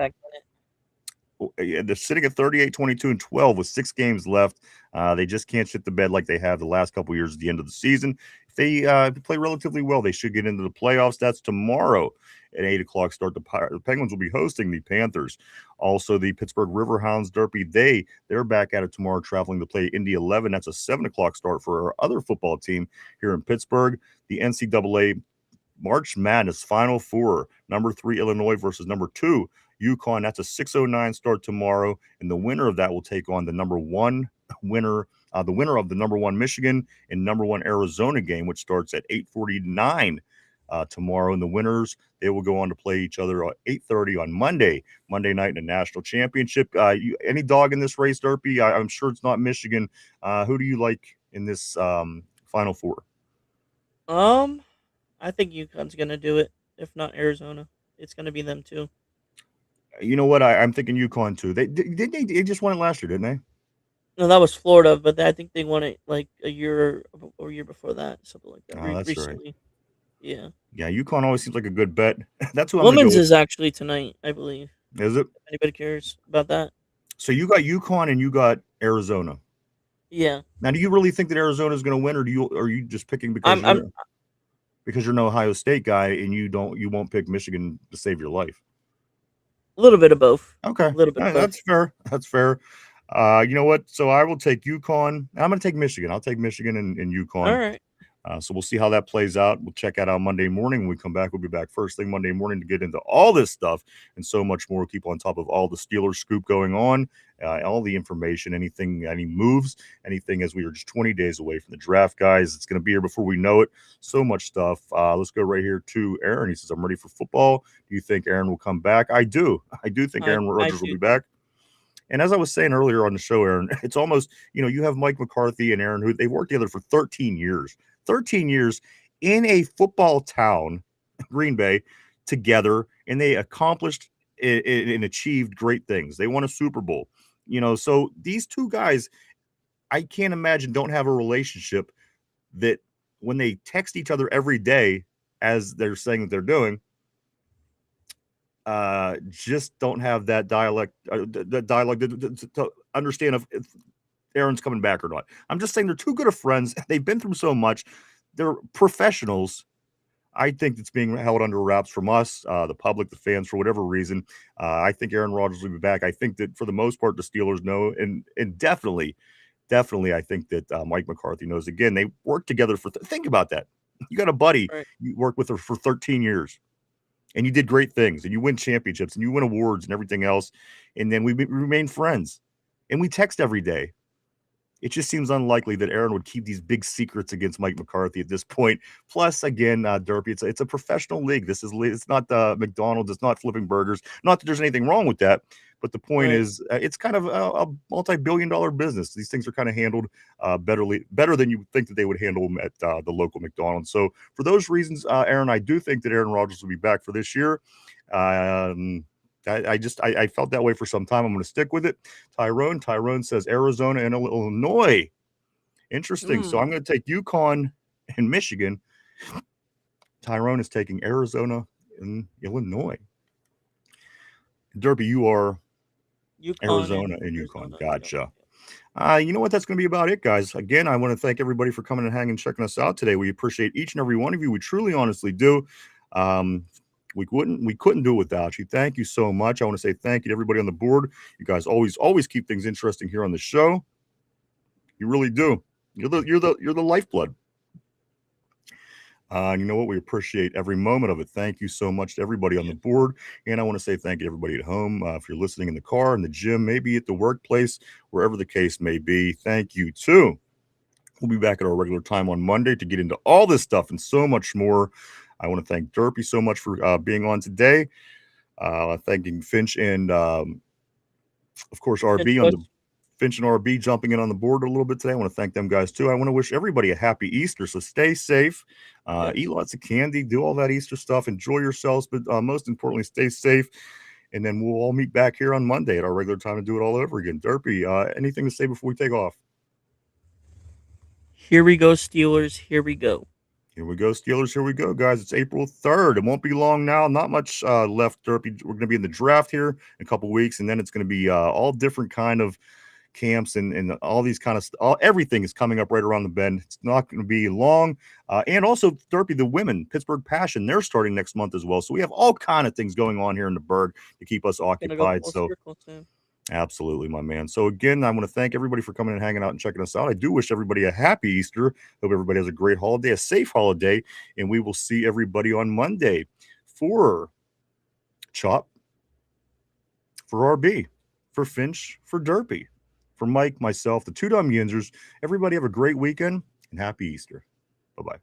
They're sitting at 38, 22, and 12 with 6 games left. They just can't shit the bed like they have the last couple years at the end of the season. If they play relatively well, they should get into the playoffs. That's tomorrow at 8 o'clock start. The Penguins will be hosting the Panthers. Also, the Pittsburgh Riverhounds, Derpy, they're back at it tomorrow, traveling to play Indy 11. That's a 7 o'clock start for our other football team here in Pittsburgh. The NCAA March Madness Final Four, number 3 Illinois versus number 2 UConn. That's a 6:09 start tomorrow, and the winner of that will take on the number 1 winner, the winner of the number 1 Michigan and number 1 Arizona game, which starts at 8:49 tomorrow. And the winners, they will go on to play each other at 8:30 on Monday night in the national championship. Any dog in this race, Derpy? I'm sure it's not Michigan. Who do you like in this Final Four? I think UConn's gonna do it. If not Arizona, it's gonna be them too. You know what? I'm thinking UConn too. They just won it last year, didn't they? No, that was Florida, but I think they won it like a year before that, something like that. Oh, that's recently. Right. Yeah. Yeah, UConn always seems like a good bet. That's who Women's is actually tonight, I believe. Is it? If anybody cares about that? So you got UConn and you got Arizona. Yeah. Now, do you really think that Arizona is going to win, or are you just picking because you're an Ohio State guy and you won't pick Michigan to save your life? A little bit of both. Okay. A little bit of both. That's fair. That's fair. You know what? So I will take UConn. I'm going to take Michigan. I'll take Michigan and UConn. All right. So we'll see how that plays out. We'll check out Monday morning. When we come back, we'll be back first thing Monday morning to get into all this stuff and so much more. Keep on top of all the Steelers scoop going on, all the information, anything, any moves, anything, as we are just 20 days away from the draft, guys. It's going to be here before we know it. So much stuff. Let's go right here to Aaron. He says, I'm ready for football. Do you think Aaron will come back? I do. I do think Aaron Rodgers will be back. And as I was saying earlier on the show, Aaron, it's almost, you have Mike McCarthy and Aaron, who they've worked together for 13 years. 13 years in a football town, Green Bay, together, and they accomplished and achieved great things. They won a Super Bowl. So these two guys, I can't imagine, don't have a relationship that when they text each other every day, as they're saying that they're doing, just don't have that dialogue to understand if Aaron's coming back or not. I'm just saying they're too good of friends. They've been through so much. They're professionals. I think it's being held under wraps from us, the public, the fans, for whatever reason. I think Aaron Rodgers will be back. I think that for the most part, the Steelers know, and definitely, I think that Mike McCarthy knows. Again, they worked together for. Think about that. You got a buddy you worked with her for 13 years. and you did great things, and you win championships, and you win awards and everything else, and then we remain friends, and we text every day. It just seems unlikely that Aaron would keep these big secrets against Mike McCarthy at this point. Plus, again, Derpy, it's a professional league. It's not McDonald's. It's not flipping burgers. Not that there's anything wrong with that, but the point is, it's kind of a multi-billion-dollar business. These things are kind of handled better than you would think that they would handle them at the local McDonald's. So for those reasons, Aaron, I do think that Aaron Rodgers will be back for this year. I felt that way for some time. I'm going to stick with it. Tyrone says Arizona and Illinois. Interesting. So I'm going to take UConn and Michigan. Tyrone is taking Arizona and Illinois. Derpy, you are UConn Arizona and UConn. Gotcha. You know what? That's going to be about it, guys. Again, I want to thank everybody for coming and hanging and checking us out today. We appreciate each and every one of you. We truly, honestly do. We couldn't do it without you. Thank you so much. I want to say thank you to everybody on the board. You guys always keep things interesting here on the show. You really do. You're the lifeblood. You know what? We appreciate every moment of it. Thank you so much to everybody on the board. And I want to say thank you to everybody at home. If you're listening in the car, in the gym, maybe at the workplace, wherever the case may be, thank you too. We'll be back at our regular time on Monday to get into all this stuff and so much more. I want to thank Derpy so much for being on today. Thanking Finch and, of course, RB on the Finch and RB jumping in on the board a little bit today. I want to thank them guys too. I want to wish everybody a happy Easter. So stay safe, eat lots of candy, do all that Easter stuff, enjoy yourselves, but most importantly, stay safe. And then we'll all meet back here on Monday at our regular time to do it all over again. Derpy, anything to say before we take off? Here we go, Steelers. Here we go. Here we go, Steelers. Here we go, guys. It's April 3rd. It won't be long now. Not much left, Derpy. We're going to be in the draft here in a couple weeks, and then it's going to be all different kind of camps and all these kind of stuff. Everything is coming up right around the bend. It's not going to be long. And also, Derpy, the women, Pittsburgh Passion, they're starting next month as well. So we have all kind of things going on here in the Berg to keep us occupied. Absolutely, my man. So again, I want to thank everybody for coming and hanging out and checking us out. I do wish everybody a happy Easter. Hope everybody has a great holiday, a safe holiday, and we will see everybody on Monday for Chop, for RB, for Finch, for Derpy, for Mike, myself, the two dumb Yinzers. Everybody have a great weekend and happy Easter. Bye-bye.